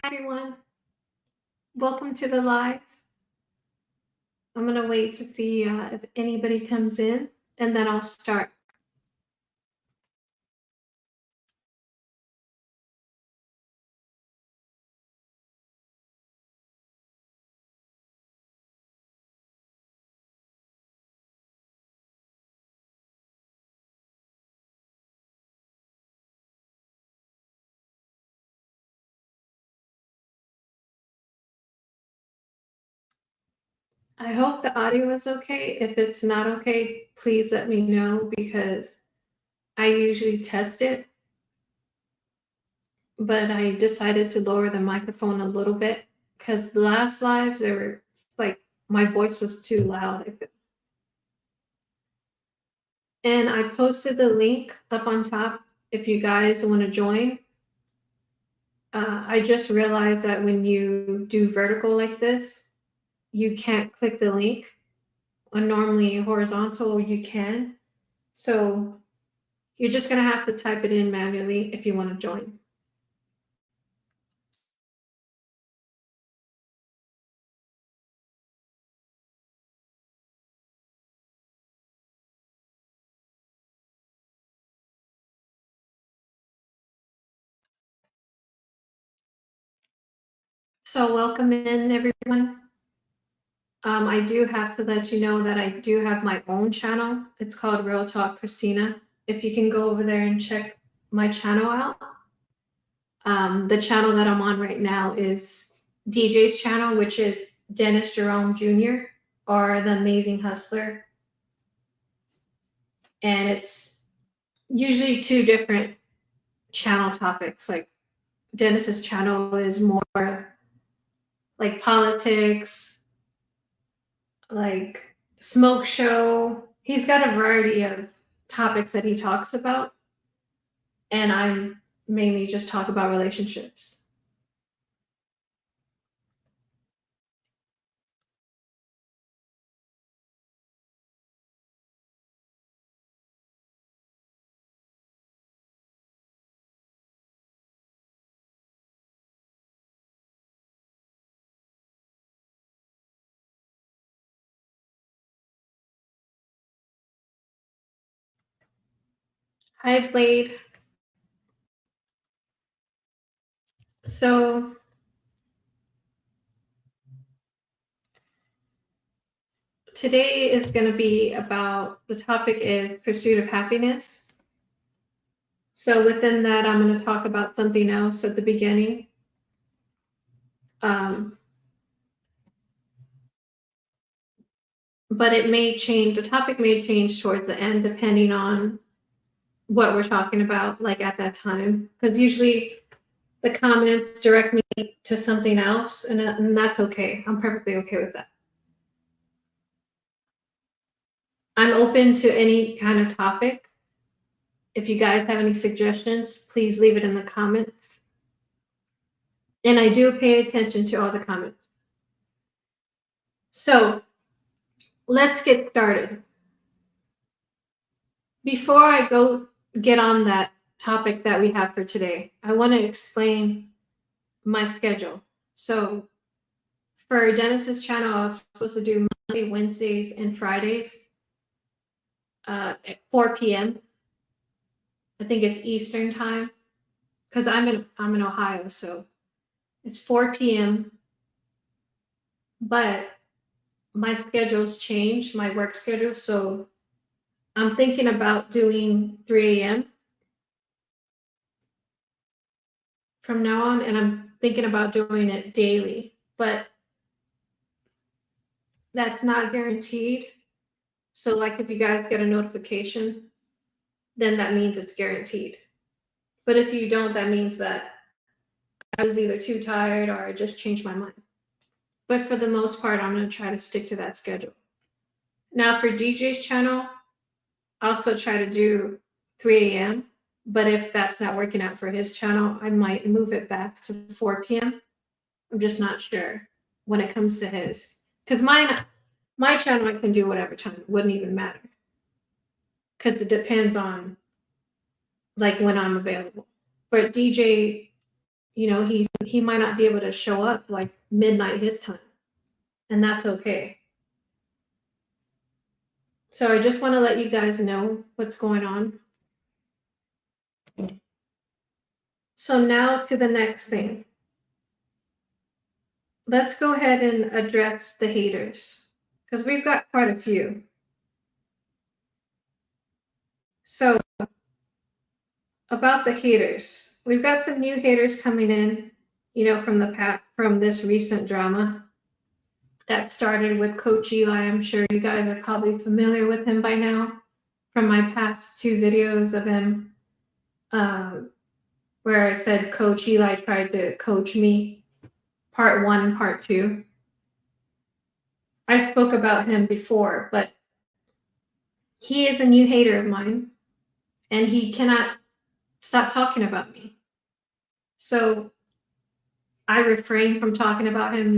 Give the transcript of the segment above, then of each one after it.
Everyone. Welcome to the live. I'm going to wait to see if anybody comes in and then I'll start. I hope the audio is okay. If it's not okay, please let me know because I usually test it. But I decided to lower the microphone a little bit because the last lives, they were like my voice was too loud. And I posted the link up on top if you guys want to join. I just realized that when you do vertical like this, you can't click the link. Normally horizontal, you can. So you're just going to have to type it in manually if you want to join. So welcome in, everyone. I do have to let you know that I do have my own channel. It's called Real Talk Christina. If you can go over there and check my channel out. The channel that I'm on right now is DJ's channel, which is Dennis Jerome Jr. or The Amazing Hustler. And it's usually two different channel topics. Like Dennis's channel is more like politics, like smoke show. He's got a variety of topics that he talks about. And I'm mainly just talk about relationships. I played. So today is going to be about the topic is pursuit of happiness. So within that, I'm going to talk about something else at the beginning. But it may change, the topic may change towards the end depending on what we're talking about, like at that time. Because usually the comments direct me to something else, and that's okay. I'm perfectly okay with that. I'm open to any kind of topic. If you guys have any suggestions, please leave it in the comments. And I do pay attention to all the comments. So let's get started. Before I get on that topic that we have for today, I want to explain my schedule. So for Dennis's channel, I was supposed to do Monday, Wednesdays, and Fridays at 4 p.m. I think it's Eastern time because I'm in Ohio, so it's 4 p.m. But my schedule's changed, my work schedule, so I'm thinking about doing 3 a.m. from now on, and I'm thinking about doing it daily, but that's not guaranteed. So like if you guys get a notification, then that means it's guaranteed. But if you don't, that means that I was either too tired or I just changed my mind. But for the most part, I'm going to try to stick to that schedule. Now for DJ's channel, I'll still try to do 3 a.m. But if that's not working out for his channel, I might move it back to 4 p.m. I'm just not sure when it comes to his. Because my channel, I can do whatever time. It wouldn't even matter. Because it depends on like when I'm available. But DJ he might not be able to show up like midnight his time, and that's okay. So I just want to let you guys know what's going on. So now to the next thing. Let's go ahead and address the haters, because we've got quite a few. So about the haters, we've got some new haters coming in, from this recent drama that started with Coach Eli. I'm sure you guys are probably familiar with him by now from my past 2 videos of him, where I said Coach Eli tried to coach me, part 1 and part 2. I spoke about him before, but he is a new hater of mine, and he cannot stop talking about me. So I refrained from talking about him.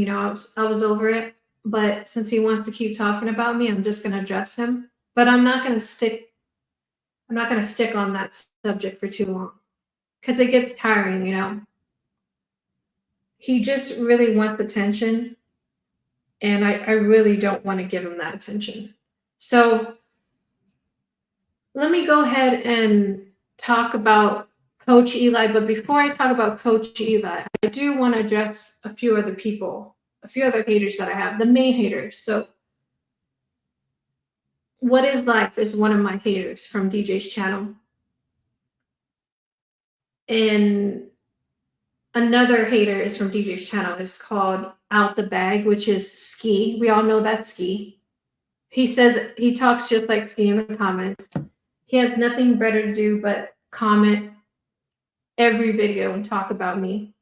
I was over it, but since he wants to keep talking about me, I'm just going to address him. But I'm not going to stick on that subject for too long, because it gets tiring. He just really wants attention, and I really don't want to give him that attention. So let me go ahead and talk about Coach Eli. But before I talk about Coach Eli, I do want to address a few other haters that I have, the main haters. So What Is Life is one of my haters from DJ's channel. And another hater is from DJ's channel. It's called Out the Bag, which is Ski. We all know that's Ski. He talks just like Ski in the comments. He has nothing better to do but comment every video and talk about me.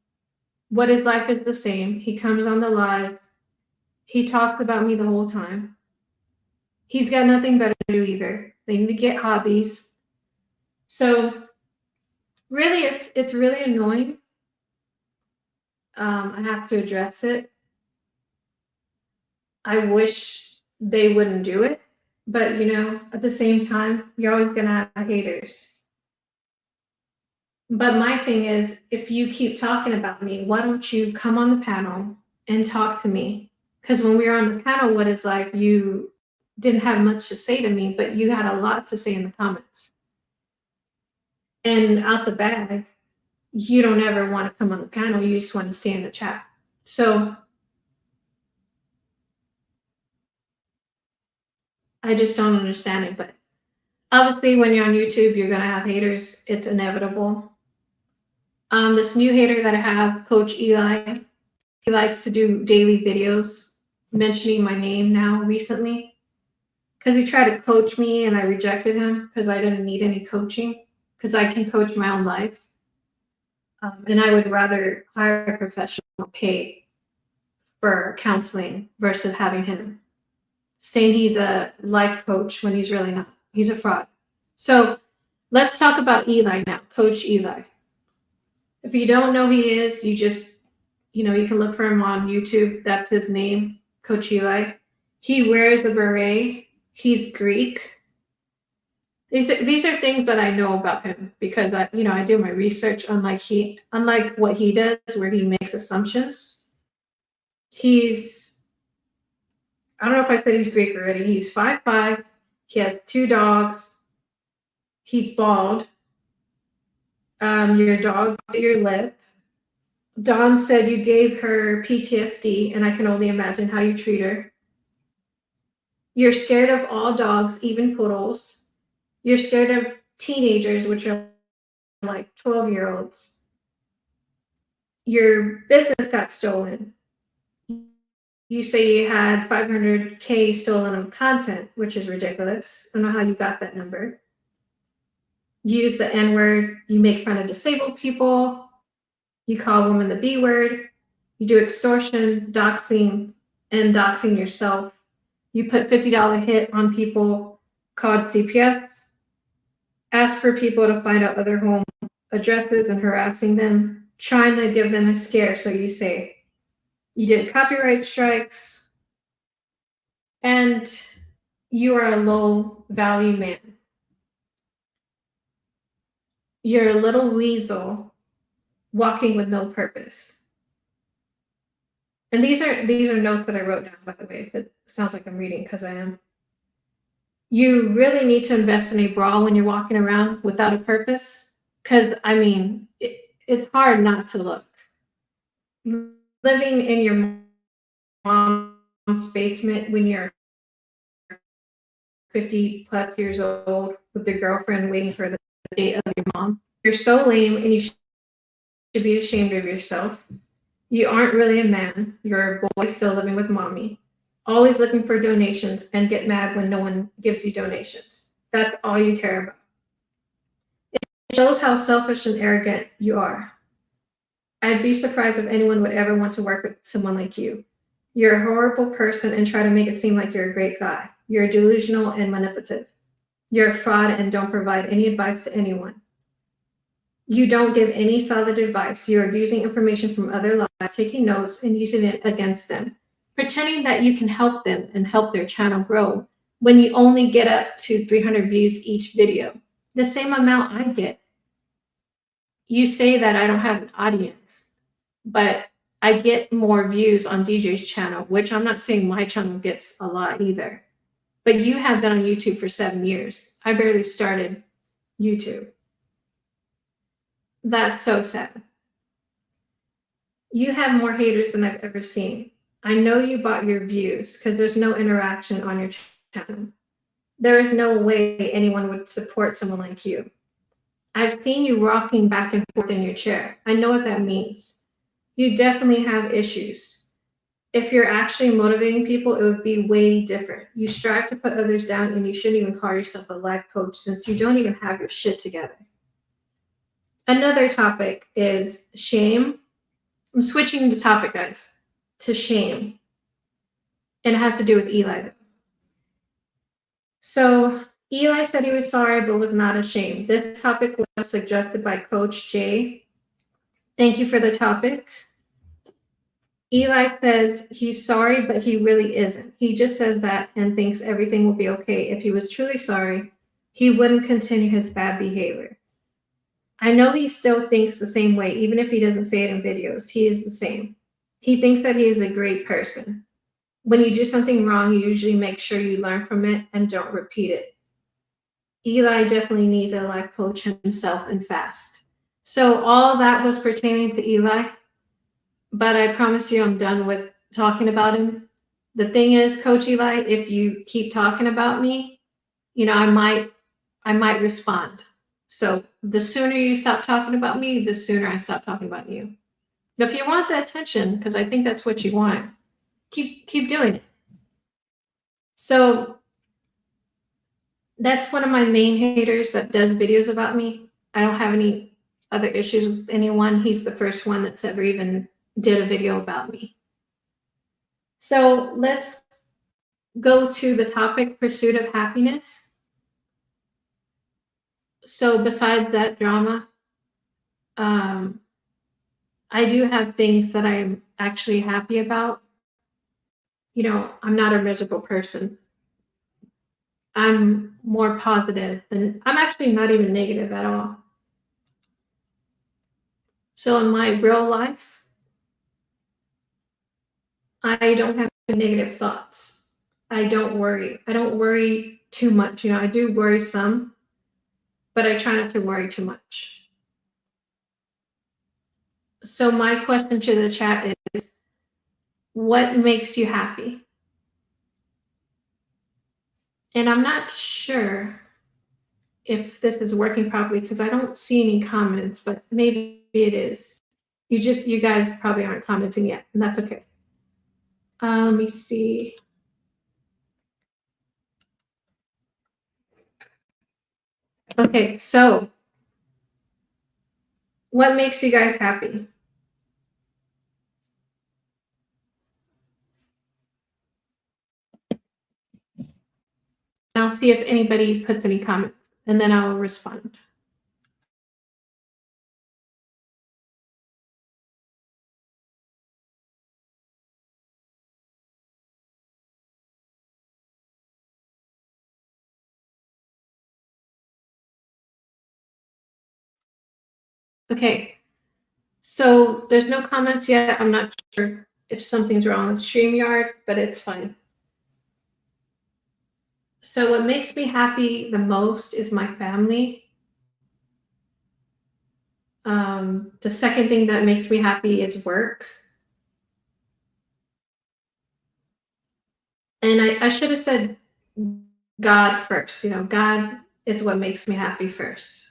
What Is Life is the same. He comes on the live. He talks about me the whole time. He's got nothing better to do either. They need to get hobbies. So really, it's really annoying. I have to address it. I wish they wouldn't do it, but at the same time, you're always gonna have haters. But my thing is, if you keep talking about me, why don't you come on the panel and talk to me? Because when we were on the panel, What Is Life, you didn't have much to say to me, but you had a lot to say in the comments. And Out the Bag, you don't ever want to come on the panel. You just want to stay in the chat. So I just don't understand it. But obviously, when you're on YouTube, you're going to have haters. It's inevitable. This new hater that I have, Coach Eli, he likes to do daily videos mentioning my name now recently, because he tried to coach me and I rejected him because I didn't need any coaching, because I can coach my own life. And I would rather hire a professional, pay for counseling versus having him saying he's a life coach when he's really not. He's a fraud. So let's talk about Eli now, Coach Eli. If you don't know who he is, you just, you can look for him on YouTube. That's his name, Coach Eli. He wears a beret. He's Greek. These are things that I know about him because I do my research. Unlike what he does, where he makes assumptions. I don't know if I said he's Greek already. He's 5'5". He has 2 dogs. He's bald. Your dog bit your lip. Dawn said you gave her PTSD, and I can only imagine how you treat her. You're scared of all dogs, even poodles. You're scared of teenagers, which are like 12-year-olds. Your business got stolen. You say you had 500K stolen of content, which is ridiculous. I don't know how you got that number. You use the N-word. You make fun of disabled people. You call women the B-word. You do extortion, doxing, and doxing yourself. You put $50 hit on people called CPS. Ask for people to find out other home addresses and harassing them, trying to give them a scare. So you say you did copyright strikes, and you are a low value man. You're a little weasel walking with no purpose. And these are notes that I wrote down, by the way, if it sounds like I'm reading, because I am. You really need to invest in a bra when you're walking around without a purpose, because I mean, it's hard not to look. Living in your mom's basement when you're 50 plus years old with your girlfriend waiting for the date of your mom, you're so lame and you should be ashamed of yourself. You aren't really a man. You're a boy still living with mommy, always looking for donations and get mad when no one gives you donations. That's all you care about. It shows how selfish and arrogant you are. I'd be surprised if anyone would ever want to work with someone like you. You're a horrible person and try to make it seem like you're a great guy. You're delusional and manipulative. You're a fraud and don't provide any advice to anyone. You don't give any solid advice. You're using information from other lives, taking notes, and using it against them, pretending that you can help them and help their channel grow when you only get up to 300 views each video, the same amount I get. You say that I don't have an audience, but I get more views on DJ's channel, which I'm not saying my channel gets a lot either. But you have been on YouTube for 7 years. I barely started YouTube. That's so sad. You have more haters than I've ever seen. I know you bought your views because there's no interaction on your channel. There is no way anyone would support someone like you. I've seen you rocking back and forth in your chair. I know what that means. You definitely have issues. If you're actually motivating people, it would be way different. You strive to put others down and you shouldn't even call yourself a life coach since you don't even have your shit together. Another topic is shame. I'm switching the topic, guys, to shame. And it has to do with Eli. So Eli said he was sorry but was not ashamed. This topic was suggested by Coach Jay. Thank you for the topic. Eli says he's sorry, but he really isn't. He just says that and thinks everything will be okay. If he was truly sorry, he wouldn't continue his bad behavior. I know he still thinks the same way, even if he doesn't say it in videos. He is the same. He thinks that he is a great person. When you do something wrong, you usually make sure you learn from it and don't repeat it. Eli definitely needs a life coach himself and fast. So all that was pertaining to Eli, but I promise you I'm done with talking about him. The thing is, Coach Eli, if you keep talking about me, I might respond. So the sooner you stop talking about me, the sooner I stop talking about you. If you want the attention, because I think that's what you want, keep doing it. So that's one of my main haters that does videos about me. I don't have any other issues with anyone. He's the first one that's ever even did a video about me. So let's go to the topic, pursuit of happiness. So besides that drama, I do have things that I'm actually happy about. I'm not a miserable person. I'm more positive than I'm actually not even negative at all. So in my real life, I don't have negative thoughts. I don't worry. I don't worry too much. I do worry some, but I try not to worry too much. So my question to the chat is, what makes you happy? And I'm not sure if this is working properly because I don't see any comments, but maybe it is. You guys probably aren't commenting yet, and that's okay. Let me see. Okay, so what makes you guys happy? I'll see if anybody puts any comments, and then I'll respond. Okay, So there's no comments yet. I'm not sure if something's wrong with StreamYard, but it's fine. So what makes me happy the most is my family. The second thing that makes me happy is work. And I should have said God first. You know, God is what makes me happy first,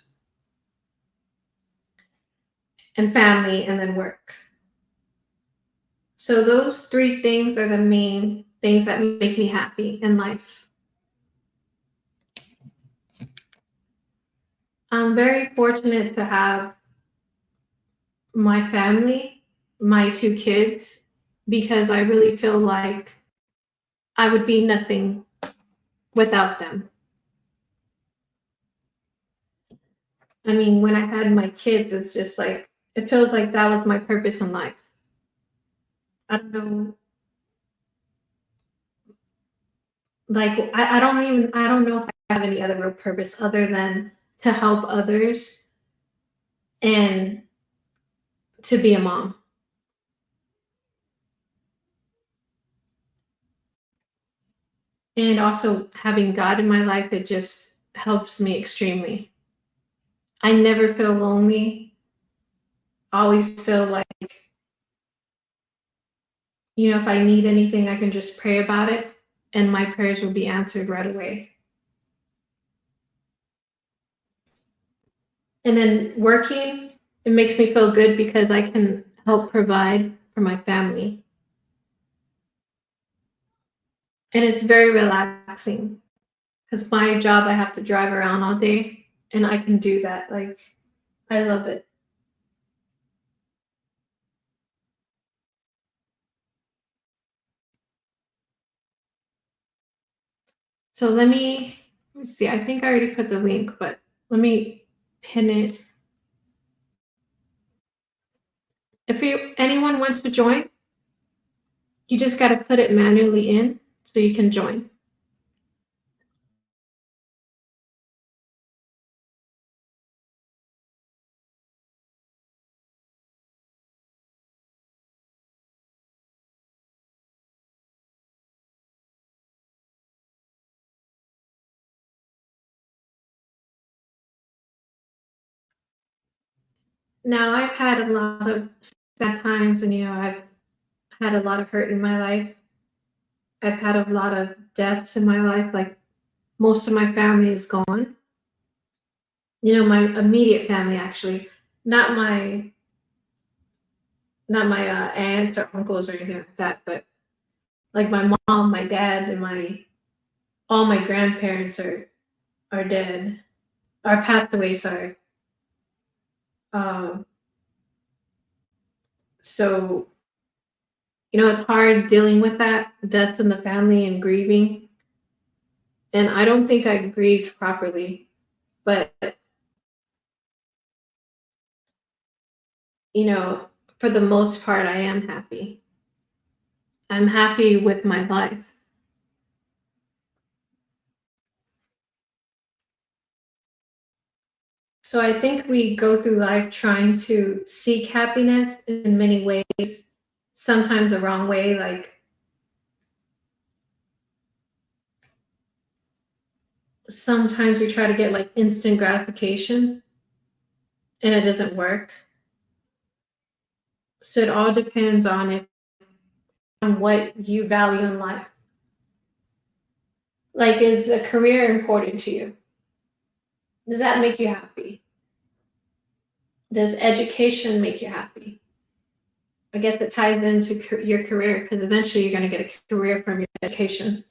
and family, and then work. So those three things are the main things that make me happy in life. I'm very fortunate to have my family, my two kids, because I really feel like I would be nothing without them. I mean, when I had my kids, it's just like, it feels like that was my purpose in life. I don't know, like, I don't know if I have any other real purpose other than to help others and to be a mom. And also having God in my life, it just helps me extremely. I never feel lonely. I always feel like, you know, if I need anything, I can just pray about it and my prayers will be answered right away. And then working, it makes me feel good because I can help provide for my family. And it's very relaxing because my job, I have to drive around all day and I can do that. Like, I love it. So let me see. I think I already put the link, but let me pin it. If anyone wants to join, you just got to put it manually in so you can join. Now, I've had a lot of sad times and, you know, I've had a lot of hurt in my life. I've had a lot of deaths in my life. Like, most of my family is gone. You know, my immediate family, actually, not my aunts or uncles or anything like that, but like my mom, my dad, and my all my grandparents are dead, or passed away. Sorry. Um, so you know, it's hard dealing with that deaths in the family and grieving. And I don't think I grieved properly, but you know, for the most part, I am happy. I'm happy with my life. So I think we go through life trying to seek happiness in many ways, sometimes the wrong way. Like, sometimes we try to get like instant gratification and it doesn't work. So it all depends on what you value in life. Like, is a career important to you? Does that make you happy? Does education make you happy? I guess it ties into your career because eventually you're going to get a career from your education.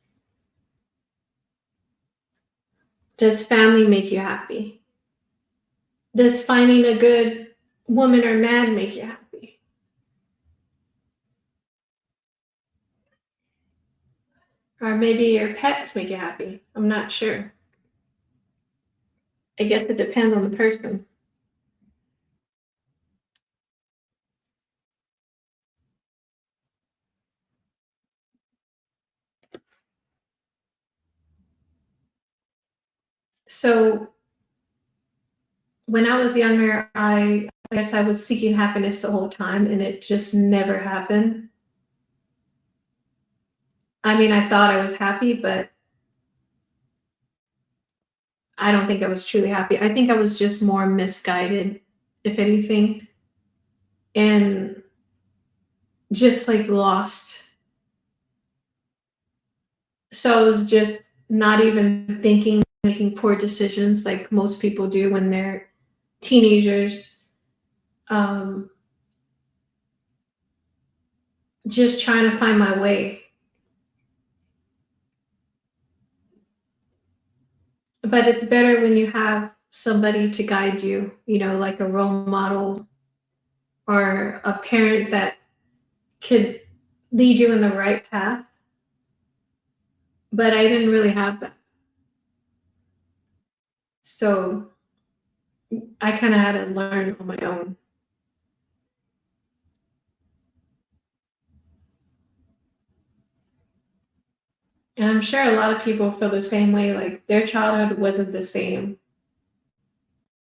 Does family make you happy? Does finding a good woman or man make you happy? Or maybe your pets make you happy? I'm not sure. I guess it depends on the person. So when I was younger, I guess I was seeking happiness the whole time, and it just never happened. I mean, I thought I was happy, but I don't think I was truly happy. I think I was just more misguided, if anything, and just like lost. So I was just not even thinking, making poor decisions like most people do when they're teenagers. Um, just trying to find my way. But it's better when you have somebody to guide you, like a role model or a parent that could lead you in the right path. But I didn't really have that. So I kind of had to learn on my own. And I'm sure a lot of people feel the same way, like their childhood wasn't the same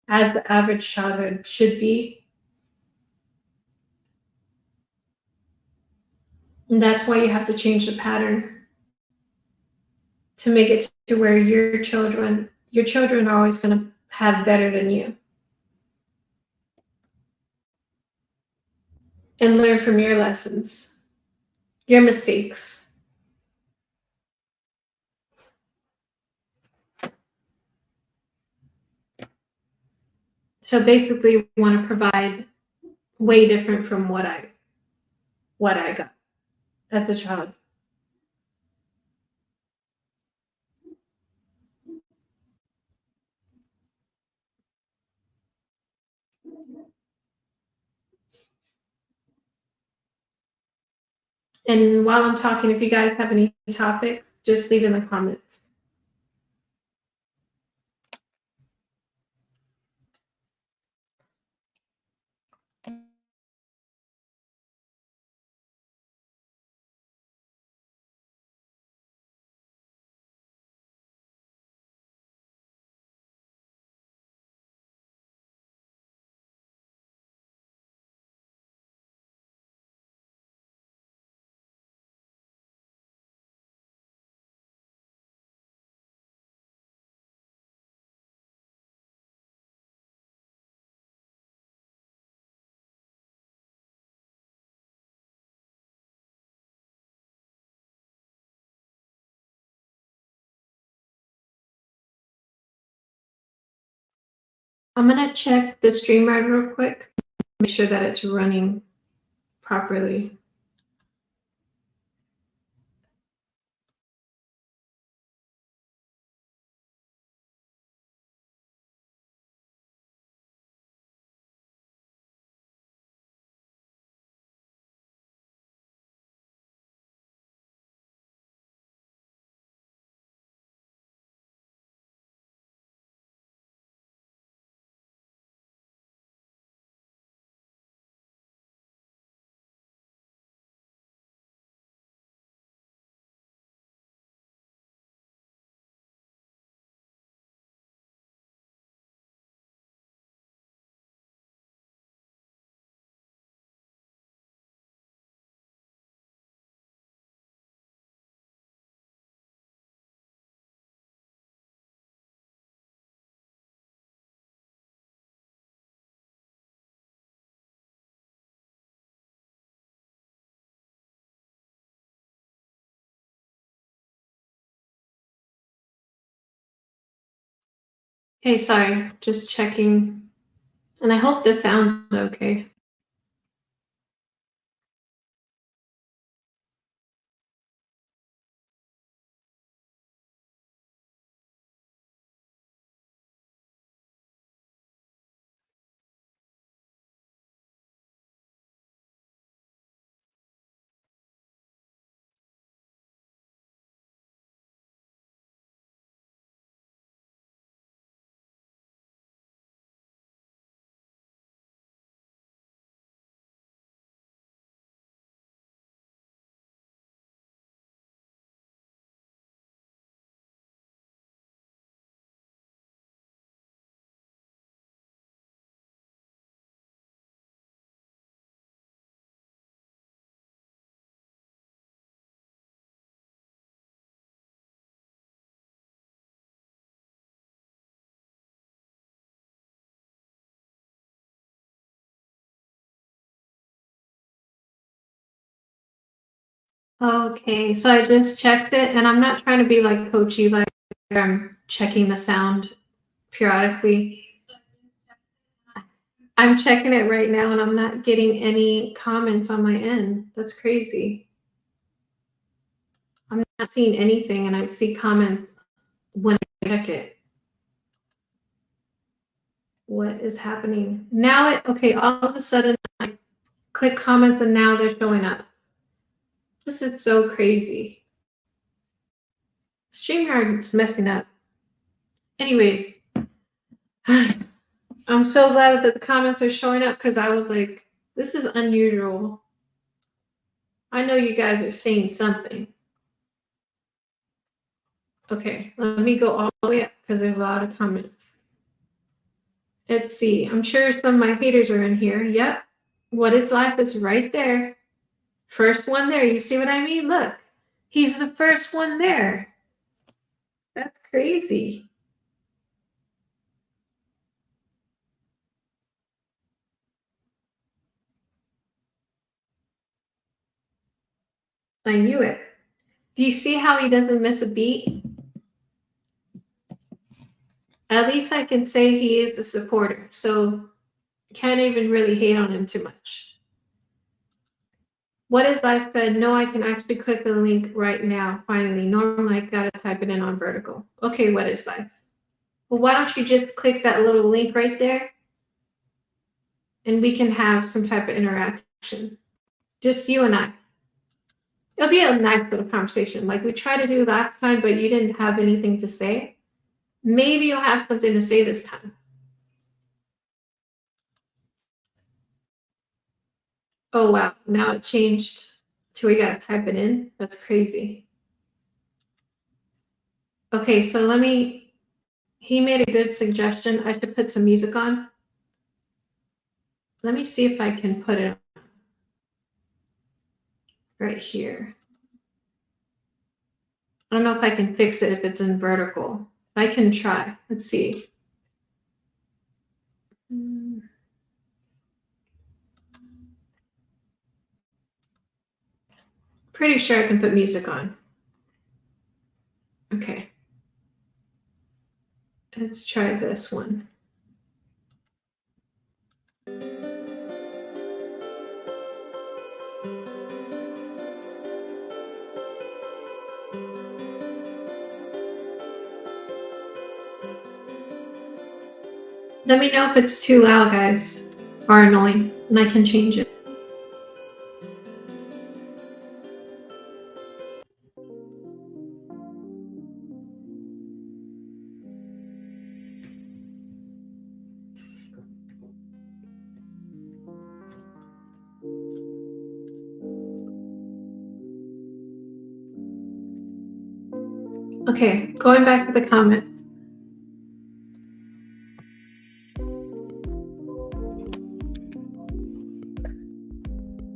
as the average childhood should be. And that's why you have to change the pattern to make it to where your children are always going to have better than you and learn from your lessons, your mistakes. So basically, we want to provide way different from what I got as a child. And while I'm talking, if you guys have any topics, just leave in the comments. I'm gonna check the StreamYard real quick, make sure that it's running properly. Hey, sorry, just checking. And I hope this sounds okay. Okay, so I just checked it, and I'm not trying to be like coachy, like I'm checking the sound periodically. I'm checking it right now, and I'm not getting any comments on my end. That's crazy. I'm not seeing anything, and I see comments when I check it. What is happening? Now okay, all of a sudden I click comments and now they're showing up. This is so crazy. StreamYard is messing up. Anyways, I'm so glad that the comments are showing up because I was like, this is unusual. I know you guys are saying something. Okay, let me go all the way up because there's a lot of comments. Let's see. I'm sure some of my haters are in here. Yep. What is life is right there. First one there. You see what I mean? Look, he's the first one there. That's crazy. I knew it. Do you see how he doesn't miss a beat? At least I can say he is the supporter. So can't even really hate on him too much. What is life said? No, I can actually click the link right now. Finally, normally I gotta type it in on vertical. Okay, what is life? Well, why don't you just click that little link right there and we can have some type of interaction. Just you and I. It'll be a nice little conversation like we tried to do last time, but you didn't have anything to say. Maybe you'll have something to say this time. Oh, wow. Now it changed to we got to type it in. That's crazy. Okay, so he made a good suggestion. I should put some music on. Let me see if I can put it right here. I don't know if I can fix it if it's in vertical. I can try. Let's see. Pretty sure I can put music on. Okay. Let's try this one. Let me know if it's too loud, guys, or annoying, and I can change it. Okay, going back to the comments.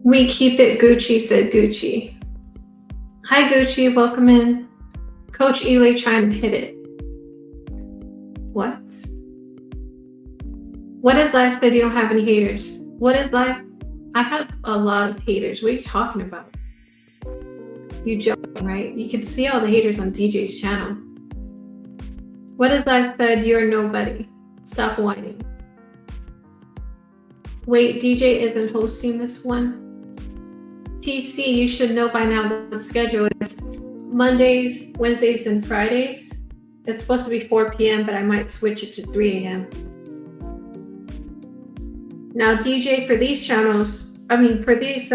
We keep it Gucci, said Gucci. Hi, Gucci, welcome in. Coach Ely trying to hit it. What? What is life said you don't have any haters? What is life? I have a lot of haters. What are you talking about? You joking, right? You can see all the haters on DJ's channel. What is life said? You're nobody. Stop whining. Wait, DJ isn't hosting this one? TC, you should know by now the schedule is Mondays, Wednesdays, and Fridays. It's supposed to be 4 p.m., but I might switch it to 3 a.m. Now, DJ, for these channels, for these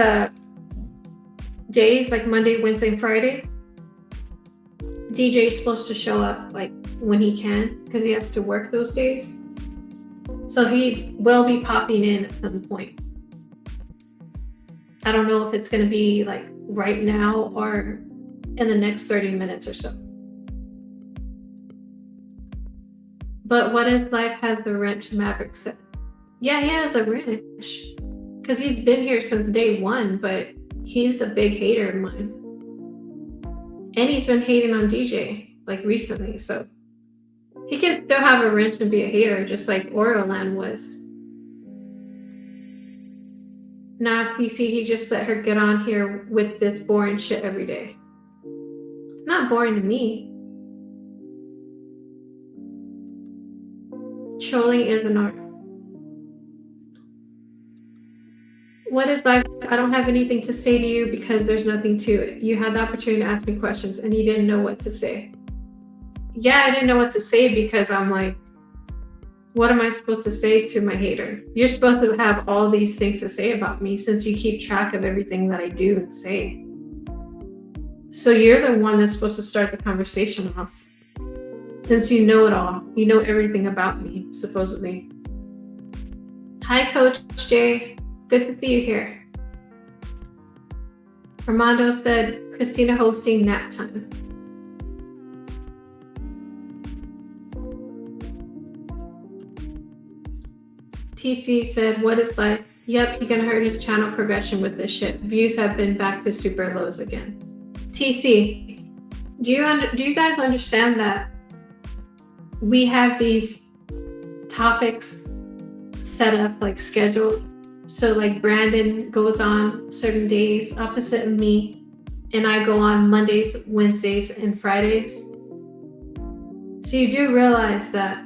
days, like Monday, Wednesday, and Friday, DJ is supposed to show up like when he can because he has to work those days. So he will be popping in at some point. I don't know if it's going to be like right now or in the next 30 minutes or so. But what is life has the wrench, Maverick said. Yeah, he has a wrench because he's been here since day one, but he's a big hater of mine. And he's been hating on DJ like recently, so he can still have a wrench and be a hater just like Oreo Land was. Nah, TC, he just let her get on here with this boring shit every day. It's not boring to me. Trolling is an art. What is life? I don't have anything to say to you because there's nothing to it. You had the opportunity to ask me questions and you didn't know what to say. Yeah, I didn't know what to say because I'm like, what am I supposed to say to my hater? You're supposed to have all these things to say about me since you keep track of everything that I do and say. So you're the one that's supposed to start the conversation off. Since you know it all. You know everything about me, supposedly. Hi, Coach Jay. Good to see you here. Armando said, Christina hosting nap time. TC said, what is life? Yep, he gonna hurt his channel progression with this shit. Views have been back to super lows again. TC, do you guys understand that we have these topics set up, like scheduled? So like Brandon goes on certain days opposite of me, and I go on Mondays, Wednesdays, and Fridays. So you do realize that,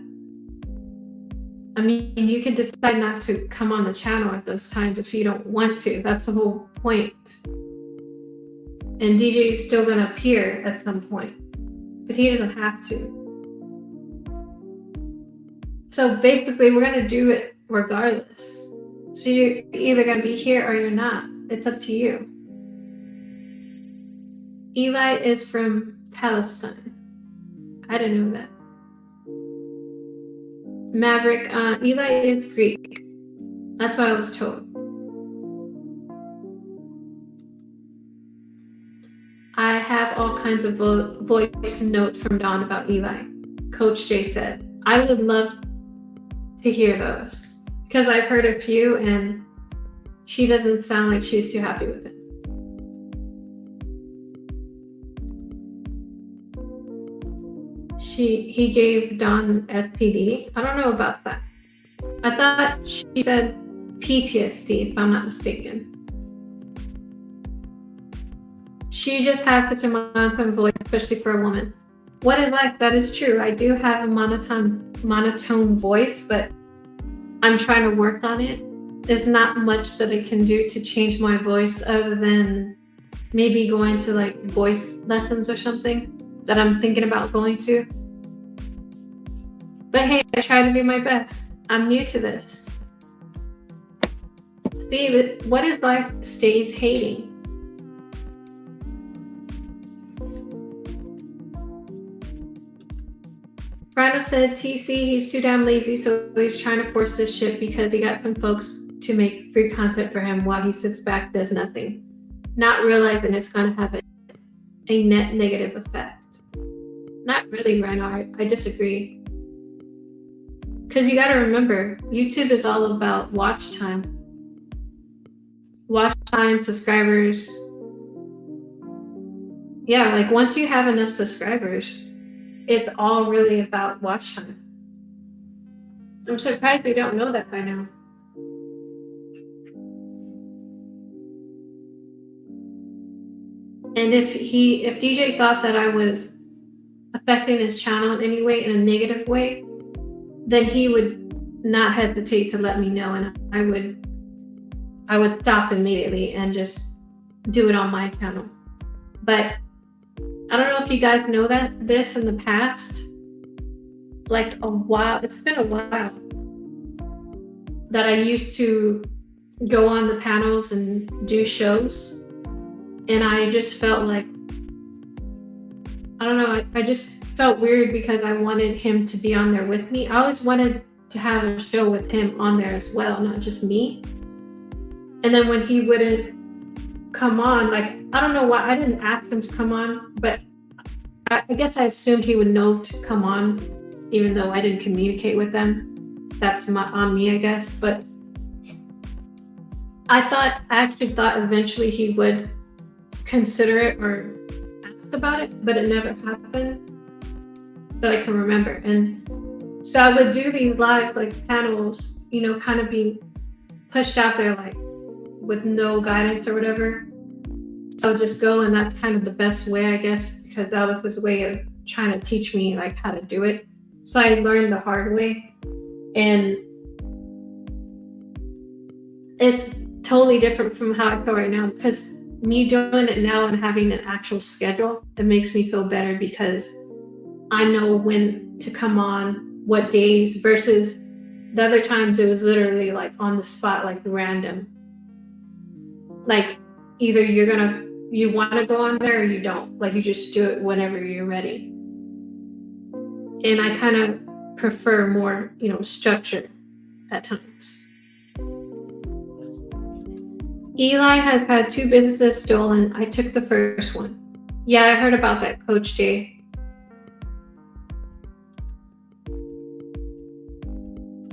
I mean, you can decide not to come on the channel at those times if you don't want to. That's the whole point. And DJ is still gonna appear at some point, but he doesn't have to. So basically, we're gonna do it regardless. So you're either gonna be here or you're not. It's up to you. Eli is from Palestine. I didn't know that. Maverick, Eli is Greek. That's what I was told. I have all kinds of voice notes from Dawn about Eli. Coach Jay said, I would love to hear those because I've heard a few and she doesn't sound like she's too happy with it. He gave Dawn STD. I don't know about that. I thought she said PTSD, if I'm not mistaken. She just has such a monotone voice, especially for a woman. What is life? That is true. I do have a monotone voice, but I'm trying to work on it. There's not much that I can do to change my voice other than maybe going to like voice lessons or something that I'm thinking about going to. But hey, I try to do my best. I'm new to this. Steve, what is life stays hating? Rhino said, TC, he's too damn lazy, so he's trying to force this shit because he got some folks to make free content for him while he sits back, does nothing. Not realizing it's going to have a net negative effect. Not really, Rhino. I disagree. Because you got to remember, YouTube is all about watch time. Watch time, subscribers. Yeah, like once you have enough subscribers, it's all really about watch time. I'm surprised we don't know that by now. And if DJ thought that I was affecting his channel in any way, in a negative way, then he would not hesitate to let me know, and I would stop immediately and just do it on my channel. But I don't know if you guys know that this in the past, like it's been a while that I used to go on the panels and do shows. And I just felt like, I don't know, I just felt weird because I wanted him to be on there with me. I always wanted to have a show with him on there as well, not just me. And then when he wouldn't come on, like, I don't know why, I didn't ask him to come on, but I guess I assumed he would know to come on, even though I didn't communicate with them. That's on me, I guess. But I actually thought eventually he would consider it or ask about it, but it never happened that I can remember. And so I would do these lives, like panels, you know, kind of be pushed out there like, with no guidance or whatever. So I'll just go, and that's kind of the best way, I guess, because that was his way of trying to teach me like how to do it. So I learned the hard way, and it's totally different from how I feel right now, because me doing it now and having an actual schedule, it makes me feel better because I know when to come on, what days, versus the other times it was literally like on the spot, like random. Like either you want to go on there or you don't. Like you just do it whenever you're ready. And I kind of prefer more, structure at times. Eli has had 2 businesses stolen. I took the first one. Yeah, I heard about that, Coach Jay.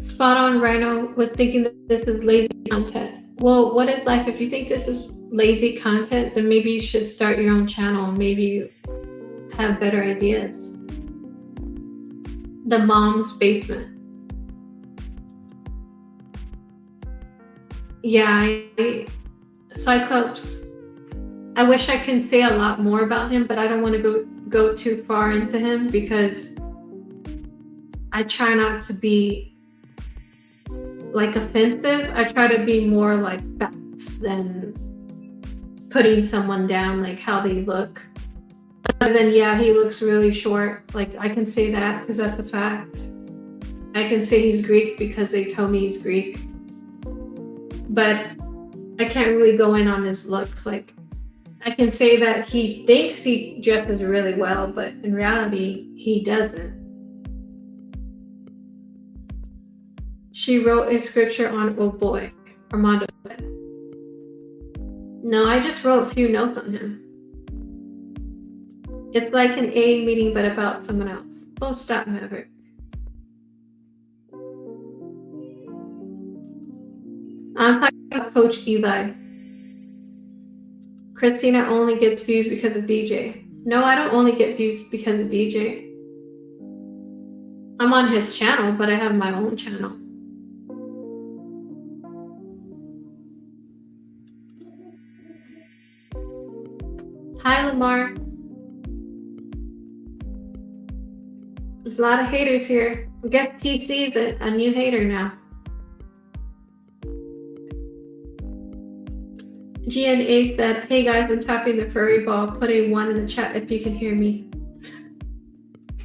Spot on, Rhino was thinking that this is lazy content. Well, what is life? If you think this is lazy content, then maybe you should start your own channel. Maybe you have better ideas. The mom's basement. Yeah, Cyclops, I wish I could say a lot more about him, but I don't want to go too far into him because I try not to be like offensive. I try to be more like facts than putting someone down, like how they look. Other than, yeah, he looks really short. Like I can say that because that's a fact. I can say he's Greek because they told me he's Greek. But I can't really go in on his looks. Like I can say that he thinks he dresses really well, but in reality, he doesn't. She wrote a scripture on old boy, Armando said. No, I just wrote a few notes on him. It's like an A meeting, but about someone else. Oh, stop, Maverick. I'm talking about Coach Eli. Christina only gets views because of DJ. No, I don't only get views because of DJ. I'm on his channel, but I have my own channel. Hi, Lamar. There's a lot of haters here. I guess TC's a new hater now. GNA said, hey guys, I'm tapping the furry ball. Put a 1 in the chat if you can hear me.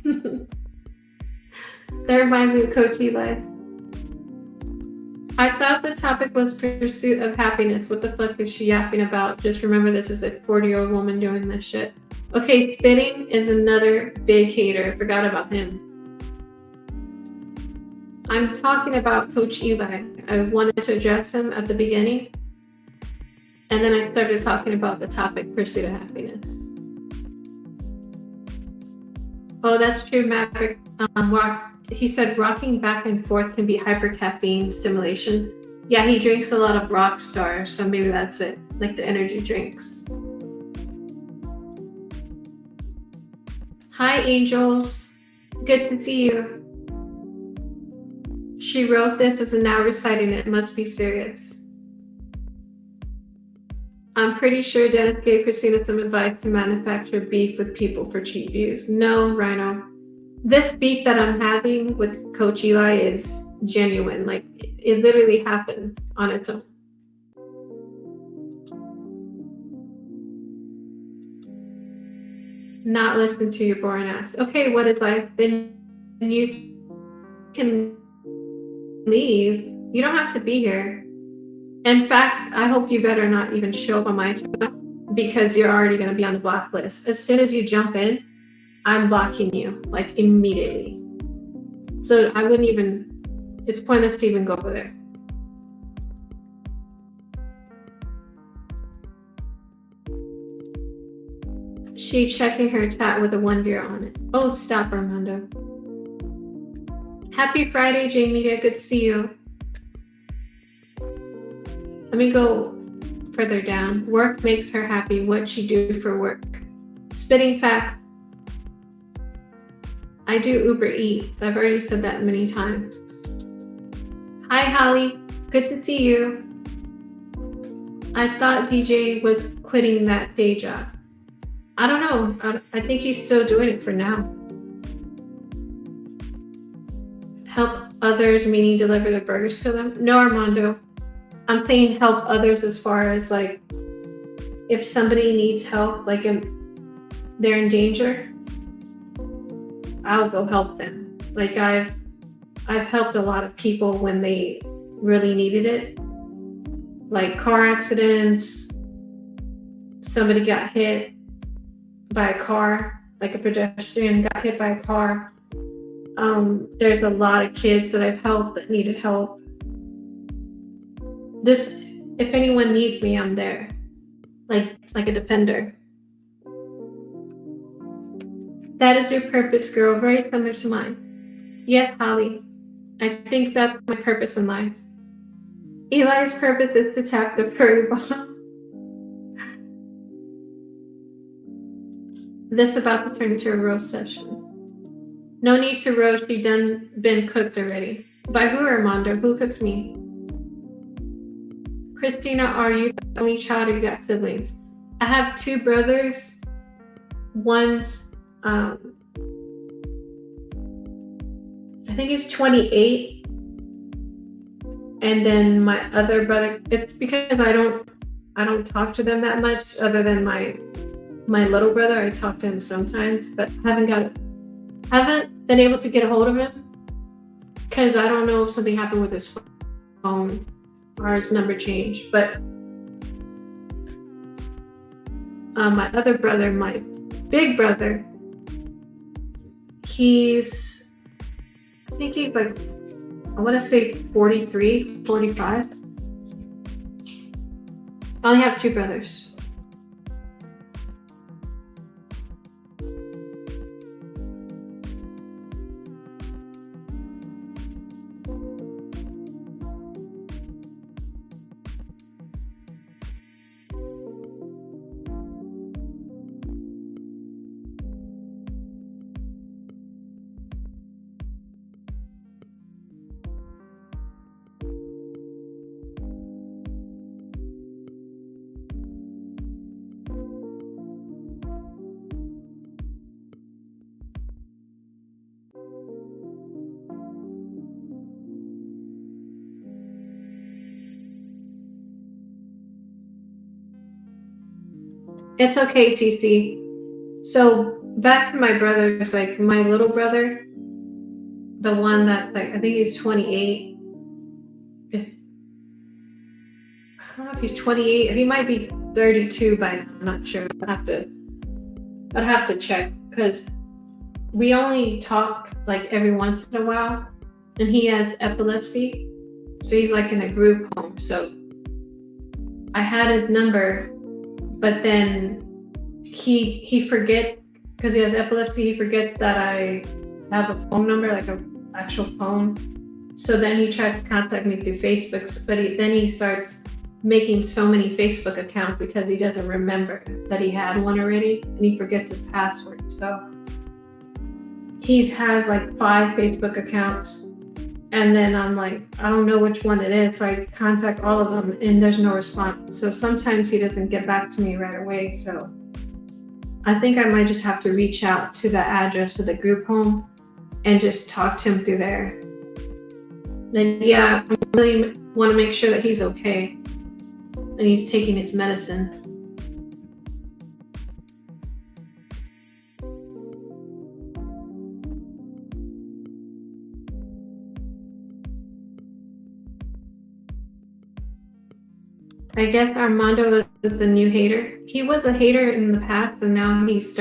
That reminds me of Coach Eli. I thought the topic was pursuit of happiness. What the fuck is she yapping about? Just remember this is a 40-year-old woman doing this shit. Okay, Spitting is another big hater. I forgot about him. I'm talking about Coach Eli. I wanted to address him at the beginning. And then I started talking about the topic, pursuit of happiness. Oh, that's true, Maverick. He said rocking back and forth can be hypercaffeine stimulation. Yeah, he drinks a lot of Rockstar, so maybe that's it, like the energy drinks. Hi, angels. Good to see you. She wrote this as a now reciting it. Must be serious. I'm pretty sure Dennis gave Christina some advice to manufacture beef with people for cheap views. No, Rhino. This beef that I'm having with Coach Eli is genuine. Like, it literally happened on its own. Not listen to your boring ass. Okay, what is life? Then you can leave. You don't have to be here. In fact, I hope you better not even show up on my channel because you're already going to be on the block list. As soon as you jump in, I'm blocking you, like immediately. So I wouldn't even, it's pointless to even go over there. She checking her chat with a 1 beer on it. Oh, stop, Armando. Happy Friday, J Media. Good to see you. Let me go further down. Work makes her happy. What'd she do for work? Spitting facts. I do Uber Eats. I've already said that many times. Hi, Holly. Good to see you. I thought DJ was quitting that day job. I don't know. I think he's still doing it for now. Help others, meaning deliver the burgers to them? No, Armando. I'm saying help others as far as like if somebody needs help, like they're in danger, I'll go help them. Like I've helped a lot of people when they really needed it. Like car accidents, somebody got hit by a car, like a pedestrian got hit by a car. There's a lot of kids that I've helped that needed help. If anyone needs me, I'm there. Like a defender. That is your purpose, girl. Very similar to mine. Yes, Holly. I think that's my purpose in life. Eli's purpose is to tap the furry bomb. This about to turn into a roast session. No need to roast. She been cooked already. By who, Armando? Who cooks me? Christina, are you the only child or you got siblings? I have 2 brothers. One's I think he's 28. And then my other brother, it's because I don't talk to them that much other than my little brother. I talk to him sometimes, but haven't been able to get a hold of him because I don't know if something happened with his phone or his number changed. But my other brother, my big brother, I think he's like, I want to say 43, 45. I only have 2 brothers. It's okay, TC. So back to my brothers, like my little brother, the one that's like, I think he's 28. I don't know if he's 28. He might be 32 by now. I'm not sure. I'd have to check because we only talk like every once in a while, and he has epilepsy, so he's like in a group home. So I had his number, but then he forgets because he has epilepsy. He forgets that I have a phone number, like an actual phone. So then he tries to contact me through Facebook, but then he starts making so many Facebook accounts because he doesn't remember that he had one already, and he forgets his password. So he has like 5 Facebook accounts, and then I'm like, I don't know which one it is, so I contact all of them and there's no response. So sometimes he doesn't get back to me right away. So I think I might just have to reach out to the address of the group home and just talk to him through there. Then yeah, I really want to make sure that he's okay and he's taking his medicine. I guess Armando is the new hater. He was a hater in the past, and now he's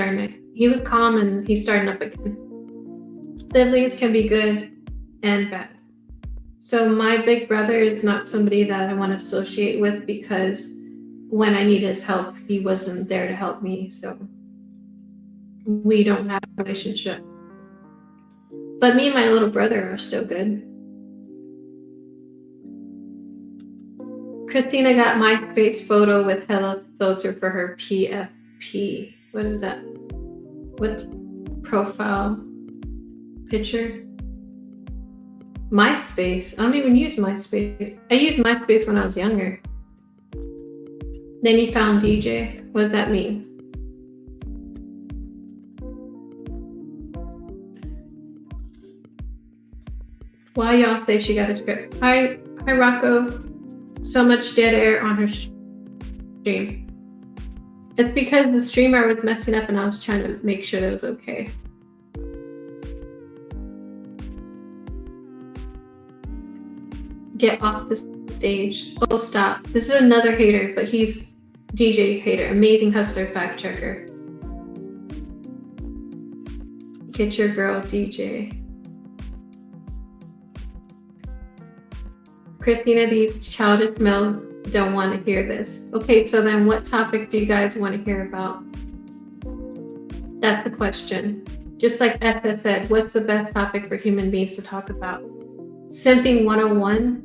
he was calm and he's starting up again. Siblings can be good and bad. So my big brother is not somebody that I want to associate with because when I need his help, he wasn't there to help me. So we don't have a relationship. But me and my little brother are still good. Christina got MySpace photo with Hella filter for her PFP. What is that? What profile picture? MySpace. I don't even use MySpace. I used MySpace when I was younger. Then you found DJ. What does that mean? Why y'all say she got a script? Hi Rocco. So much dead air on her stream. It's because the streamer was messing up and I was trying to make sure that it was okay. Get off the stage. Oh, stop. This is another hater, but he's DJ's hater. Amazing hustler fact checker. Get your girl, DJ. Christina, these childish males don't want to hear this. Okay, so then what topic do you guys want to hear about? That's the question. Just like SS said, what's the best topic for human beings to talk about? Simping 101?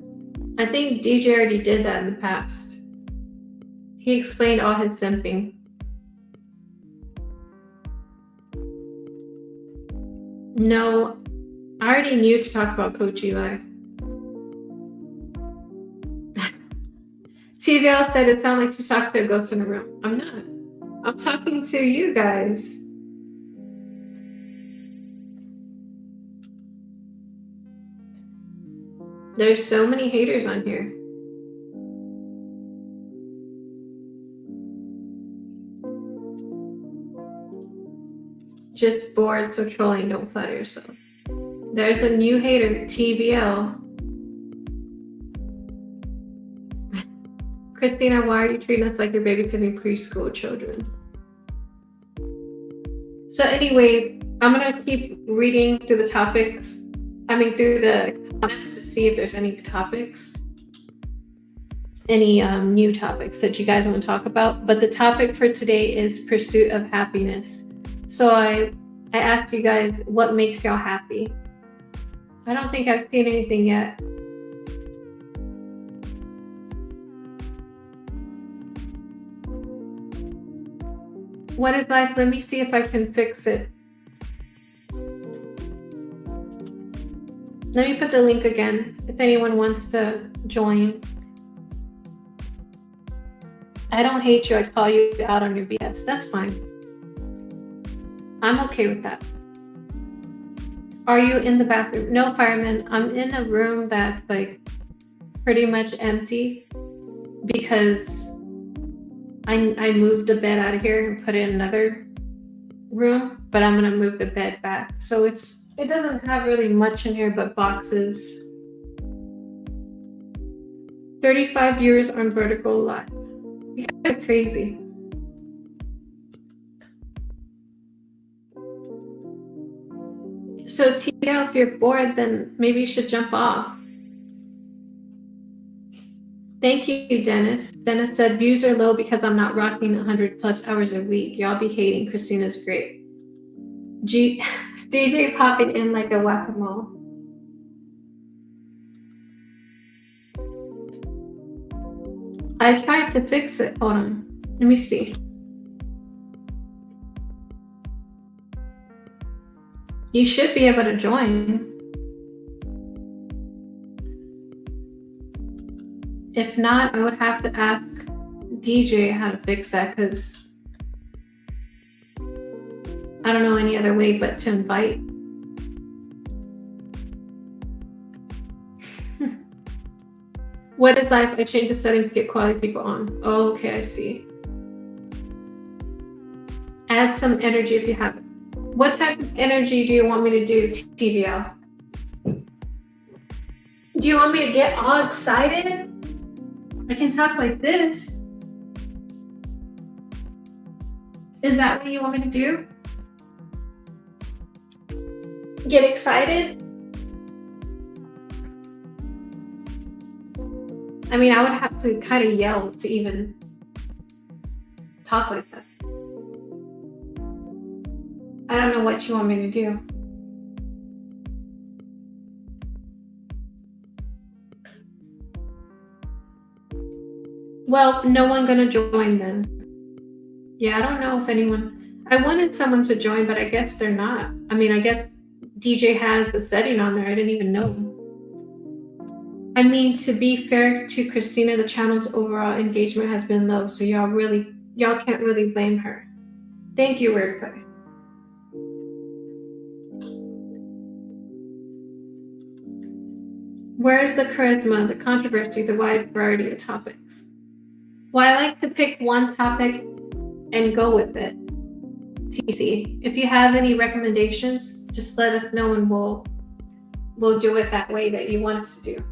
I think DJ already did that in the past. He explained all his simping. No, I already knew to talk about Coach Eli. TVL said it sounded like she's talking to a ghost in a room. I'm not. I'm talking to you guys. There's so many haters on here. Just bored, so trolling, don't flatter yourself. There's a new hater, TVL. Christina, why are you treating us like you're babysitting preschool children? So anyways, I'm gonna keep reading through the topics. Through the comments to see if there's any topics, any new topics that you guys want to talk about. But the topic for today is pursuit of happiness. So I asked you guys, what makes y'all happy? I don't think I've seen anything yet. What is life? Let me see if I can fix it. Let me put the link again if anyone wants to join. I don't hate you. I call you out on your BS. That's fine. I'm okay with that. Are you in the bathroom? No, fireman. I'm in a room that's like pretty much empty because I moved the bed out of here and put it in another room, but I'm gonna move the bed back. So it doesn't have really much in here but boxes. 35 viewers on Vertical Live. You guys are crazy. So Tia, if you're bored, then maybe you should jump off. Thank you, Dennis. Dennis said, views are low because I'm not rocking 100+ hours a week. Y'all be hating. Christina's great. DJ popping in like a whack-a-mole. I tried to fix it. Hold on. Let me see. You should be able to join. If not, I would have to ask DJ how to fix that because I don't know any other way but to invite. What is life? I changed the settings to get quality people on. Oh, okay, I see. Add some energy if you have it. What type of energy do you want me to do, TVL? Do you want me to get all excited? I can talk like this. Is that what you want me to do? Get excited? I mean, I would have to kind of yell to even talk like that. I don't know what you want me to do. Well, no one gonna join then. Yeah, I don't know if anyone. I wanted someone to join, but I guess they're not. I mean, I guess DJ has the setting on there. I didn't even know. I mean, to be fair to Christina, the channel's overall engagement has been low, so y'all can't really blame her. Thank you, Wordplay. Where is the charisma, the controversy, the wide variety of topics? Well, I like to pick one topic and go with it. TC, if you have any recommendations, just let us know and we'll do it that way that you want us to do.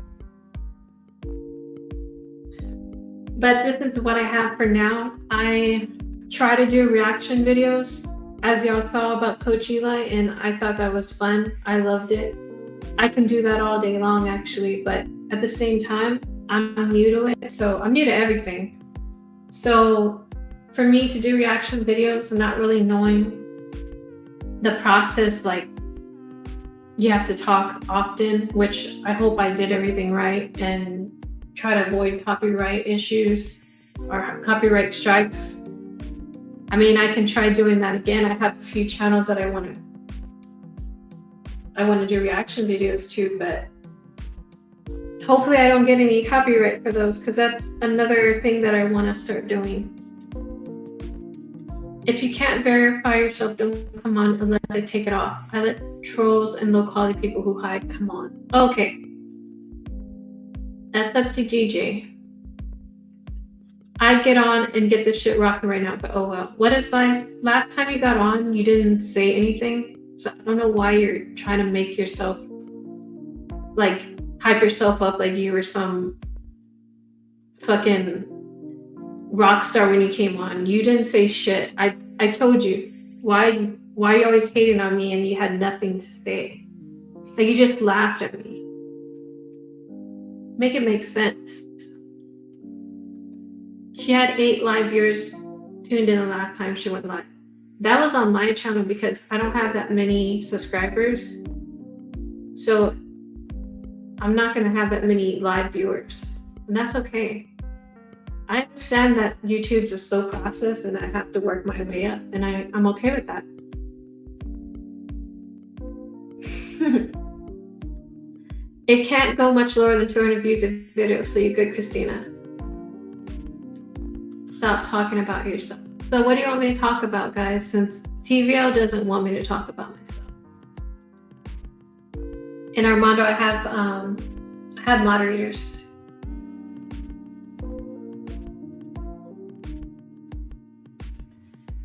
But this is what I have for now. I try to do reaction videos, as y'all saw about Coach Eli, and I thought that was fun. I loved it. I can do that all day long, actually, but at the same time, I'm new to it, so I'm new to everything. So for me to do reaction videos and not really knowing the process, like you have to talk often, which I hope I did everything right and try to avoid copyright issues or copyright strikes. I mean, I can try doing that again. I have a few channels that I want to do reaction videos to, but hopefully I don't get any copyright for those, because that's another thing that I want to start doing. If you can't verify yourself, don't come on unless I take it off. I let trolls and low quality people who hide come on. Okay. That's up to DJ. I'd get on and get this shit rocking right now, but oh well. What is life? Last time you got on, you didn't say anything. So I don't know why you're trying to make yourself, like, hype yourself up like you were some fucking rock star when you came on. You didn't say shit. I told you. Why are you always hating on me and you had nothing to say? Like, you just laughed at me. Make it make sense. She had 8 live viewers tuned in the last time she went live. That was on my channel because I don't have that many subscribers. So I'm not going to have that many live viewers. And that's okay. I understand that YouTube's a slow process and I have to work my way up. And I'm okay with that. It can't go much lower than 200 views a video, so you're good, Christina. Stop talking about yourself. So what do you want me to talk about, guys, since TVL doesn't want me to talk about myself? In Armando, I have moderators.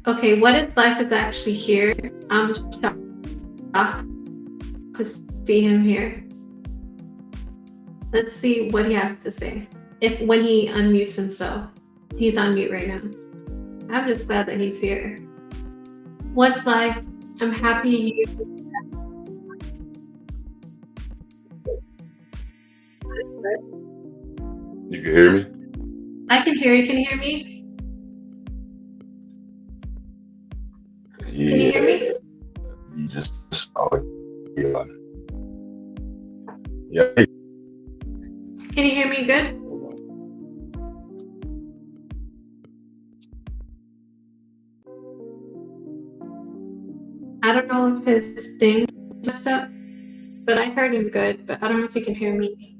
Okay, what if life is actually here? I'm shocked to see him here. Let's see what he has to say. When he unmutes himself. He's on mute right now. I'm just glad that he's here. What's life? I'm happy you. You can hear me? I can hear you. Can you hear me? Yeah. Can you hear me? You just yeah. Can you hear me good? I don't know if his thing's messed up, but I heard him good, but I don't know if he can hear me.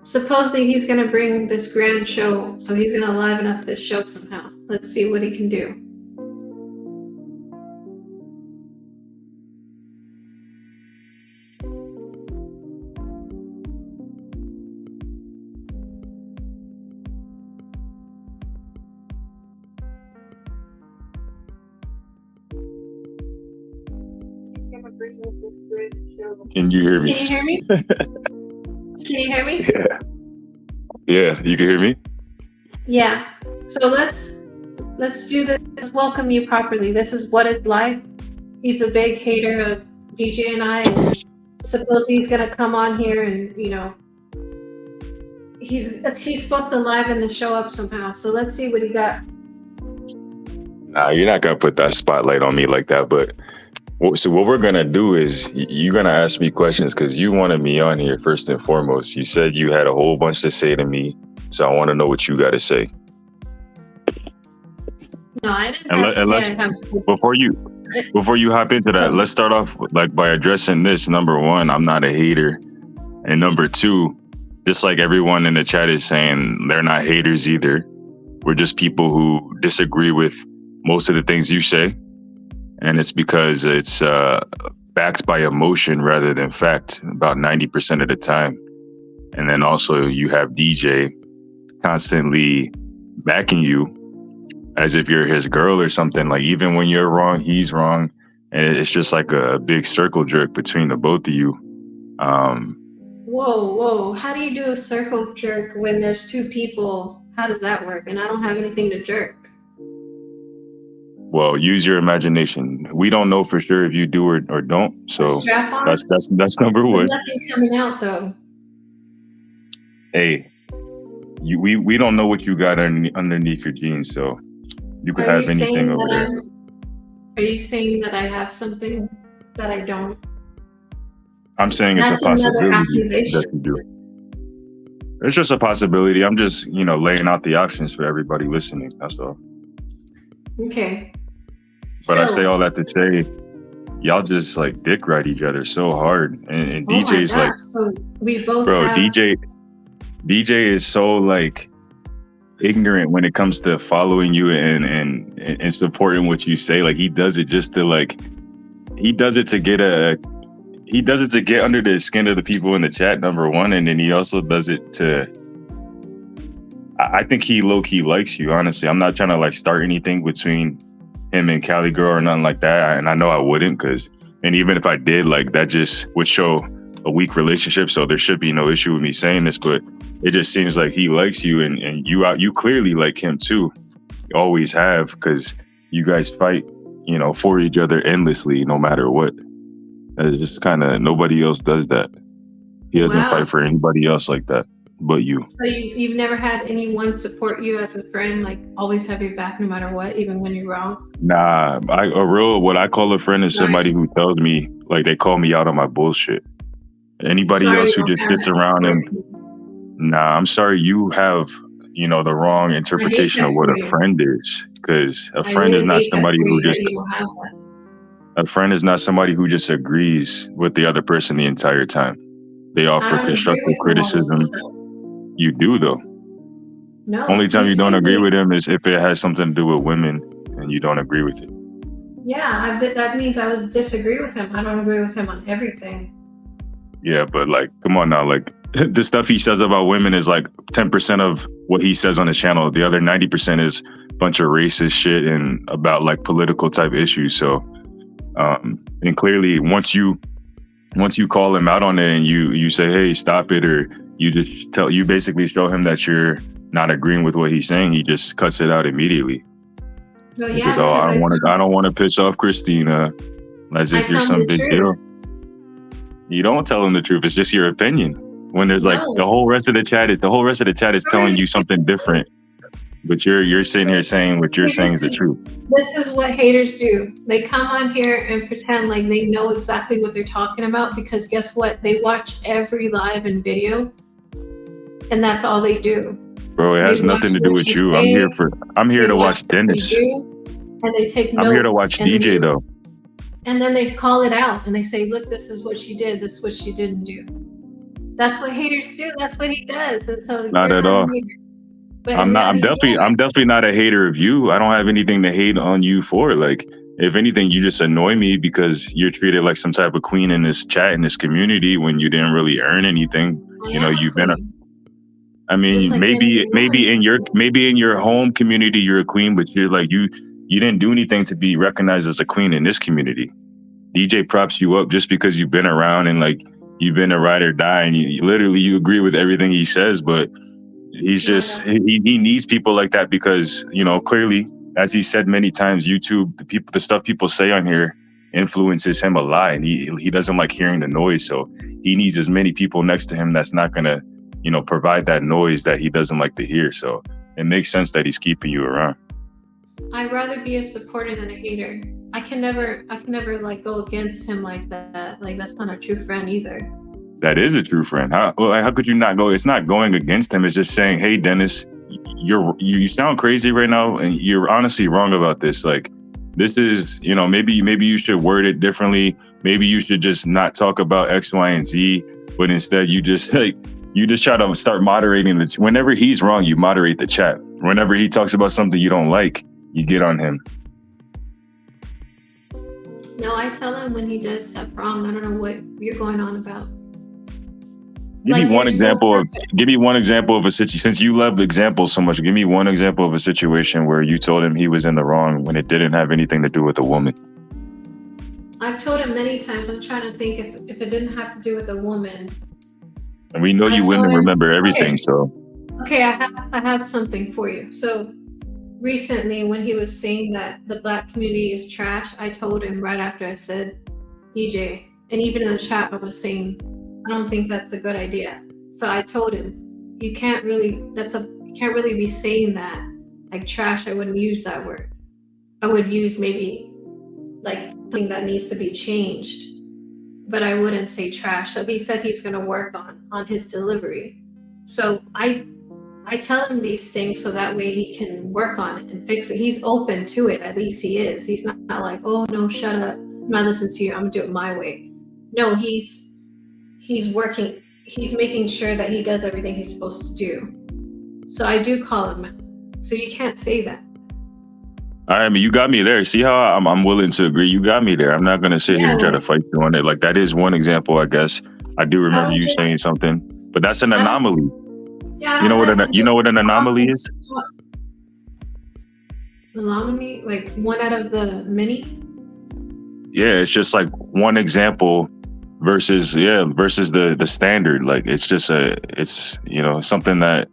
Supposedly he's gonna bring this grand show, so he's gonna liven up this show somehow. Let's see what he can do. Can you hear me? Can you hear me? Can you hear me? Yeah. Yeah, you can hear me? Yeah. So let's do this. Let's welcome you properly. This is What Is Life. He's a big hater of DJ and I. And suppose he's gonna come on here and, you know, he's supposed to liven the show up somehow. So let's see what he got. Nah, you're not gonna put that spotlight on me like that, but so what we're gonna do is you're gonna ask me questions because you wanted me on here first and foremost. You said you had a whole bunch to say to me, so I want to know what you got to say. No, I didn't. Before you hop into that, let's start off by addressing this. Number one, I'm not a hater. And number two, just like everyone in the chat is saying, they're not haters either. We're just people who disagree with most of the things you say. And it's because it's backed by emotion rather than fact about 90% of the time. And then also you have DJ constantly backing you as if you're his girl or something. Like, even when you're wrong, he's wrong. And it's just like a big circle jerk between the both of you. Whoa. How do you do a circle jerk when there's two people? How does that work? And I don't have anything to jerk. Well, use your imagination. We don't know for sure if you do or don't. So strap on? That's number one. There's nothing coming out though. Hey, we don't know what you got underneath your jeans, so you could have anything over there. Are you saying that I have something that I don't? I'm saying it's a possibility that you do. It's just a possibility. I'm just, laying out the options for everybody listening. That's all. Okay. But I say all that to say, y'all just like dick ride each other so hard, and DJ's like, so we both. Bro, DJ is so like ignorant when it comes to following you and supporting what you say. Like, he does it just to he does it to get under the skin of the people in the chat, number one, and then he also does it to. I think he low-key likes you, honestly. I'm not trying to start anything between him and Cali Girl or nothing like that. And I know I wouldn't, and even if I did, that just would show a weak relationship. So there should be no issue with me saying this, but it just seems like he likes you, and you clearly like him too. You always have, because you guys fight, for each other endlessly, no matter what. It's just kind of, nobody else does that. He doesn't fight for anybody else like that but you. So you've never had anyone support you as a friend, always have your back no matter what, even when you're wrong? Nah, what I call a friend is somebody who tells me, they call me out on my bullshit. Anybody else who just sits around and, nah, I'm sorry, you have, the wrong interpretation of what a friend is, because a friend is not somebody who just, a friend is not somebody who just agrees with the other person the entire time. They offer constructive criticism. You do, though. No. Only time you don't agree with him is if it has something to do with women and you don't agree with it. Yeah, that means I would disagree with him. I don't agree with him on everything. Yeah, but come on now, the stuff he says about women is 10% of what he says on his channel. The other 90% is a bunch of racist shit and about political type issues. So, and clearly once you call him out on it and you say, hey, stop it, or you basically show him that you're not agreeing with what he's saying, he just cuts it out immediately. Well, he says, oh, I don't want to piss off Christina, as if you're some big deal. You don't tell him the truth. It's just your opinion. When there's the whole rest of the chat is telling you something different. But you're sitting here saying what you're saying is the truth. This is what haters do. They come on here and pretend like they know exactly what they're talking about, because guess what? They watch every live and video, and that's all they do. Bro, it has nothing to do with you. I'm here to watch Dennis. And they take notes. I'm here to watch DJ though. And then they call it out and they say, look, this is what she did. This is what she didn't do. That's what haters do. That's what he does. And so not at all. I'm definitely not a hater of you. I don't have anything to hate on you for. If anything, you just annoy me because you're treated like some type of queen in this chat, in this community, when you didn't really earn anything. You've been maybe in your home community you're a queen, but you're you didn't do anything to be recognized as a queen in this community. DJ props you up just because you've been around and you've been a ride or die, and you agree with everything he says, but he's just he needs people like that because clearly, as he said many times, YouTube, the stuff people say on here influences him a lot, and he doesn't like hearing the noise, so he needs as many people next to him that's not gonna provide that noise that he doesn't like to hear. So it makes sense that he's keeping you around. I'd rather be a supporter than a hater. I can never go against him like that. That's not a true friend either. That is a true friend. How could you not go? It's not going against him. It's just saying, hey, Dennis, you sound crazy right now, and you're honestly wrong about this. This this is, you know, maybe you should word it differently. Maybe you should just not talk about X, Y, and Z, but instead you just like you just try to start moderating the. Whenever he's wrong, you moderate the chat. Whenever he talks about something you don't like, you get on him. No, I tell him when he does stuff wrong. I don't know what you're going on about. Give Like, me one you're so example of. perfect. Give me one example of a situation. Since you love examples so much, give me one example of a situation where you told him he was in the wrong when it didn't have anything to do with a woman. I've told him many times. I'm trying to think if it didn't have to do with a woman. And we know I you told women him- remember everything, so Okay, I have something for you. So recently, when he was saying that the Black community is trash, I told him right after I said, DJ, and even in the chat, I was saying, I don't think that's a good idea. So I told him, you can't really be saying that. Like trash, I wouldn't use that word. I would use maybe like something that needs to be changed, but I wouldn't say trash. So he said he's going to work on his delivery. So I tell him these things so that way he can work on it and fix it. He's open to it. At least he is. He's not like, oh no, shut up. I'm not listening to you. I'm gonna do it my way. No, he's working. He's making sure that he does everything he's supposed to do. So I do call him out. So you can't say that. I mean, you got me there. See how I'm willing to agree. You got me there. I'm not gonna sit here and try to fight you on it. Like that is one example, I guess. I do remember you saying something, but that's an anomaly. Yeah. You know what an anomaly is? Anomaly, like one out of the many. Yeah, it's just like one example versus the standard. Like it's just it's you know something that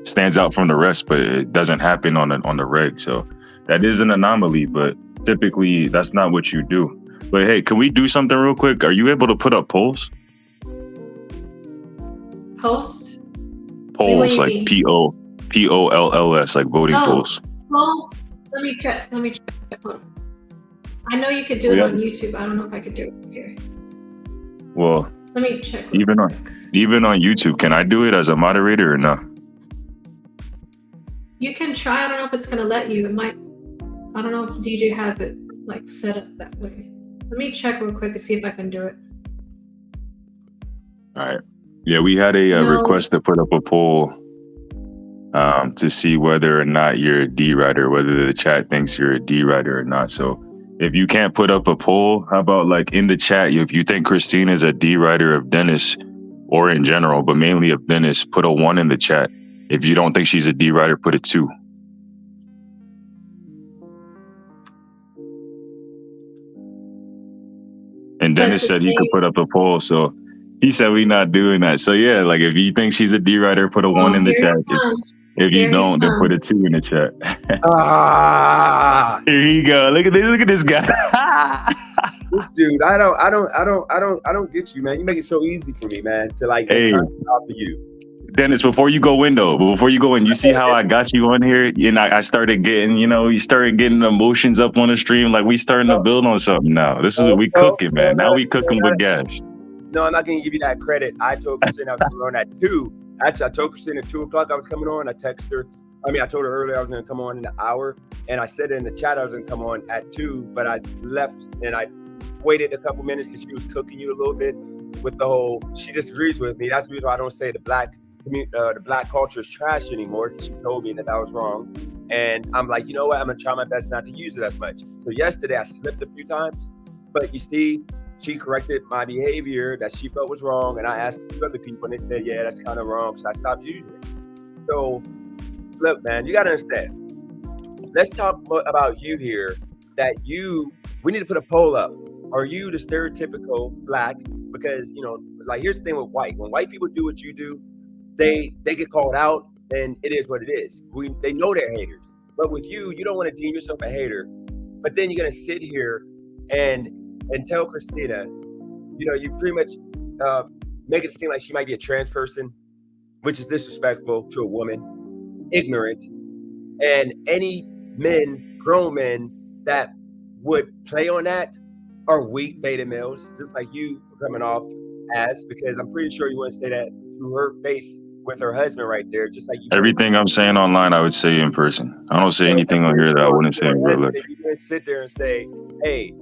stands out from the rest, but it doesn't happen on the reg. So that is an anomaly, but typically that's not what you do. But hey, can we do something real quick? Are you able to put up polls? Post? Polls like POLLS, like voting polls. Polls. Let me check. Hold on. I know you could do it on YouTube. I don't know if I could do it here. Well, let me check. Even on YouTube, can I do it as a moderator or no? You can try. I don't know if it's gonna let you. It might. I don't know if DJ has it like set up that way. Let me check real quick and see if I can do it. All right. Yeah, we had a request to put up a poll to see whether or not you're a D writer, whether the chat thinks you're a D writer or not. So if you can't put up a poll, how about like in the chat, if you think Christine is a D writer of Dennis or in general, but mainly of Dennis, put a 1 in the chat. If you don't think she's a D writer, put a 2. And Dennis said he could put up a poll, so he said we not doing that. So yeah, like if you think she's a D writer, put a 1 in the chat. If you don't, then put a 2 in the chat. Here you go. Look at this guy. This dude, I don't get you, man. You make it so easy for me, man, to like stop for you. Dennis, before you go in, you see how I got you on here? And I started getting, you started getting emotions up on the stream. Like we starting to build on something now. This is what we cooking, man. Now we cooking with gas. No, I'm not going to give you that credit. I told Christine I was coming on at 2. Actually, I told Christine at 2 o'clock I was coming on. I texted her. I told her earlier I was going to come on in an hour. And I said in the chat I was going to come on at 2. But I left and I waited a couple minutes because she was cooking you a little bit with the whole, she disagrees with me. That's the reason why I don't say the black culture is trash anymore. She told me that I was wrong. And I'm like, you know what? I'm going to try my best not to use it as much. So yesterday I slipped a few times. But you see, she corrected my behavior that she felt was wrong, and I asked other people, and they said, yeah, that's kind of wrong, so I stopped using it. So, look, man, you got to understand. Let's talk about you here, we need to put a poll up. Are you the stereotypical black? Because, like, here's the thing with white. When white people do what you do, they get called out, and it is what it is. They know they're haters. But with you, you don't want to deem yourself a hater, but then you're going to sit here and tell Christina, you pretty much make it seem like she might be a trans person, which is disrespectful to a woman, ignorant, and any grown men that would play on that are weak beta males, just like you coming off as, because I'm pretty sure you wouldn't say that to her face with her husband right there, just like you. Everything I'm saying online, I would say in person. I don't say anything on here that I wouldn't say in real life. You and sit there and say, hey,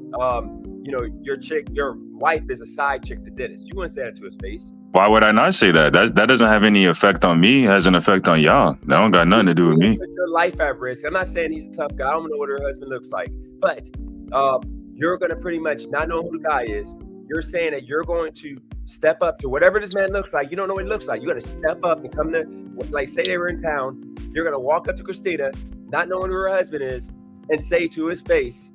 your wife is a side chick to Dennis. You wouldn't say that to his face. Why would I not say that? That doesn't have any effect on me. It has an effect on y'all. That don't got nothing to do with me. Put your life at risk. I'm not saying he's a tough guy. I don't know what her husband looks like, but you're gonna pretty much not know who the guy is. You're saying that you're going to step up to whatever this man looks like. You don't know what he looks like. You got to step up and come to, like, say they were in town. You're gonna walk up to Christina, not knowing who her husband is, and say to his face,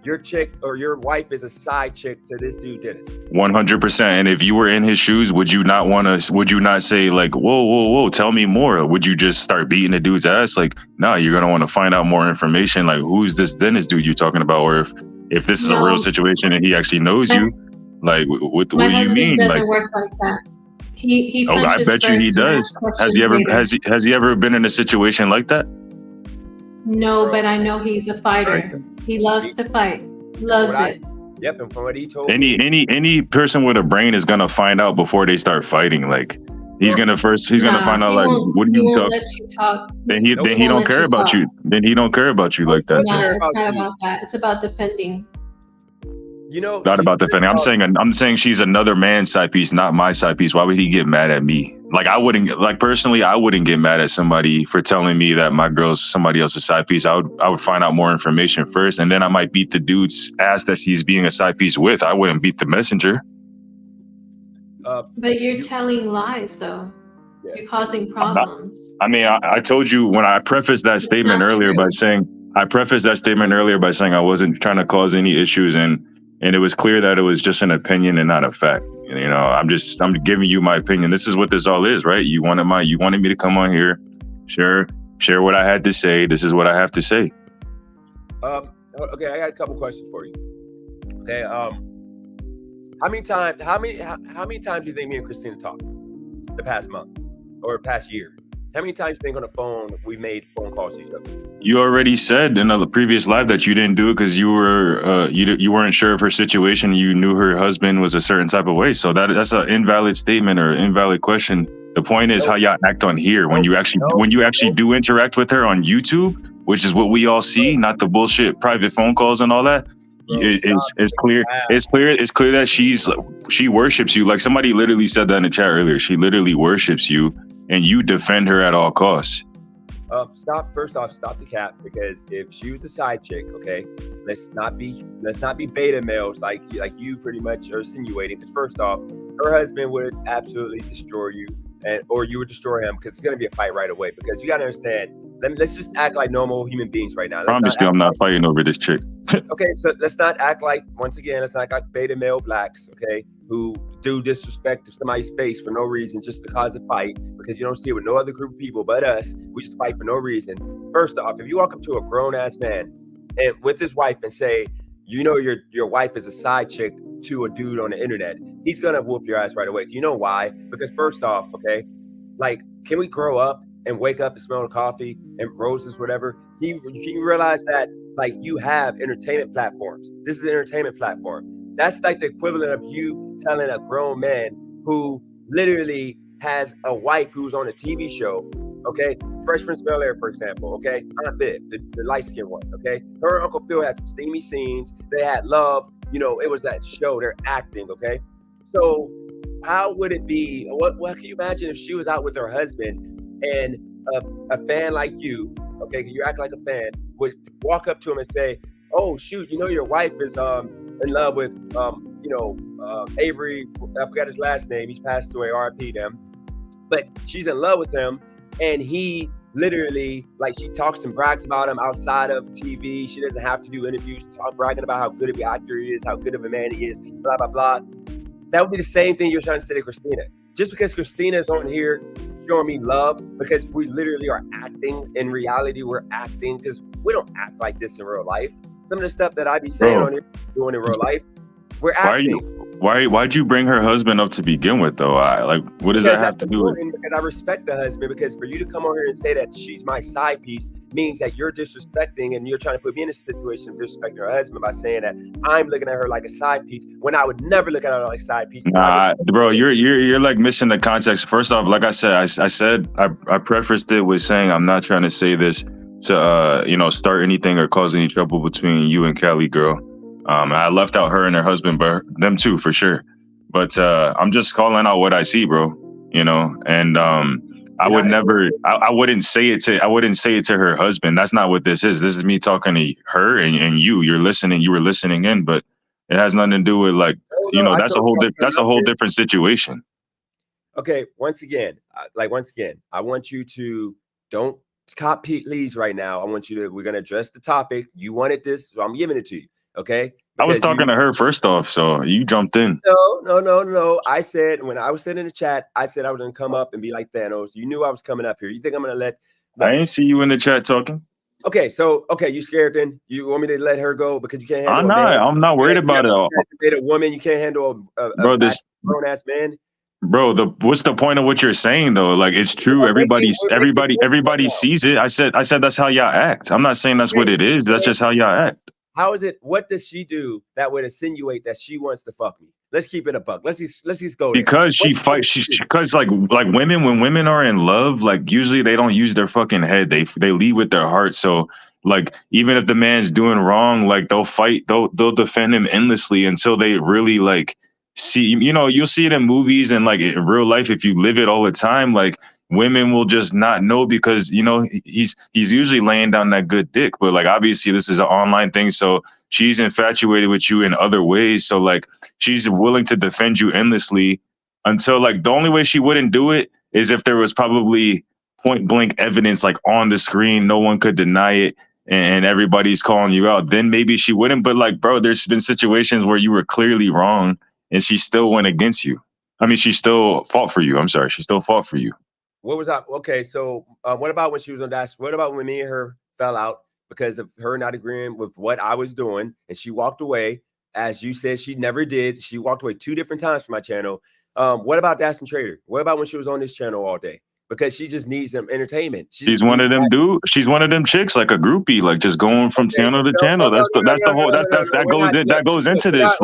your chick or your wife is a side chick to this dude, Dennis. 100%. And if you were in his shoes, would you not say like, whoa, tell me more? Would you just start beating the dude's ass? Like, no, you're going to want to find out more information. Like, who's this Dennis dude you're talking about? Or if this is a real situation and he actually knows you, like, what do you mean? Doesn't like, work like that. He oh, I bet you he does. Has he ever been in a situation like that? No, but I know he's a fighter. He loves to fight. Loves it. Yep, and from what he told me, any person with a brain is gonna find out before they start fighting. Like he's gonna find out like, what are you talking? Let you talk. Then he don't care about you. Then he don't care about you like that. No, it's not about that. It's about defending. It's not about defending. I'm saying she's another man's side piece, not my side piece. Why would he get mad at me? Like I wouldn't get mad at somebody for telling me that my girl's somebody else's side piece. I would find out more information first, and then I might beat the dude's ass that she's being a side piece with. I wouldn't beat the messenger. But you're telling lies, though. Yeah. You're causing problems. I told you when I prefaced that statement earlier by saying I wasn't trying to cause any issues, and it was clear that it was just an opinion and not a fact. You know, I'm giving you my opinion. This is what this all is, right? You wanted me to come on here, share what I had to say. This is what I have to say. Okay, I got a couple questions for you. Okay, how many times do you think me and Christina talked the past month or past year? How many times do you think on the phone we made phone calls to each other? You already said in the previous live that you didn't do it because you were you weren't sure of her situation. You knew her husband was a certain type of way. So that's an invalid statement or invalid question. The point is how y'all act on here when you actually do interact with her on YouTube, which is what we all see, not the bullshit private phone calls and all that. It's clear that she worships you. Like somebody literally said that in the chat earlier. She literally worships you. And you defend her at all costs. First off, stop the cap, because if she was a side chick, okay, let's not be beta males like you pretty much are insinuating. Because first off, her husband would absolutely destroy you, or you would destroy him, because it's gonna be a fight right away. Because you gotta understand. Let's just act like normal human beings right now. I promise you, I'm not fighting over this chick. Okay, so let's not act like beta male blacks, okay, who do disrespect to somebody's face for no reason just to cause a fight, because you don't see it with no other group of people but us. We just fight for no reason. First off, if you walk up to a grown ass man and with his wife and say, you know, your wife is a side chick to a dude on the internet, he's gonna whoop your ass right away. You know why? Because first off, okay, like, can we grow up and wake up and smell the coffee and roses, whatever? You realize that, like, you have entertainment platforms. This is an entertainment platform. That's like the equivalent of you telling a grown man who literally has a wife who's on a TV show, okay? Fresh Prince of Bel-Air, for example, okay? Aunt Viv, the light-skinned one, okay? Her and Uncle Phil had some steamy scenes. They had love. You know, it was that show. They're acting, okay? So how would it be? What can you imagine if she was out with her husband and a fan like you, okay, you act like a fan, would walk up to him and say, oh, shoot, you know, your wife is in love with, Avery, I forgot his last name, he's passed away, RIP them, but she's in love with him, and he literally, like, she talks and brags about him outside of TV. She doesn't have to do interviews to talk, bragging about how good of an actor he is, how good of a man he is, blah, blah, blah. That would be the same thing you're trying to say to Christina. Just because Christina is on here showing me love, because we literally are acting. In reality, we're acting, because we don't act like this in real life. Some of the stuff that I be saying on here, doing in real life, we're acting. Why'd you bring her husband up to begin with, though? What does that have to do with? Because I respect the husband. Because for you to come on here and say that she's my side piece means that you're disrespecting, and you're trying to put me in a situation of disrespecting her husband by saying that I'm looking at her like a side piece, when I would never look at her like a side piece. Nah, bro, you're like missing the context. First off, like I said, I prefaced it with saying I'm not trying to say this to start anything or cause any trouble between you and Cali girl. I left out her and her husband, but them too for sure. But I'm just calling out what I see, bro. And I would never. I wouldn't say it to her husband. That's not what this is. This is me talking to her and you. You're listening. You were listening in, but it has nothing to do with like that's a whole different situation. Okay, once again, I want you to don't cop please right now. We're gonna address the topic. You wanted this, so I'm giving it to you. Okay. I was talking to her first off, so you jumped in. No. I said when I was sitting in the chat, I said I was gonna come up and be like Thanos. You knew I was coming up here. You think I'm gonna let? I ain't see you in the chat talking. Okay, you scared then? You want me to let her go because you can't handle? I'm not worried about it. A woman, you can't handle a grown ass man. Bro, what's the point of what you're saying though? Like it's true. Everybody sees it. I said that's how y'all act. I'm not saying that's what it is. That's just how y'all act. How is it? What does she do that would insinuate that she wants to fuck me? Let's keep it a buck. Let's just go. Because because like women, when women are in love, like usually they don't use their fucking head. They lead with their heart. So like even if the man's doing wrong, like they'll fight, they'll defend him endlessly until they really like see. You'll see it in movies and like in real life if you live it all the time. Like women will just not know because he's usually laying down that good dick, but like obviously this is an online thing, so she's infatuated with you in other ways, so like she's willing to defend you endlessly until like the only way she wouldn't do it is if there was probably point blank evidence like on the screen, no one could deny it, and everybody's calling you out, then maybe she wouldn't. But like bro, there's been situations where you were clearly wrong and she still went against you. I mean, she still fought for you. I'm sorry, she still fought for you. What was that? Okay, so what about when she was on Dash? What about when me and her fell out because of her not agreeing with what I was doing and she walked away? As you said, she never did. She walked away 2 different times from my channel. What about Dash and Trader? What about when she was on this channel all day? Because she just needs some entertainment. She's one of them She's one of them chicks, like a groupie, like just going from channel to channel. That goes into this.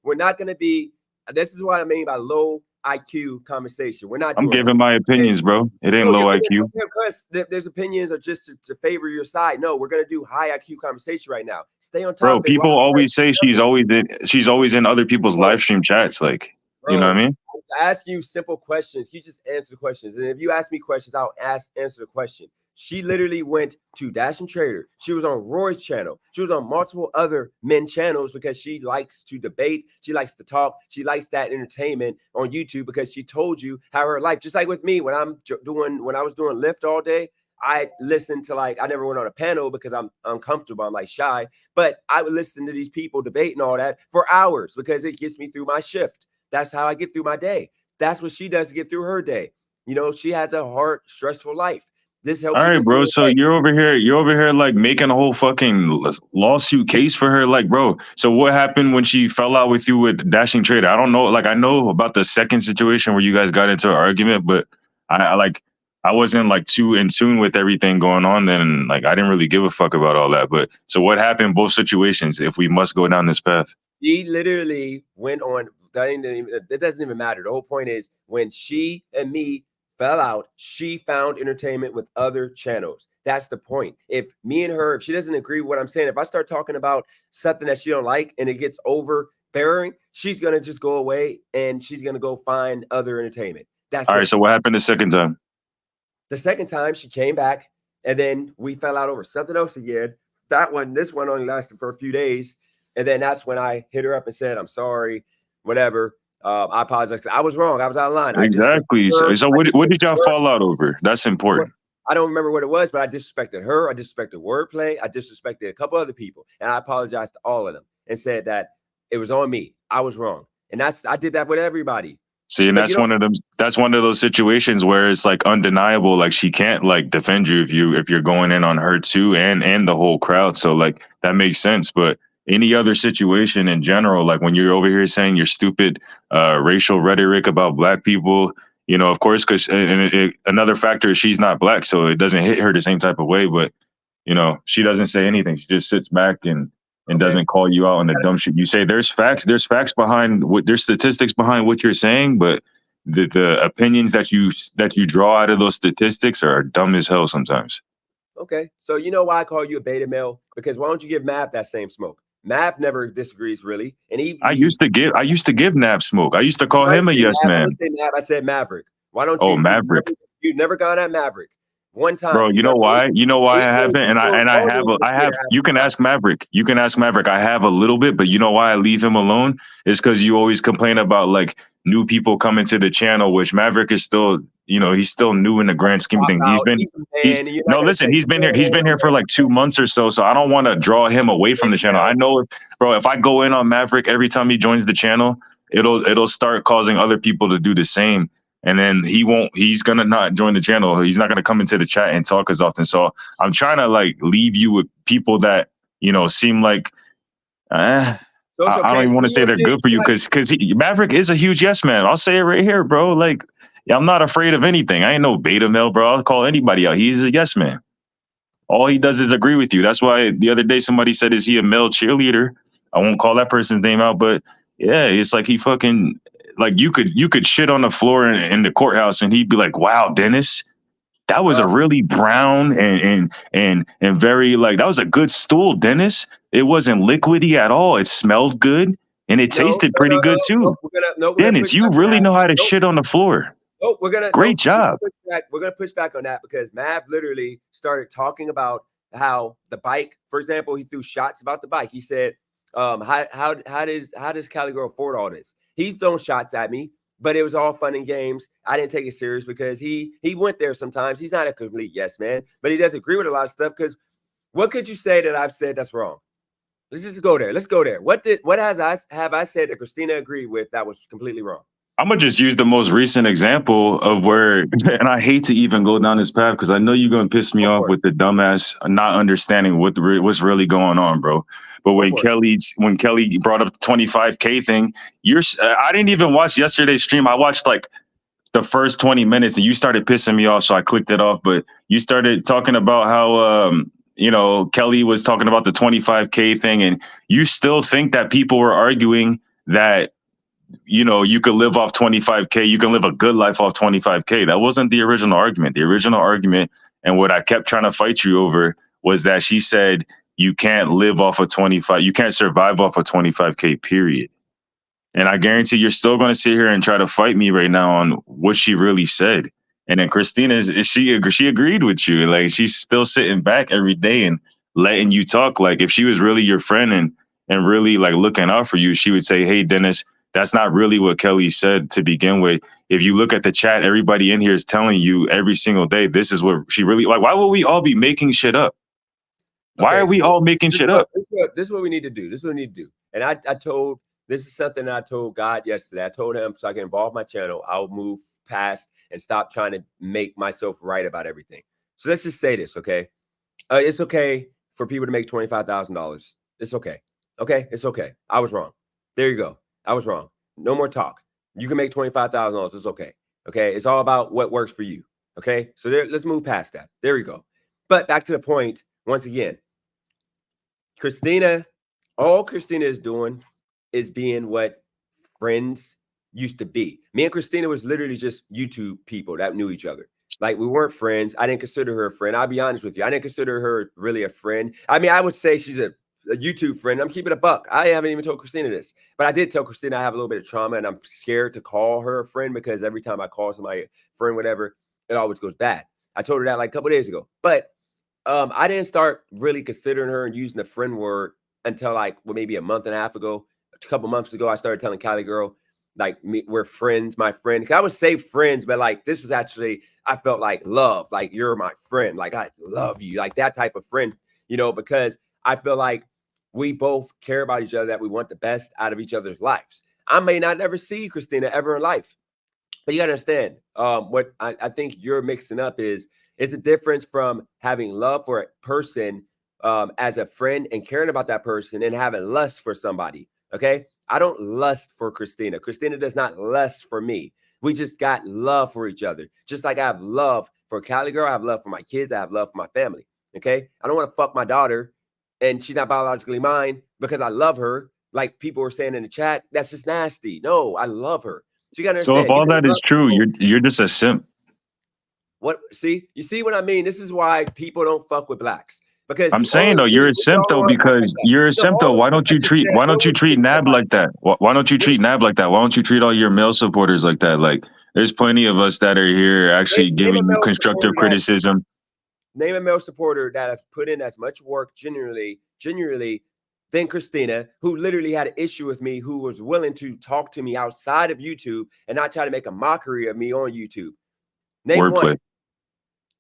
We're not gonna be. This is what I mean by low IQ conversation. We're not. I'm giving my opinions, bro. It ain't low IQ. Because there's opinions are just to favor your side. No, we're gonna do high IQ conversation right now. Stay on top. Bro, people always say she's always in other people's live stream chats. Like, bro, you know what I mean? I ask you simple questions. You just answer questions. And if you ask me questions, I'll answer the question. She literally went to Dash and Trader. She was on Roy's channel. She was on multiple other men channels because she likes to debate. She likes to talk. She likes that entertainment on YouTube because she told you how her life, just like with me, when I was doing Lyft all day, I listened to I never went on a panel because I'm uncomfortable. I'm like shy, but I would listen to these people debating all that for hours because it gets me through my shift. That's how I get through my day. That's what she does to get through her day. She has a hard, stressful life. This helps. All right, bro. So you're over here like making a whole fucking lawsuit case for her. Like, bro, so what happened when she fell out with you with Dashing Trader? I don't know. Like, I know about the second situation where you guys got into an argument, but I wasn't like too in tune with everything going on then. Like, I didn't really give a fuck about all that. But so what happened both situations if we must go down this path? She literally went on. It doesn't even matter. The whole point is when she and me fell out, she found entertainment with other channels. That's the point. If me and her, if she doesn't agree with what I'm saying, if I start talking about something that she don't like and it gets overbearing, she's gonna just go away and she's gonna go find other entertainment. That's all right. So what happened the second time? The second time she came back and then we fell out over something else again. This one only lasted for a few days. And then that's when I hit her up and said, I'm sorry, whatever. I apologize. I was wrong. I was out of line. Exactly. So what did y'all fall out over? That's important. I don't remember what it was, but I disrespected her. I disrespected wordplay. I disrespected a couple other people. And I apologized to all of them and said that it was on me. I was wrong. And I did that with everybody. See, and that's one of them. That's one of those situations where it's like undeniable. Like she can't like defend you if you're going in on her too and the whole crowd. So like that makes sense. But any other situation in general, like when you're over here saying your stupid racial rhetoric about black people, of course, because another factor is she's not black, so it doesn't hit her the same type of way. But she doesn't say anything. She just sits back and doesn't call you out on the dumb shit. You say there's facts behind there's statistics behind what you're saying, but the opinions that you draw out of those statistics are dumb as hell sometimes. Okay, so you know why I call you a beta male? Because why don't you give Mav that same smoke? Mav never disagrees really, and I used to give Nav smoke. I used to call him a yes I man. didn't say Mav, I said Maverick. Why don't Oh, you? Maverick. You've never gone at Maverick one time. Bro, you know why? You know why I haven't? And I have. You can ask. ask Maverick. You can ask Maverick. I have a little bit, but you know why I leave him alone? Is because you always complain about like new people coming to the channel, which Maverick is still, he's still new in the grand scheme of things. He's been here for like 2 months or so. So I don't want to draw him away from the channel. I know, bro, if I go in on Maverick every time he joins the channel, it'll start causing other people to do the same. And then he's going to not join the channel. He's not going to come into the chat and talk as often. So I'm trying to like leave you with people that, seem like, I don't even want to say they're good for you because Maverick is a huge yes man. I'll say it right here, bro. Like, yeah, I'm not afraid of anything. I ain't no beta male, bro. I'll call anybody out. He's a yes man. All he does is agree with you. That's why the other day somebody said, is he a male cheerleader? I won't call that person's name out, but yeah, it's like he fucking, like you could shit on the floor in the courthouse and he'd be like, wow, Dennis, that was a really brown and very like, that was a good stool, Dennis. It wasn't liquidy at all. It smelled good and it tasted pretty good too. Dennis, you really know how to shit on the floor. Great job. We're gonna push back on that because Mav literally started talking about how the bike, for example, he threw shots about the bike. He said, how does Cali Girl afford all this? He's thrown shots at me, but it was all fun and games. I didn't take it serious because he went there sometimes. He's not a complete yes man, but he does agree with a lot of stuff. Because what could you say that I've said that's wrong? Let's just go there. Let's go there. What have I said that Christina agreed with that was completely wrong? I'm gonna just use the most recent example of where, and I hate to even go down this path because I know you're gonna piss me off with the dumbass not understanding what's really going on, bro. But when Kelly brought up the 25K thing, I didn't even watch yesterday's stream. I watched like the first 20 minutes, and you started pissing me off, so I clicked it off. But you started talking about how Kelly was talking about the 25K thing, and you still think that people were arguing that you could live off 25K, you can live a good life off 25K. That wasn't the original argument. The original argument, and what I kept trying to fight you over, was that she said you can't live off of 25, you can't survive off of 25K, period. And I guarantee you're still going to sit here and try to fight me right now on what she really said. And then Christina, she agreed with you. Like, she's still sitting back every day and letting you talk. Like, if she was really your friend and really like looking out for you, she would say, hey, Dennis, that's not really what Kelly said to begin with. If you look at the chat, everybody in here is telling you every single day, this is what she really like. Why would we all be making shit up? Why are we all making shit up? This is what we need to do. This is what we need to do. And this is something that I told God yesterday. I told him, so I can involve my channel, I'll move past and stop trying to make myself right about everything. So let's just say this, okay? It's okay for people to make $25,000. It's okay. Okay? It's okay. I was wrong. There you go. I was wrong. No more talk. You can make $25,000. It's okay. Okay. It's all about what works for you. Okay. So let's move past that. There we go. But back to the point once again. Christina, all Christina is doing is being what friends used to be. Me and Christina was literally just YouTube people that knew each other. Like, we weren't friends. I didn't consider her a friend. I'll be honest with you. I didn't consider her really a friend. I mean, I would say she's a YouTube friend. I'm keeping a buck. I haven't even told Christina this, but I did tell Christina I have a little bit of trauma and I'm scared to call her a friend because every time I call somebody a friend, whatever, it always goes bad. I told her that like a couple days ago, but I didn't start really considering her and using the friend word until like maybe a month and a half ago. A couple months ago, I started telling Cali Girl, like, we're friends, my friend. I would say friends, but like, this is actually, I felt like love, like, you're my friend, like, I love you, like that type of friend, because I feel like we both care about each other, that we want the best out of each other's lives. I may not ever see Christina ever in life, but you gotta understand, what I think you're mixing up is a difference from having love for a person as a friend and caring about that person and having lust for somebody. Okay. I don't lust for Christina. Christina does not lust for me. We just got love for each other. Just like I have love for Cali Girl, I have love for my kids, I have love for my family. Okay. I don't want to fuck my daughter and she's not biologically mine because I love her. Like people were saying in the chat, that's just nasty. No, I love her. So you gotta So understand. if all that is true, you're just a simp. What? See, you see what I mean? This is why people don't fuck with blacks. Because I'm saying though, you're a simp though, because you're a simp though. Why don't you treat Nab like that? Why don't you treat Nab like that? Why don't you treat all your male supporters like that? Like, there's plenty of us that are here actually giving you constructive criticism. Name a male supporter that has put in as much work genuinely than Christina, who literally had an issue with me, who was willing to talk to me outside of YouTube and not try to make a mockery of me on YouTube. Name Wordplay. one.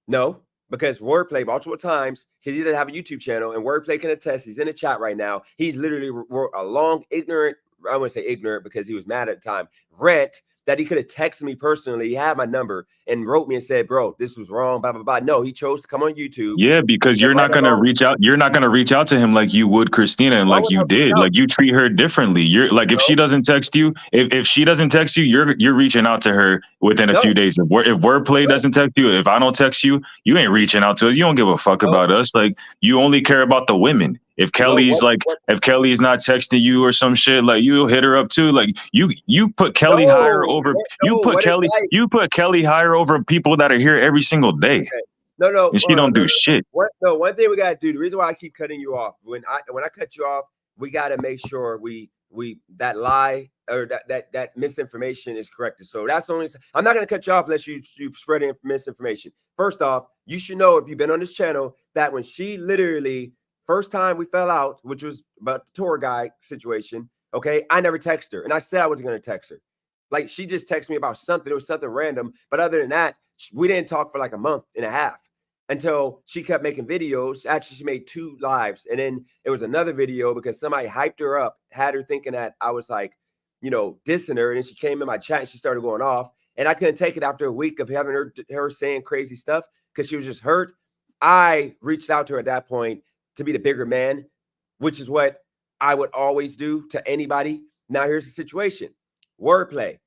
No, because Wordplay multiple times, because he didn't have a YouTube channel, and Wordplay can attest, he's in the chat right now. He's literally wrote a long, ignorant, I wouldn't say ignorant because he was mad at the time, rant that he could have texted me personally. He had my number and wrote me and said, bro, this was wrong, blah, blah, blah. No, he chose to come on YouTube. Yeah, because you're not going to reach out. You're not going to reach out to him like you would Christina and like you did. Like, you treat her differently. You're like, if she doesn't text you, if she doesn't text you, you're reaching out to her within a few days. If Wordplay doesn't text you, if I don't text you, you ain't reaching out to us. You don't give a fuck about us. Like, you only care about the women. If Kelly's if Kelly's not texting you or some shit, like, you hit her up too. Like, you put Kelly higher over you put Kelly higher over people that are here every single day. Okay. No, and she don't do shit. One thing we gotta do. The reason why I keep cutting you off, when I cut you off, we gotta make sure we that lie or that misinformation is corrected. So that's the only. I'm not gonna cut you off unless you spread misinformation. First off, you should know, if you've been on this channel, that when she literally first time we fell out, which was about the tour guide situation, okay, I never texted her, and I said I wasn't gonna text her. Like, she just texted me about something. It was something random, but other than that, we didn't talk for like a month and a half until she kept making videos. Actually, she made 2 lives, and then it was another video because somebody hyped her up, had her thinking that I was like, you know, dissing her, and then she came in my chat and she started going off, and I couldn't take it after a week of having her saying crazy stuff because she was just hurt. I reached out to her at that point to be the bigger man, which is what I would always do to anybody. Now here's the situation. Wordplay.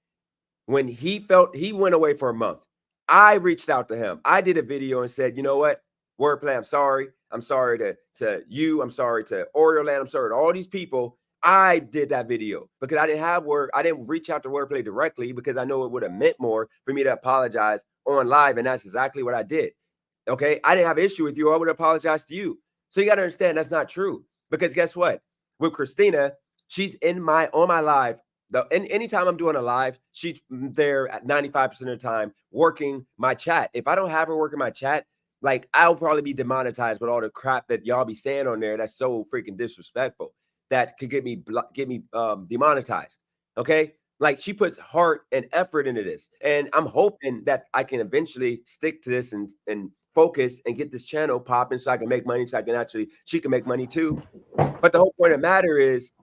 When he went away for a month, I reached out to him. I did a video and said, you know what, Wordplay, I'm sorry. I'm sorry to you. I'm sorry to Orioland. I'm sorry to all these people. I did that video because I didn't have work. I didn't reach out to Wordplay directly because I know it would have meant more for me to apologize on live. And that's exactly what I did. Okay. I didn't have an issue with you. I would apologize to you. So you got to understand that's not true, because guess what? With Christina, she's on my live. Anytime I'm doing a live, she's there at 95% of the time working my chat. If I don't have her working my chat, like, I'll probably be demonetized with all the crap that y'all be saying on there. That's so freaking disrespectful. That could get me demonetized. Okay, like, she puts heart and effort into this, and I'm hoping that I can eventually stick to this and focus and get this channel popping so I can make money, so I can she can make money too. But the whole point of the matter is,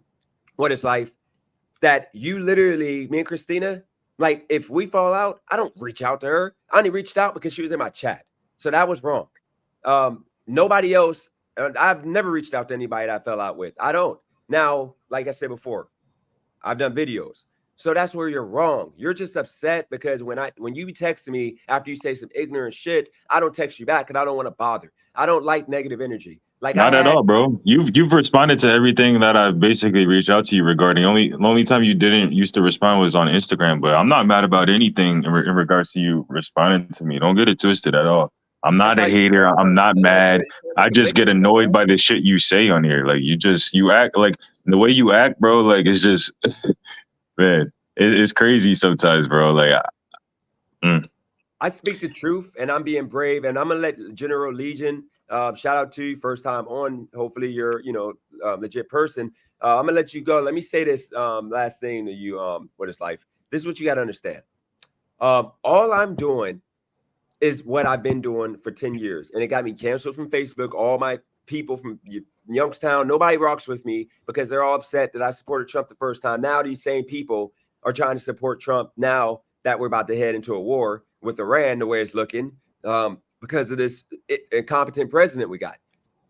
what is life? That you literally, me and Christina, like, if we fall out, I don't reach out to her. I only reached out because she was in my chat. So that was wrong. Nobody else, I've never reached out to anybody that I fell out with. I don't. Now, like I said before, I've done videos. So that's where you're wrong. You're just upset because when you be texting me after you say some ignorant shit, I don't text you back because I don't want to bother. I don't like negative energy. Like, not at all, bro. You've responded to everything that I've basically reached out to you regarding. The only time you didn't used to respond was on Instagram. But I'm not mad about anything in regards to you responding to me. Don't get it twisted at all. I'm not a hater. I'm not mad. I just get annoyed by the shit you say on here. Like, you act like the way you act, bro. Like, it's just, man, it's crazy sometimes, bro. Like, I speak the truth, and I'm being brave, and I'm gonna let General Legion. Shout out to you, first time on. Hopefully you're, legit person. I'm gonna let you go. Let me say this last thing to you. What is life? This is what you got to understand. All I'm doing is what I've been doing for 10 years, and it got me canceled from Facebook. All my people from Youngstown, nobody rocks with me because they're all upset that I supported Trump the first time. Now these same people are trying to support Trump now that we're about to head into a war with Iran, the way it's looking. Because of this incompetent president we got.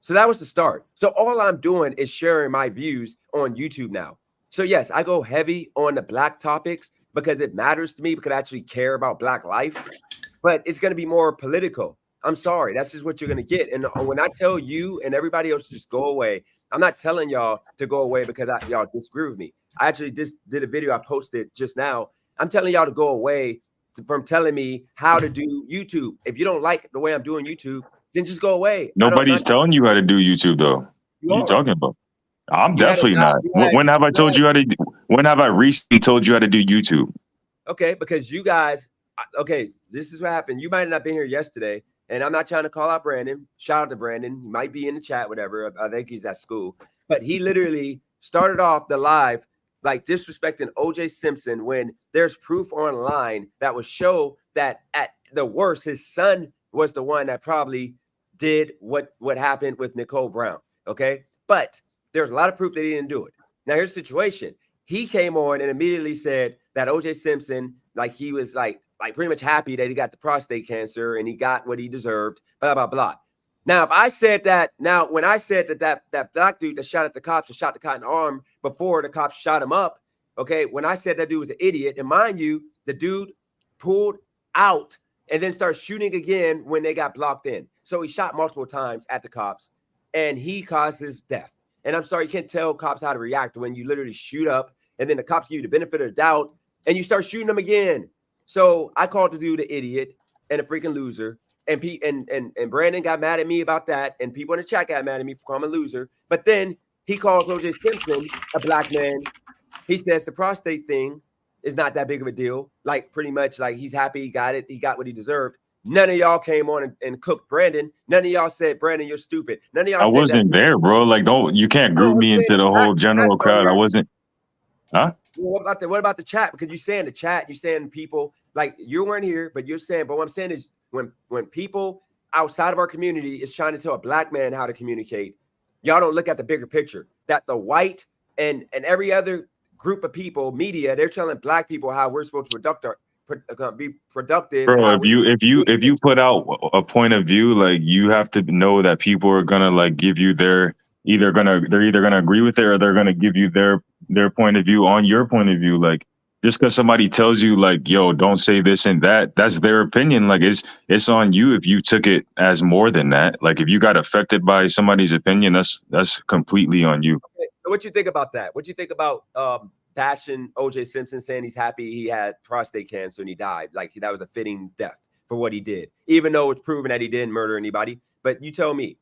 So that was the start. So all I'm doing is sharing my views on YouTube now. So yes, I go heavy on the black topics because it matters to me, because I actually care about black life, but it's going to be more political. I'm sorry. That's just what you're going to get. And when I tell you and everybody else to just go away, I'm not telling y'all to go away because y'all disagree with me. I actually just did a video I posted just now. I'm telling y'all to go away from telling me how to do YouTube. If you don't like the way I'm doing YouTube, then just go away. Nobody's telling you how to do YouTube though. What are you are. talking about? I'm You had a definitely guy- not. you had- When have I told you you how to? When have I recently told you how to do YouTube? Okay, because you guys, okay, this is what happened. You might have not been here yesterday, and I'm not trying to call out Brandon. Shout out to Brandon. He might be in the chat, whatever. I think he's at school. But he literally started off the live like disrespecting OJ Simpson when there's proof online that would show that at the worst, his son was the one that probably did what happened with Nicole Brown. Okay, but there's a lot of proof that he didn't do it. Now here's the situation. He came on and immediately said that OJ Simpson, like he was like pretty much happy that he got the prostate cancer and he got what he deserved, blah, blah, blah. Now, if I said that, when I said that black dude that shot at the cops and shot the cop in the arm before the cops shot him up, okay, when I said that dude was an idiot, and mind you, the dude pulled out and then started shooting again when they got blocked in. So he shot multiple times at the cops and he caused his death. And I'm sorry, you can't tell cops how to react when you literally shoot up and then the cops give you the benefit of the doubt and you start shooting them again. So I called the dude an idiot and a freaking loser. And Brandon got mad at me about that. And people in the chat got mad at me for calling him a loser. But then he calls OJ Simpson a black man. He says the prostate thing is not that big of a deal. Like pretty much like he's happy he got it. He got what he deserved. None of y'all came on and cooked Brandon. None of y'all said, Brandon, you're stupid. None of y'all I said wasn't there, bro. Like, you can't group me into the whole general crowd. I wasn't. Huh? Well, what about the chat? Because you say in the chat, you're saying people like you weren't here, but you're saying, but what I'm saying is when people outside of our community is trying to tell a black man how to communicate, y'all don't look at the bigger picture. That the white and every other group of people, media, they're telling black people how we're supposed to be productive. Bro, if you put out a point of view, like you have to know that people are gonna like give you they're either gonna agree with it or they're gonna give you their point of view on your point of view. Like just because somebody tells you like, yo, don't say this and that, that's their opinion. Like it's on you if you took it as more than that. Like if you got affected by somebody's opinion, that's completely on you. Okay. So what you think about that? What you think about bashing OJ Simpson, saying he's happy he had prostate cancer and he died? Like that was a fitting death for what he did, even though it's proven that he didn't murder anybody. But you tell me.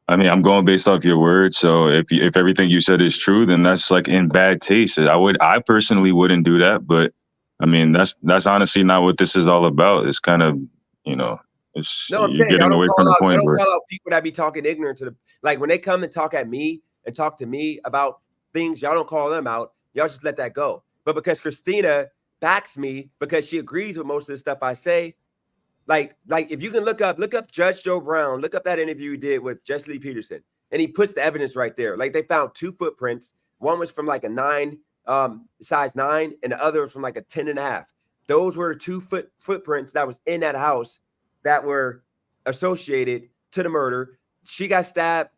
I mean, I'm going based off your words. So if everything you said is true, then that's like in bad taste. I personally wouldn't do that, but I mean, that's honestly not what this is all about. It's kind of, it's no, you're getting away from the point. I don't call out people that be talking ignorant to the, like when they come and talk at me and talk to me about things, y'all don't call them out. Y'all just let that go. But because Christina backs me because she agrees with most of the stuff I say, like if you can look up Judge Joe Brown, look up that interview he did with Jesse Lee Peterson, and he puts the evidence right there. Like they found 2 footprints. One was from like a size 9, and the other was from like a 10.5. Those were 2 footprints that was in that house that were associated to the murder. She got stabbed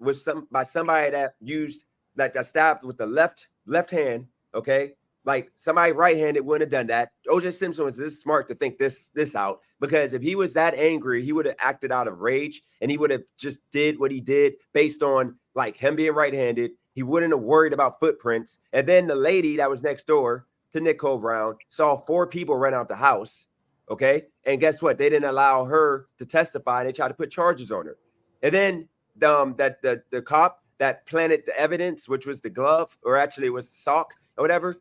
by somebody that got stabbed with the left hand. Okay. Like somebody right-handed wouldn't have done that. OJ Simpson was this smart to think this out, because if he was that angry, he would have acted out of rage and he would have just did what he did based on like him being right-handed. He wouldn't have worried about footprints. And then the lady that was next door to Nicole Brown saw 4 people run out the house. Okay. And guess what? They didn't allow her to testify. They tried to put charges on her. And then the cop that planted the evidence, which was the glove, or actually it was the sock or whatever,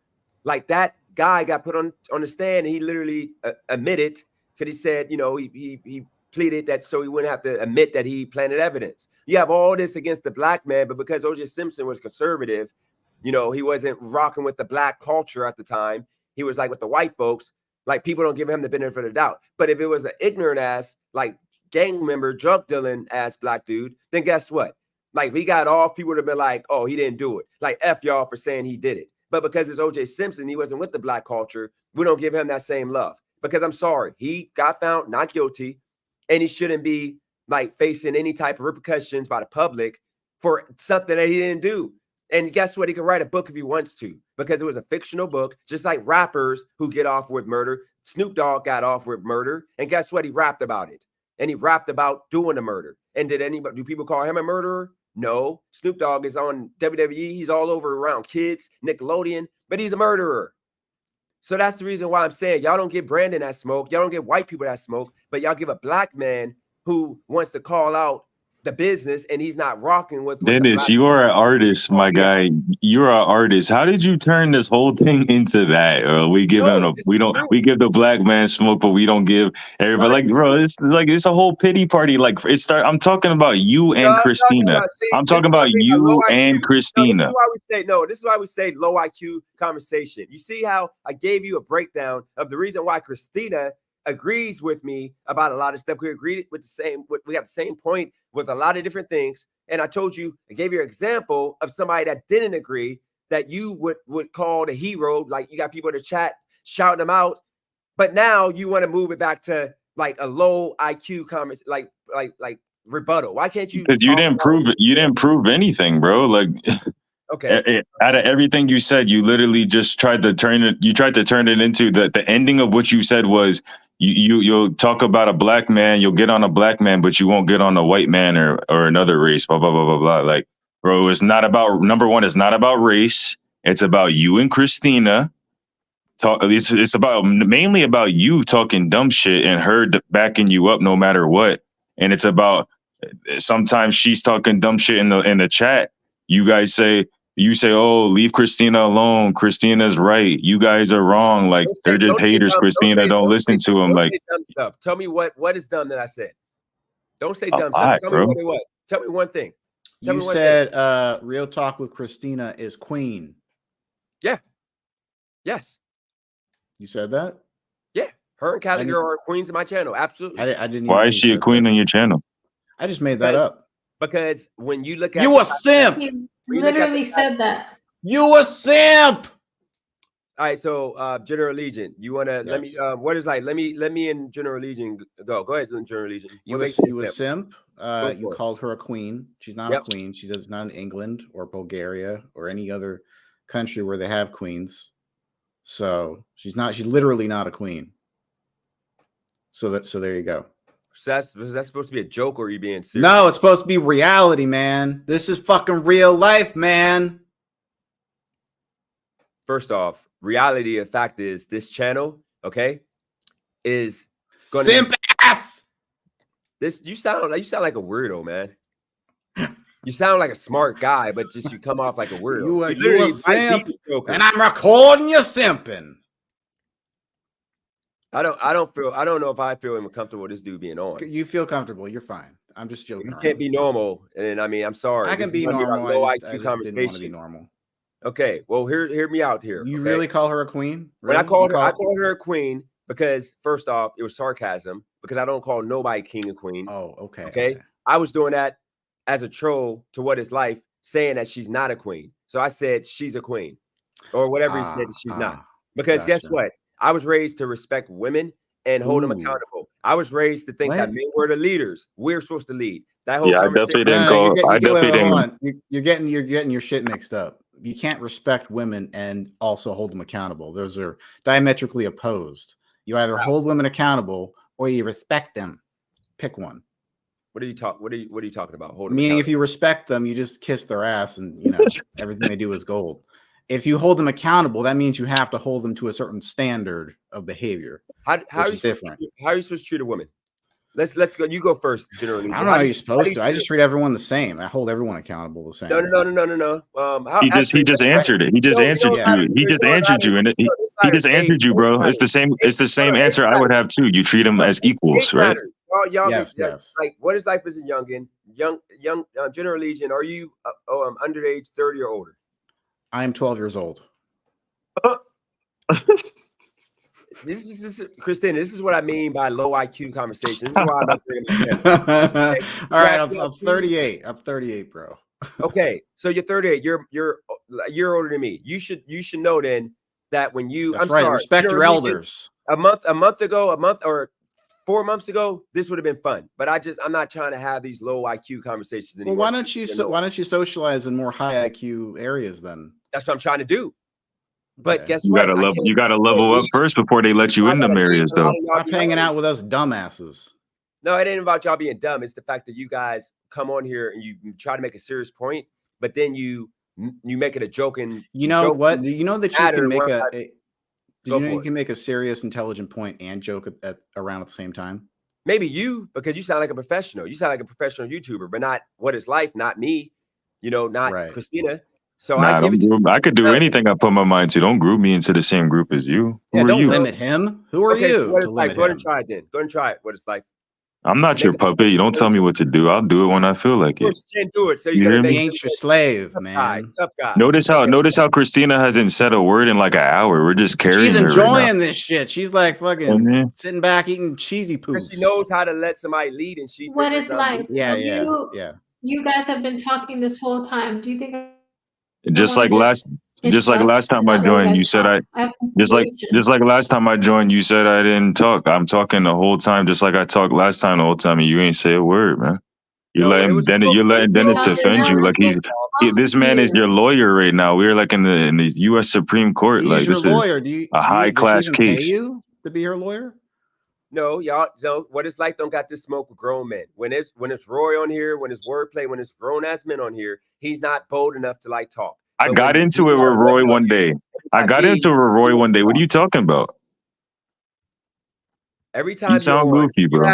like that guy got put on the stand and he literally admitted, because he said, he pleaded that so he wouldn't have to admit that he planted evidence. You have all this against the black man, but because O.J. Simpson was conservative, he wasn't rocking with the black culture at the time. He was like with the white folks, like people don't give him the benefit of the doubt. But if it was an ignorant ass, like gang member, drug dealing ass black dude, then guess what? Like we got off, people would have been like, oh, he didn't do it. Like F y'all for saying he did it. But because it's OJ Simpson, he wasn't with the black culture, we don't give him that same love. Because I'm sorry, he got found not guilty, and he shouldn't be like facing any type of repercussions by the public for something that he didn't do. And guess what? He can write a book if he wants to, because it was a fictional book, just like rappers who get off with murder. Snoop Dogg got off with murder, and guess what? He rapped about it, and he rapped about doing the murder. And do people call him a murderer? No. Snoop Dogg is on WWE. He's all over around kids, Nickelodeon, but he's a murderer. So that's the reason why I'm saying y'all don't give Brandon that smoke. Y'all don't give white people that smoke, but y'all give a black man who wants to call out the business and he's not rocking with what the Dennis, black. you are an artist, my Yeah. guy. You're an artist. How did you turn this whole thing into that? We give him a this we is don't true. we give the black man smoke, but we don't give everybody. No, Like, this is bro, it's a whole pity party. Like, I'm talking about you No, and I'm talking Christina. about, see, I'm this talking is what I about mean by low you IQ. and No, this is Christina. why we say no. This is why we say low IQ conversation. You see how I gave you a breakdown of the reason why Christina agrees with me about a lot of stuff. We agreed with the same. We got the same point with a lot of different things. And I told you, I gave you an example of somebody that didn't agree that you would call the hero. Like you got people in the chat shouting them out, but now you want to move it back to like a low IQ comment, like rebuttal. Why can't you Because you talk didn't about prove it. You didn't prove anything, bro. Like, okay? out of everything you said, you literally just tried to turn it. You tried to turn it into the ending of what you said was you'll talk about a black man, you'll get on a black man, but you won't get on a white man or another race. Blah blah blah blah blah. Like, bro, it's not about number one. It's not about race. It's about you and Christina. It's about mainly about you talking dumb shit and her backing you up no matter what. And it's about sometimes she's talking dumb shit in the chat. You guys say oh, leave Christina alone. Christina's right. You guys are wrong. Like they're just Don't say haters. dumb. Christina, don't listen to them. Don't Like say dumb stuff. Tell me what is dumb that I said. Don't say a dumb lot, stuff. Tell bro. me what it was. Tell me one thing. Tell You me one said real talk with Christina is queen. Yeah. Yes. You said that? Yeah. Her and Cali Girl are queens of my channel. Absolutely. I didn't. Why even is she a said queen that. on your channel? I just made that up. Because when you look at You a simp. He you look at literally said that. You a simp. all right, so General Legion, you wanna let me Yes. what is like let me and General Legion go ahead, General Legion. You What a makes you you a simp? simp. You for it. called her a queen. She's not Yep. a queen. She's not in England or Bulgaria or any other country where they have queens. So she's not. She's literally not a queen. So there you go. So was that supposed to be a joke or are you being serious? No, it's supposed to be reality, man. This is fucking real life, man. First off, reality of fact is this channel, okay, is gonna Simp ass. this you sound like a weirdo, man. You sound like a smart guy, but just you come off like a weirdo. You a literally simp, might be a joker. and I'm recording you simping. I don't know if I feel comfortable with this dude being on. You feel comfortable. You're fine. I'm just joking. You can't be normal. And I mean, I'm sorry. I can This be is gonna normal. a low I IQ just didn't want to conversation. be normal. Okay, well, hear me out here. You okay? really call her a queen? When Really? I called her a queen because first off, it was sarcasm because I don't call nobody king and queens. Oh, okay. Okay. I was doing that as a troll to What Is Life, saying that she's not a queen. So I said she's a queen, or whatever he said that she's not. Because guess gotcha. what? I was raised to respect women and hold them Ooh. accountable. I was raised to think that What? men were the leaders. We're supposed to lead. That whole Yeah, I conversation. definitely didn't call. I definitely Hold didn't. on. You're getting your shit mixed up. You can't respect women and also hold them accountable. Those are diametrically opposed. You either hold women accountable or you respect them. Pick one. What are you talking about? Hold them Meaning, if accountable. you respect them, you just kiss their ass, and you know everything they do is gold. If you hold them accountable, that means you have to hold them to a certain standard of behavior. How are which you is different. how are you supposed to treat a woman? Let's go. You go first, General Legion. I don't know how you're supposed do to. you I just treat everyone the same. I hold everyone accountable the same. No. He just answered it. He just answered you. He just answered you, and he just answered you, bro. It's the same. It's the same answer I would have too. You treat them as equals, right? Y'all Yes, be, yes. like What Is Life as a youngin, young General Legion. Are you underage 30 or older? I am 12 years old. This is Christina. This is what I mean by low IQ conversation. This is why I'm not bringing this in. All right, I'm 38. I'm 38, bro. Okay, so you're 38. You're a year older than me. You should know then that when you That's right. Respect your elders. A month ago, or 4 months ago, this would have been fun. But I'm not trying to have these low IQ conversations anymore. Well, why don't you socialize in more high IQ areas then? That's what I'm trying to do. But Okay. guess You what? gotta level up first before they let you in them areas, though. Stop hanging out with us dumbasses. No, it ain't about y'all being dumb. It's the fact that you guys come on here and you try to make a serious point, but then you make it a joke. And You know what? You know that you can make Did Go you know for you it. can make a serious, intelligent point and joke around at the same time? Maybe you, because you sound like a professional. You sound like a professional YouTuber, but not What Is Life, not me, not Right. Christina. So I Nah, give don't it to group. I could do you. anything I put my mind to. Don't group me into the same group as you. Who Yeah, are don't you? limit him. Who are Okay, so you What to Is Life? limit Go ahead him? and try it then. Go ahead and try it. What Is Life? I'm not your Make it puppet. You don't tell me what to do. I'll do it when I feel like Of it. course you can't do it, so You you gotta hear make me? He ain't your slave, tough guy. man. Tough guy. Notice how Okay. Christina hasn't said a word in like an hour. We're just carrying She's her right now. enjoying this shit. She's like fucking Mhm. sitting back eating cheesy Because poofs. she knows how to let somebody lead, and she What figures is I'm life? Yeah, You- yeah. You guys have been talking this whole time. Do you think Just wanna like last time I not let you joined, guys you said talk? I have just like information. last time I joined, you said I didn't talk. I'm talking the whole time, just like I talked last time the whole time, and you ain't say a word, man. You're No, when it letting was Dennis, a you're letting You Dennis have to defend know you that like they talk this to man is you. your lawyer right now. We're like in the U.S. Supreme Court. He's Like your this is lawyer. a high Does she class even pay case. you to be her lawyer? No, y'all don't. What It's Life don't got this smoke with grown men. When it's Roy on here, when it's wordplay, when it's grown ass men on here, he's not bold enough to like talk. I But got when into you it got with a Roy woman on one here, day. and you I got got me, into it with he Roy wants one to day. What are talk. you talking about? Every You time you're sound on, goofy, bro.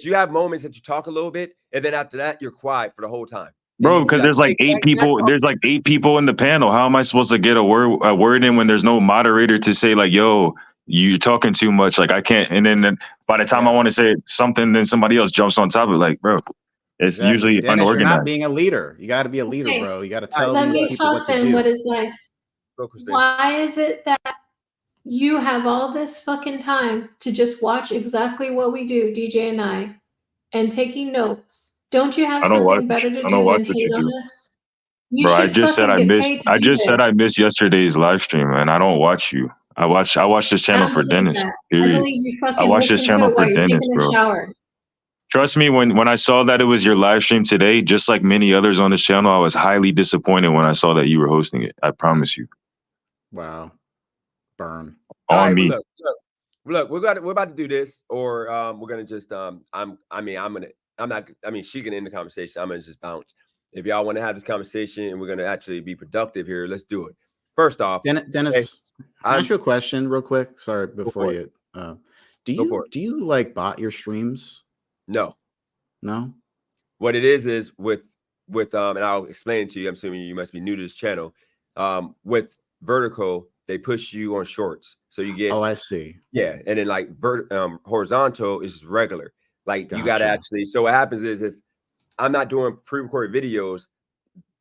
you have moments that you talk a little bit, and then after that, you're quiet for the whole time. And Bro, you because like, there's like hey, eight can I people. talk? There's like 8 people in the panel. How am I supposed to get a word in when there's no moderator to say like, "Yo, you're talking too much"? Like I can't. And then by the time I Yeah. want to say something, then somebody else jumps on top of it. Like, bro, it's Exactly. usually Dennis, you're not unorganized. being a leader. You got to be a leader, Okay, bro. You got to All right, tell let these me people what talk to then. What do. is life? go, Christine. Why is it that you have all this fucking time to just watch exactly what we do, DJ and I, and taking notes? Don't you have I don't watch. something better to I don't do watch than what hate you on do, us? You bro. I should just said fucking I get missed. paid to I do just said this. I missed yesterday's live stream, man. I don't watch you. I watch this I channel don't for believe Dennis. that. I Period. believe you I fucking watch this listen to channel it for while you're Dennis, taking a bro. shower. Trust me, when I saw that it was your live stream today, just like many others on this channel, I was highly disappointed when I saw that you were hosting it. I promise you. Wow. Burn. All On right, me. well, look, we're about to do this, or we're gonna just I'm not. I mean, she can end the conversation. I'm gonna just bounce. If y'all want to have this conversation and we're gonna actually be productive here, let's do it. First off, Dennis, hey, can I ask you a question real quick? Sorry, Go before for it. you. Go for it. Do you like bot your streams? No. No. What it is with and I'll explain it to you. I'm assuming you must be new to this channel. With vertical, they push you on shorts, so you get Oh, I see. yeah, and then like horizontal is regular. Like you got to Gotcha. actually. So what happens is if I'm not doing pre-recorded videos,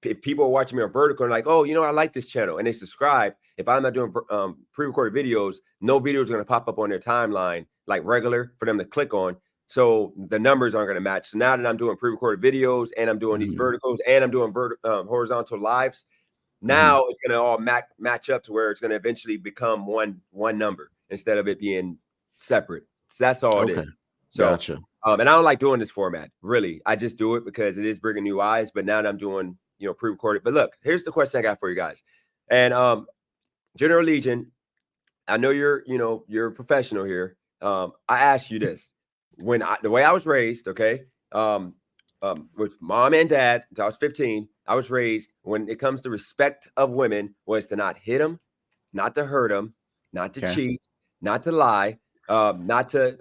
if people are watching me on vertical and like, oh, I like this channel, and they subscribe. If I'm not doing pre-recorded videos, no video is going to pop up on their timeline like regular for them to click on. So the numbers aren't going to match. So now that I'm doing pre-recorded videos and I'm doing these verticals and I'm doing horizontal lives, now it's going to all match up to where it's going to eventually become one number instead of it being separate. So that's all it is. So, gotcha. and I don't like doing this format, really. I just do it because it is bringing new eyes. But now that I'm doing, pre-recorded. But look, here's the question I got for you guys. And General Legion, I know you're a professional here. I ask you this: the way I was raised, okay, with mom and dad until I was 15, I was raised when it comes to respect of women was to not hit them, not to hurt them, not to cheat, not to lie, not to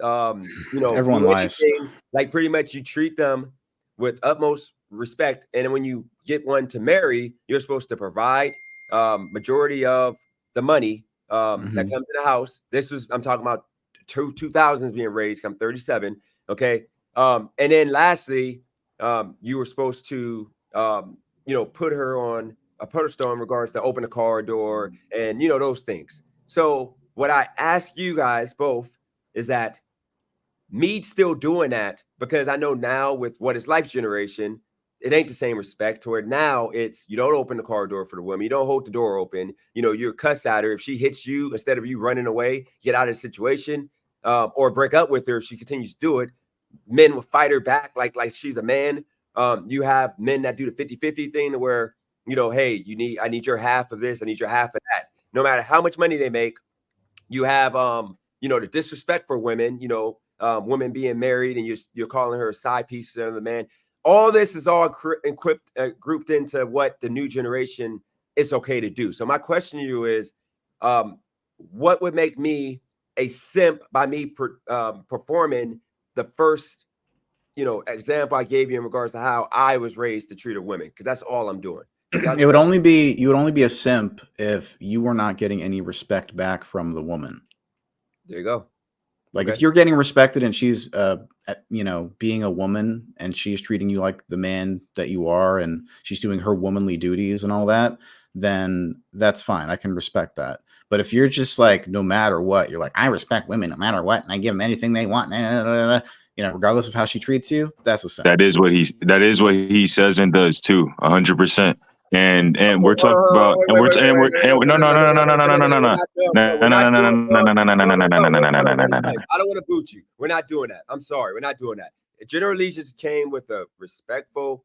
everyone do lies. anything. Like pretty much you treat them with utmost respect, and then when you get one to marry, you're supposed to provide majority of the money that comes in the house. I'm talking about 2000s being raised. I'm 37. Okay. And then lastly, you were supposed to, put her on a pedestal in regards to open the car door and, those things. So what I ask you guys both is that me still doing that, because I know now with What Is Life generation, it ain't the same respect to where now it's you don't open the car door for the woman, you don't hold the door open, you're cuss at her. If she hits you, instead of you running away, get out of the situation, or break up with her if she continues to do it, men will fight her back like she's a man. You have men that do the 50-50 thing to where, hey, I need your half of this, I need your half of that. No matter how much money they make, you have the disrespect for women, women being married and you're calling her a side piece to another man. All this is all grouped into what the new generation is okay to do. So my question to you is, what would make me a simp by me performing the first, example I gave you in regards to how I was raised to treat a woman? Because that's all I'm doing. It would only be you would only be a simp if you were not getting any respect back from the woman. There you go. Like Okay. if you're getting respected and she's being a woman and she's treating you like the man that you are and she's doing her womanly duties and all that, then that's fine. I can respect that. But if you're just like, no matter what, you're like, I respect women no matter what, and I give them anything they want, regardless of how she treats you, that's a simp. That is what he says and does too, 100%. And we're talking about no. I don't want to boot you. We're not doing that. I'm sorry. We're not doing that. General Allegiance came with a respectful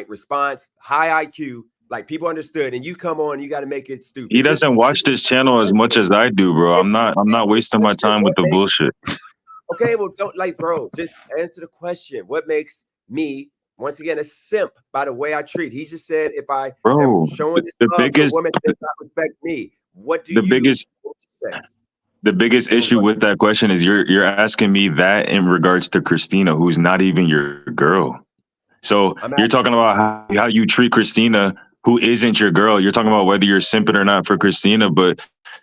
response, high IQ. Like people understood, and you come on, you got to make it stupid. He doesn't watch this channel as much as I do, bro. I'm not wasting my time with the bullshit. Okay, well, bro, just answer the question. What makes me, once again, a simp by the way I treat? He just said if I am showing this love to a woman that does not respect me, what do you say? The biggest issue with that question is you're asking me that in regards to Christina, who's not even your girl. So you're talking about how you treat Christina, who isn't your girl. You're talking about whether you're simping or not for Christina, but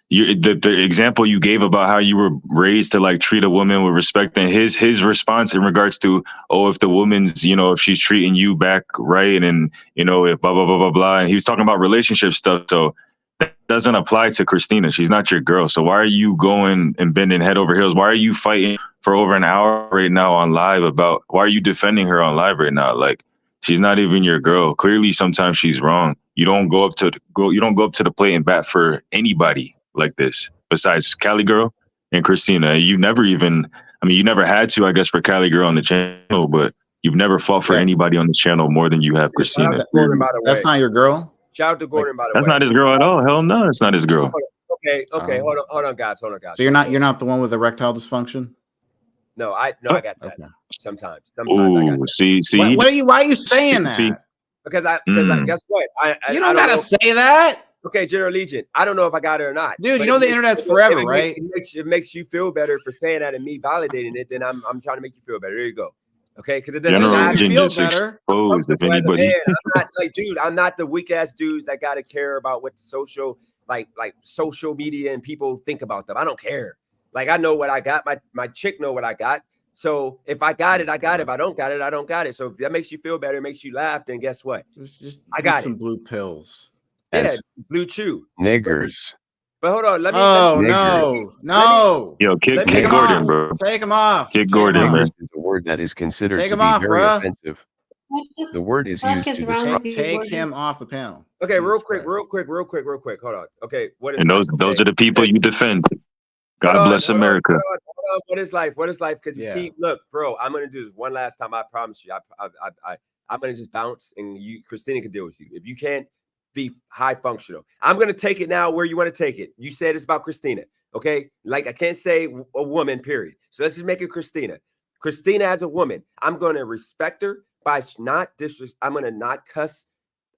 the example you gave about how you were raised to treat a woman with respect, and his response in regards to, if the woman's, if she's treating you back right, and if blah blah blah blah blah, and he was talking about relationship stuff. So that doesn't apply to Christina. She's not your girl. So why are you going and bending head over heels? Why are you fighting for over an hour right now on live why are you defending her on live right now? Like, she's not even your girl. Clearly, sometimes she's wrong. You don't go up to the plate and bat for anybody like this besides Cali Girl and Christina. You never had to, I guess, for Cali Girl on the channel, but you've never fought for anybody on the channel more than you have Christina. That's not your girl? Shout out to Gordon, by the way. That's not his girl at all. Hell no, it's not his girl. Okay. Hold on, guys. So you're not the one with erectile dysfunction? No, I got that. Okay. Sometimes I got that. See. Why are you saying that? See? Because I guess what? You don't gotta say that. Okay, General Legion. I don't know if I got it or not. Dude, you know the internet's forever, right? It makes you feel better for saying that and me validating it. Then I'm trying to make you feel better. There you go. Okay, because it doesn't feel better. I'm not the weak ass dudes that gotta care about what social social media and people think about them. I don't care. Like, I know what I got. My chick know what I got. So if I got it, I got it. If I don't got it, I don't got it. So if that makes you feel better, makes you laugh, then guess what? I got some blue pills. Yeah, blue chew. Niggers. But hold on, no. Yo, kick Gordon, bro. Take him off. Kick Gordon, man. Is a word that is considered to be very offensive. The word is used to describe. Take him off the panel. Okay, real quick. Hold on. Okay, what is? And those are the people you defend. God bless America. Hold on. What is life? Because look, bro. I'm gonna do this one last time. I promise you. I'm gonna just bounce, and Christina can deal with you. If you can't be high functional, I'm gonna take it now where you want to take it. You said it's about Christina, okay? Like, I can't say a woman, period. So let's just make it Christina. Christina as a woman, I'm gonna respect her by not I'm gonna not cuss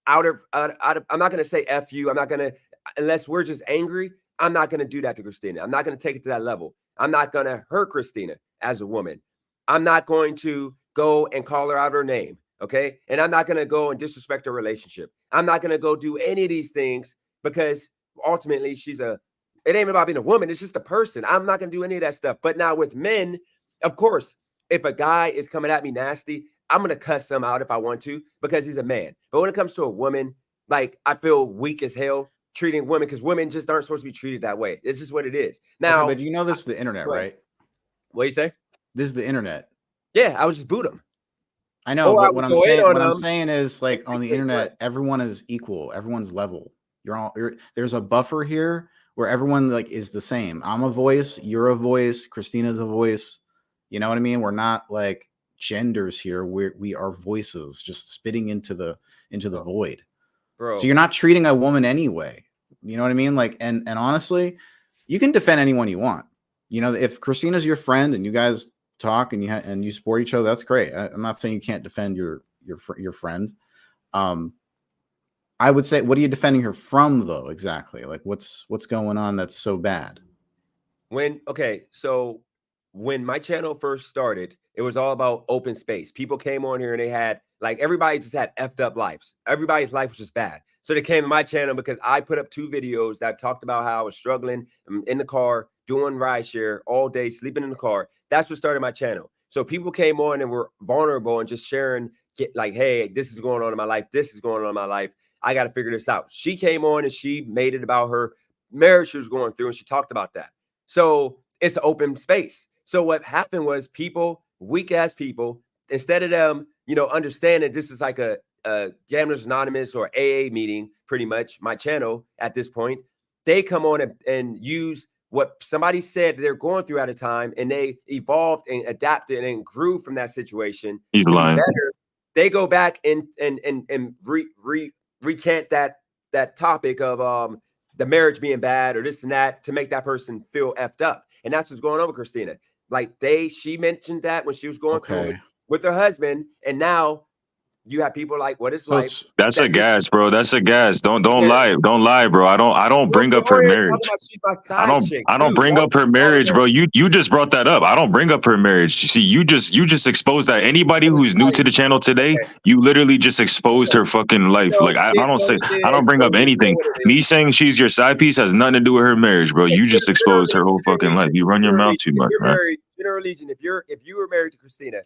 out of. I'm not gonna say F you. I'm not gonna, unless we're just angry. I'm not gonna do that to Christina. I'm not gonna take it to that level. I'm not gonna hurt Christina as a woman. I'm not going to go and call her out her name. Okay. And I'm not going to go and disrespect her relationship. I'm not going to go do any of these things because ultimately it ain't about being a woman. It's just a person. I'm not going to do any of that stuff. But now with men, of course, if a guy is coming at me nasty, I'm going to cuss him out if I want to because he's a man. But when it comes to a woman, like, I feel weak as hell treating women because women just aren't supposed to be treated that way. This is what it is. Now, but this is the internet, right? What do you say? This is the internet. Yeah, I would just boot them. I know, but what I'm saying is, like, on the internet, everyone is equal. Everyone's level. There's a buffer here where everyone is the same. I'm a voice. You're a voice. Christina's a voice. You know what I mean? We're not like genders here. We are voices just spitting into the void. Bro. So you're not treating a woman anyway. You know what I mean? Like, and honestly, you can defend anyone you want. If Christina's your friend and you guys talk and you support each other, that's great. I'm not saying you can't defend your friend. I would say, what are you defending her from though? Exactly. Like, what's going on that's so bad? So when my channel first started, it was all about open space. People came on here and they had like everybody just had effed up lives. Everybody's life was just bad. So they came to my channel because I put up 2 videos that talked about how I was struggling in the car, doing rideshare all day, sleeping in the car. That's what started my channel. So people came on and were vulnerable and just sharing, like, hey, this is going on in my life. This is going on in my life. I got to figure this out. She came on and she made it about her marriage she was going through, and she talked about that. So it's an open space. So what happened was people, weak ass people, instead of them, understanding this is like a Gamblers Anonymous or AA meeting, pretty much my channel at this point, they come on and use what somebody said they're going through at a time, and they evolved and adapted and grew from that situation. He's lying. Better. They go back and recant that topic of the marriage being bad or this and that to make that person feel effed up. And that's what's going on with Christina. Like she mentioned that when she was going through it with her husband, and now you have people like, what is life? That's a gas, bro. That's a gas. Don't lie. Don't lie, bro. I don't bring up her marriage. I don't bring up her marriage, bro. You just brought that up. I don't bring up her marriage. You see, you just exposed that. Anybody who's new to the channel today, you literally just exposed her fucking life. Like I don't bring up anything. Me saying she's your side piece has nothing to do with her marriage, bro. You just exposed her whole fucking life. You run your mouth too much, man. General Legion, if you were married to Christina,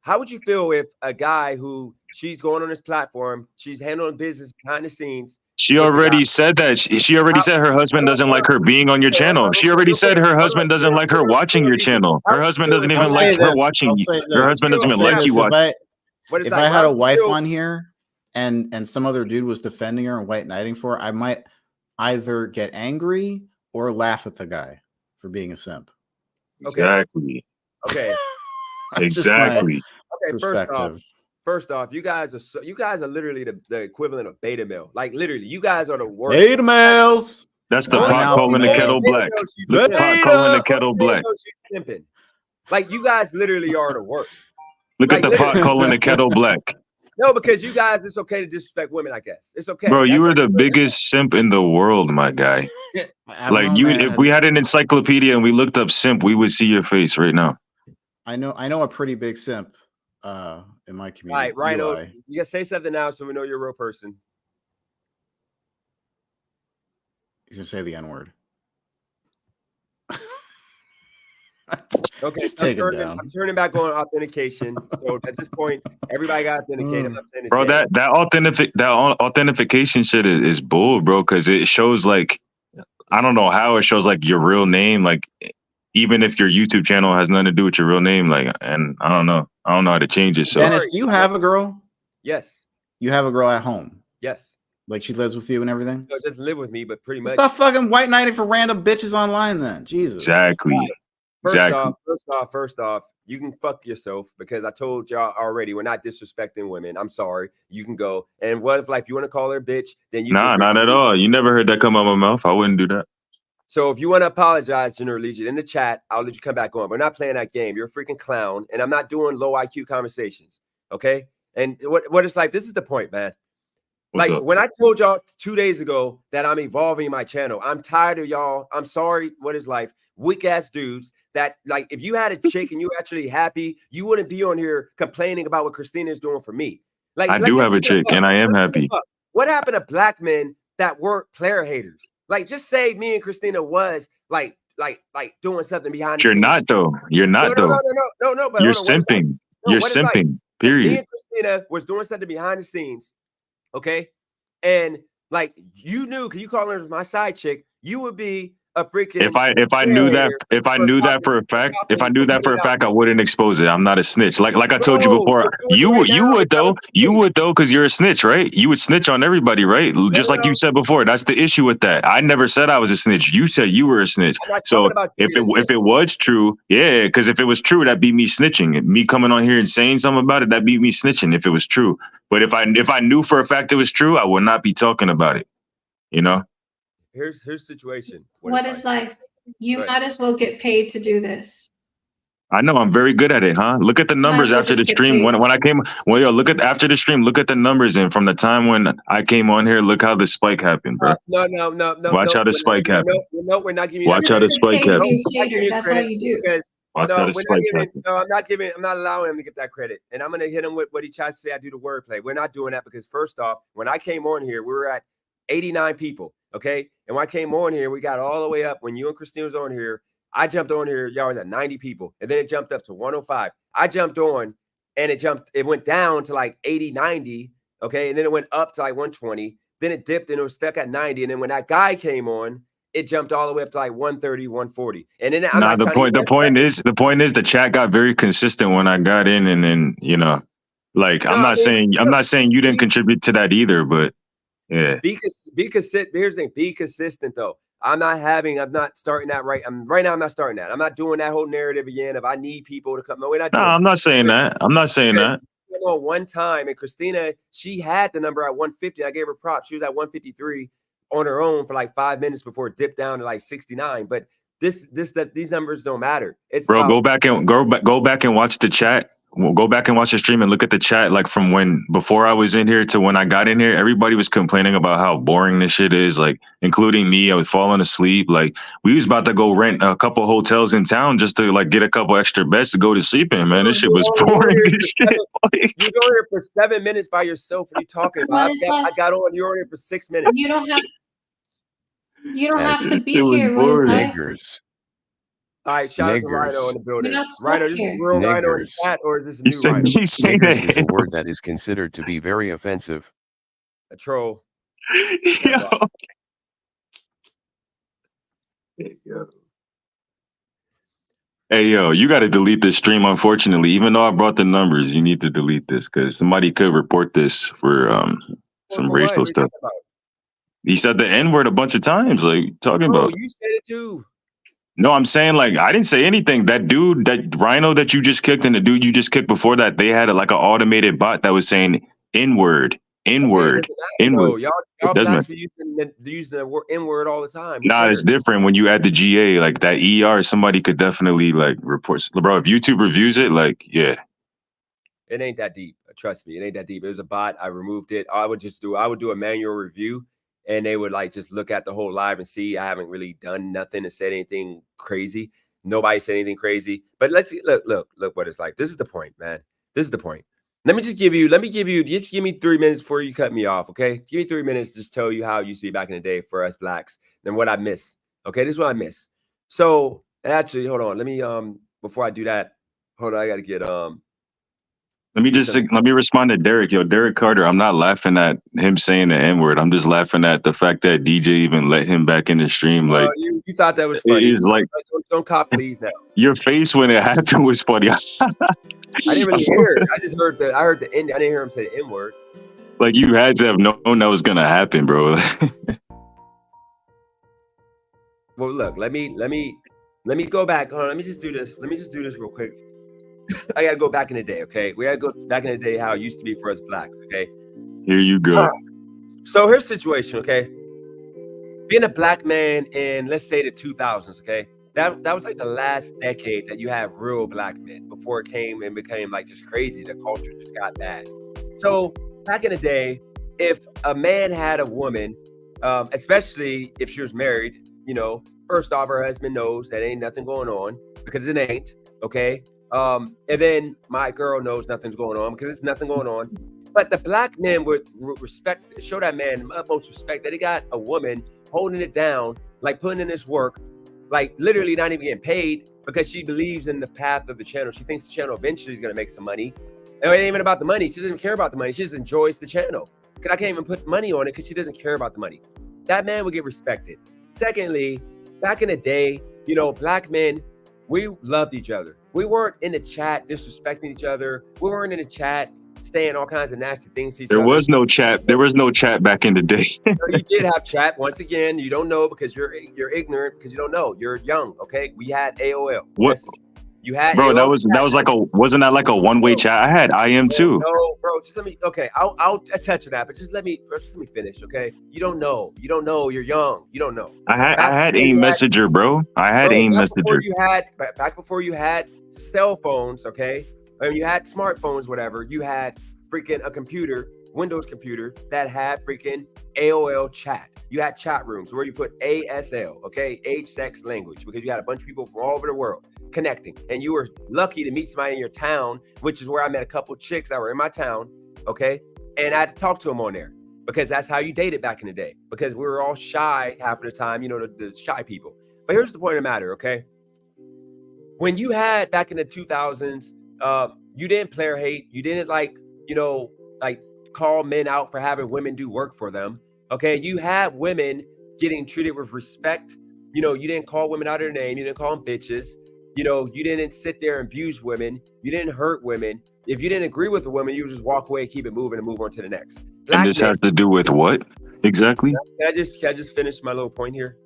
how would you feel if a guy who she's going on his platform, she's handling business behind the scenes? She already said that. She already said her husband doesn't like her being on your channel. She already said her husband doesn't like her watching your channel. Her husband doesn't even like her watching you. Her husband doesn't even like you watching. If I had a wife on here and some other dude was defending her and white knighting for her, I might either get angry or laugh at the guy for being a simp. Exactly. Okay. Exactly. Okay. First off, you guys are literally the equivalent of beta male. Like literally, you guys are the worst. Beta males. That's the pot calling the kettle black. The pot calling the kettle black. Like you guys literally are the worst. Look at the pot calling the kettle black. No, because you guys, it's okay to disrespect women. I guess it's okay. Bro, you were the biggest simp in the world, my guy. Like you, if we had an encyclopedia and we looked up simp, we would see your face right now. I know a pretty big simp in my community. All right, Rhino, you gotta say something now so we know you're a real person. He's gonna say the N-word. Okay, just take it down. I'm turning back on authentication. So at this point, everybody got authenticated. I'm not saying bro, that authentication shit is bull, bro, because it shows like I don't know how it shows like your real name, like. Even if your YouTube channel has nothing to do with your real name, like, and I don't know how to change it. So, Dennis, do you have a girl? Yes. You have a girl at home? Yes. Like she lives with you and everything? No, just live with me, but pretty much. Stop fucking white knighting for random bitches online, then. Jesus. Exactly. Right. First off, you can fuck yourself because I told y'all already we're not disrespecting women. I'm sorry. You can go. And what if, like, you want to call her bitch? Then you. Nah, not at all. You never heard that come out of my mouth. I wouldn't do that. So if you want to apologize, General Legion, in the chat, I'll let you come back on. We're not playing that game. You're a freaking clown, and I'm not doing low IQ conversations, okay? And what it's like, this is the point, man. What's like, up? When I told y'all 2 days ago that I'm evolving my channel, I'm tired of y'all. I'm sorry, what is life? Weak-ass dudes that, like, if you had a chick and you were actually happy, you wouldn't be on here complaining about what Christina is doing for me. Like, I do have a chick, and I am happy. What happened to black men that weren't player haters? Like, just say me and Christina was like doing something behind the scenes. You're not though. You're not though. No. But you're simping. You're simping. Period. Me and Christina was doing something behind the scenes, okay? And like you knew, because you call her my side chick, you would be a freaking. If I knew that for a fact, I wouldn't expose it. I'm not a snitch. Like I told you before, you would though, because you're a snitch, right? You would snitch on everybody, right? Just like you said before. That's the issue with that. I never said I was a snitch. You said you were a snitch. So if it was true, yeah, because if it was true, that'd be me snitching. Me coming on here and saying something about it, that'd be me snitching if it was true. But if I knew for a fact it was true, I would not be talking about it. You know. Here's the situation. What is life? You might as well get paid to do this. I know I'm very good at it, huh? Look at the numbers well after the just get stream. paid. When I came, well, yo, look at after the stream. Look at the numbers, and from the time when I came on here, look how the spike happened, bro. No. Watch how the spike happened. No, we're not giving you Watch that how the Just spike pay happened. you No, I'm not hater. giving you That's all credit you do. because Watch no, how the we're not spike giving. happened. No, I'm not allowing him to get that credit, and I'm gonna hit him with what he tries to say. I do the wordplay. We're not doing that because first off, when I came on here, we were at 89 people. Okay, and when I came on here, we got all the way up. When you and Christine was on here, I jumped on here. Y'all was at 90 people, and then it jumped up to 105. I jumped on, and it went down to like 80, 90. Okay, and then it went up to like 120. Then it dipped and it was stuck at 90. And then when that guy came on, it jumped all the way up to like 130, 140. And then Nah, the point is the chat got very consistent when I got in, and then like I'm not saying you didn't contribute to that either, but yeah. Be consistent. Here's the thing: be consistent though. I'm not starting that right. Right now I'm not starting that. I'm not doing that whole narrative again of I need people to come. No, we're not doing I'm not saying that. I'm not saying that. On one time, and Christina, she had the number at 150. I gave her props. She was at 153 on her own for like 5 minutes before it dipped down to like 69. But these numbers don't matter. It's bro, go back and watch the chat. Go back and watch the stream and look at the chat. Like from before I was in here to when I got in here, everybody was complaining about how boring this shit is. Like, including me, I was falling asleep. Like, we was about to go rent a couple hotels in town just to like get a couple extra beds to go to sleep in. Man, this shit was boring. You go here for 7 minutes by yourself. What are you talking about? I got on. You're on here for 6 minutes. You don't have to be it was here. What is boring. that? Niggers. All right, shout out to Niggers. Rhino in the building. You're not stuck Rhino, this is here. real Rhino in the Niggers. chat, or is this a new Rhino? You say Niggers is a that. word that is considered to be very offensive. A troll. Yo. Hey, yo, you got to delete this stream, unfortunately. Even though I brought the numbers, you need to delete this because somebody could report this for some For what? racial What are you stuff. talking about? He said the N-word a bunch of times. Like, talking Bro, about. you said it too. No, I'm saying, like, I didn't say anything. That dude, that Rhino that you just kicked and the dude you just kicked before that, they had like an automated bot that was saying N-word, N-word, N-word. Y'all blacks be using the word N-word all the time. Nah, it's different when you add the GA, like that ER, somebody could definitely like report. Bro, if YouTube reviews it, like, yeah. It ain't that deep. Trust me, it ain't that deep. It was a bot. I removed it. I would do a manual review, and they would like just look at the whole live and see. I haven't really done nothing to say anything crazy. Nobody said anything crazy. But let's look what it's like. This is the point, man. This is the point. Let me give me 3 minutes before you cut me off, okay? Give me 3 minutes to just tell you how it used to be back in the day for us blacks and what I miss. Okay, this is what I miss. So actually, hold on. Let me before I do that, hold on, I gotta get Let me respond to Derek. Yo, Derek Carter, I'm not laughing at him saying the N-word. I'm just laughing at the fact that DJ even let him back in the stream. Like, you thought that was funny. It is like, don't cop please now. Your face when it happened was funny. I didn't really hear it. I just heard I heard the N. I didn't hear him say the N-word. Like, you had to have known that was gonna happen, bro. Well, look, let me go back. Hold on, let me just do this. Let me just do this real quick. I gotta go back in the day, okay? We gotta go back in the day how it used to be for us blacks, okay? Here you go. So here's the situation, okay? Being a black man in, let's say, the 2000s, okay? That was like the last decade that you have real black men before it came and became like just crazy. The culture just got bad. So back in the day, if a man had a woman, especially if she was married, you know, first off, her husband knows that ain't nothing going on because it ain't, okay? And then my girl knows nothing's going on because there's nothing going on. But the black men would show that man utmost respect that he got a woman holding it down, like putting in this work, like literally not even getting paid because she believes in the path of the channel. She thinks the channel eventually is going to make some money. And it ain't even about the money. She doesn't care about the money. She just enjoys the channel. Because I can't even put money on it because she doesn't care about the money. That man would get respected. Secondly, back in the day, you know, black men, we loved each other. We weren't in the chat disrespecting each other. We weren't in the chat saying all kinds of nasty things to each other. There was no chat. There was no chat back in the day. No, you did have chat. Once again, you don't know because you're ignorant because you don't know. You're young, okay? We had AOL. What? Messenger. You had bro, AOL that was like wasn't that like a one-way chat? I had IM too. No, bro, bro. Just let me. Okay, I'll touch on that, but just let me finish. Okay, you don't know. You're young. You don't know. I had AIM Messenger, bro. I had AIM Messenger. Back before you had cell phones, okay, and you had smartphones, whatever. You had freaking a computer, Windows computer that had freaking AOL chat. You had chat rooms where you put ASL, okay, age, sex, language, because you had a bunch of people from all over the world connecting, and you were lucky to meet somebody in your town, which is where I met a couple chicks that were in my town, okay, and I had to talk to them on there because that's how you dated back in the day, because we were all shy half of the time, you know, the shy people. But here's the point of the matter, okay? When you had back in the 2000s, you didn't player hate, you didn't like call men out for having women do work for them, okay? You had women getting treated with respect. You know, you didn't call women out of their name, you didn't call them bitches. You know, you didn't sit there and abuse women. You didn't hurt women. If you didn't agree with a woman, you would just walk away, keep it moving, and move on to the next. And this has to do with what exactly? Can I just finish my little point here?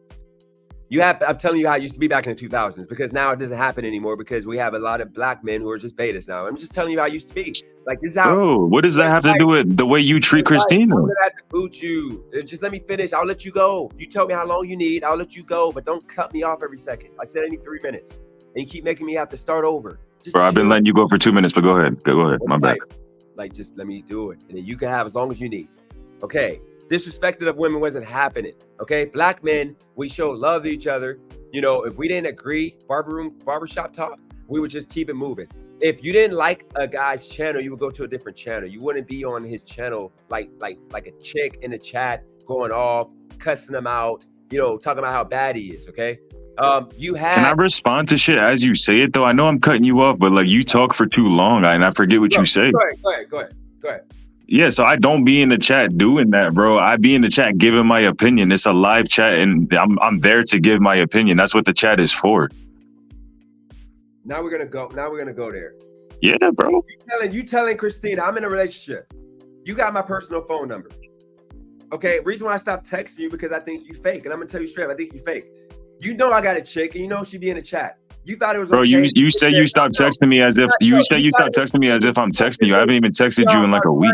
I'm telling you how it used to be back in the 2000s, because now it doesn't happen anymore because we have a lot of black men who are just betas now. I'm just telling you how it used to be. Like, this is how. Bro, what does that have to do with the way you treat Christina? I'm gonna have to boot you. Just let me finish. I'll let you go. You tell me how long you need. I'll let you go, but don't cut me off every second. I said I need 3 minutes. And you keep making me have to start over. Bro, I've been letting you go for 2 minutes, but go ahead. Go ahead. My bad. Like, just let me do it. And then you can have as long as you need. Okay. Disrespected of women wasn't happening. Okay. Black men, we show love to each other. You know, if we didn't agree, barbershop talk, we would just keep it moving. If you didn't like a guy's channel, you would go to a different channel. You wouldn't be on his channel like a chick in the chat going off, cussing him out, you know, talking about how bad he is. Okay. Can I respond to shit as you say it though? I know I'm cutting you off, but like you talk for too long and I forget what you say. Go ahead. Yeah, so I don't be in the chat doing that, bro. I be in the chat giving my opinion. It's a live chat and I'm there to give my opinion. That's what the chat is for. Now we're gonna go there. Yeah, bro. You telling Christina I'm in a relationship. You got my personal phone number. Okay, reason why I stopped texting you because I think you fake. And I'm gonna tell you straight, I think you fake. You know I got a chick, and you know she be in the chat. You thought it was bro. Okay. You say you stopped texting me as if you say you stopped texting me as if I'm texting you. I haven't even texted you in like a week.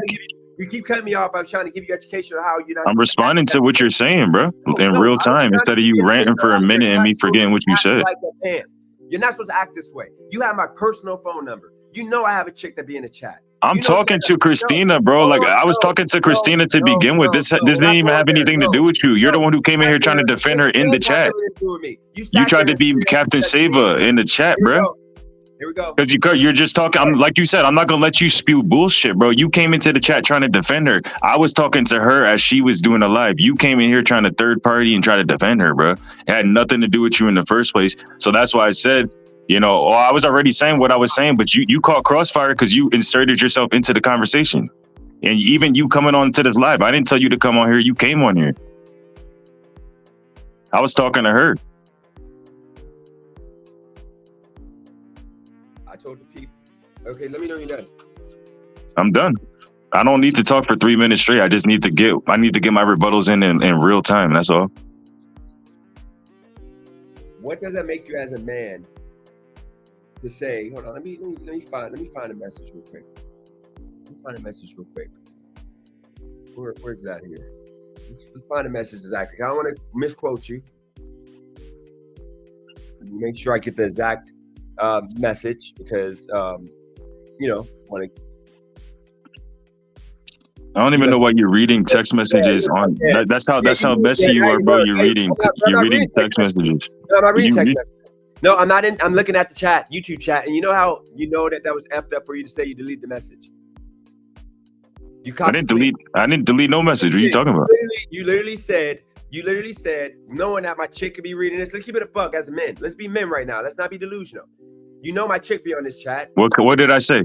You keep cutting me off. I'm trying to give you education on how you're not. I'm responding to what you're saying, bro, in real time instead of you ranting for a minute and me forgetting what you said. You're not supposed to act this way. You have my personal phone number. You know I have a chick that be in the chat. I'm talking to Christina, bro. Like I was talking to Christina to begin with. This didn't even have anything to do with you. You're the one who came in here trying to defend her in the chat. You tried to be Captain Sava in the chat, bro. Here we go. Because you're just talking. Like you said, I'm not gonna let you spew bullshit, bro. You came into the chat trying to defend her. I was talking to her as she was doing a live. You came in here trying to third party and try to defend her, bro. It had nothing to do with you in the first place. So that's why I said, you know, I was already saying what I was saying, but you caught crossfire because you inserted yourself into the conversation. And even you coming on to this live, I didn't tell you to come on here. You came on here. I was talking to her. I told the people. Okay, let me know you're done. I'm done. I don't need to talk for 3 minutes straight. I need to get my rebuttals in real time. That's all. What does that make you as a man to say, hold on, let me find a message real quick. Where's that here? Let's find a message exactly. I don't want to misquote you. Make sure I get the exact message because you know, I don't even know why you're reading text messages on. That's how messy you are, bro. You're reading text messages. No, I'm not reading text messages. No, I'm not in. I'm looking at the chat, YouTube chat, and you know how you know that was effed up for you to say you delete the message. I didn't delete no message. What are you talking about? You literally said, knowing that my chick could be reading this. Let's keep it a buck as men. Let's be men right now. Let's not be delusional. You know my chick be on this chat. What did I say?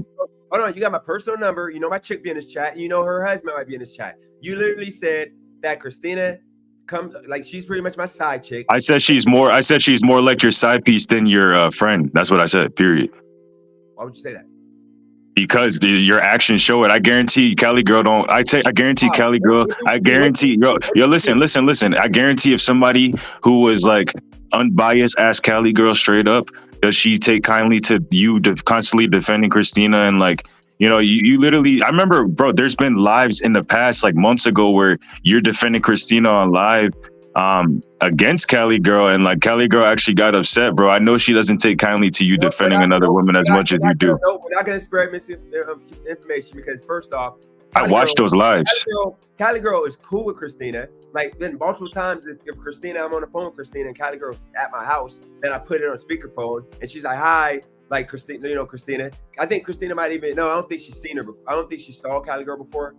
Hold on, you got my personal number. You know my chick be in this chat. And you know her husband might be in this chat. You literally said that Christina comes, like she's pretty much my side chick. I said she's more like your side piece than your friend. That's what I said. Period. Why would you say that? Because your actions show it. I guarantee Cali girl don't. I guarantee Cali girl. I guarantee yo. Listen. I guarantee if somebody who was like unbiased asked Cali girl straight up, does she take kindly to you constantly defending Christina and like, You know, you literally, I remember, bro, there's been lives in the past, like months ago, where you're defending Christina on live against Cali Girl, and like Cali Girl actually got upset, bro. I know she doesn't take kindly to you defending another woman as much as you do. We're not going to spread misinformation because first off, I watched those lives. Cali Girl is cool with Christina. Like, then multiple times, if Christina, I'm on the phone with Christina and Cali Girl's at my house, then I put it on speakerphone and she's like, hi, like Christina, you know, Christina. I think Christina might even, no, I don't think she's seen her before. I don't think she saw Cali Girl before.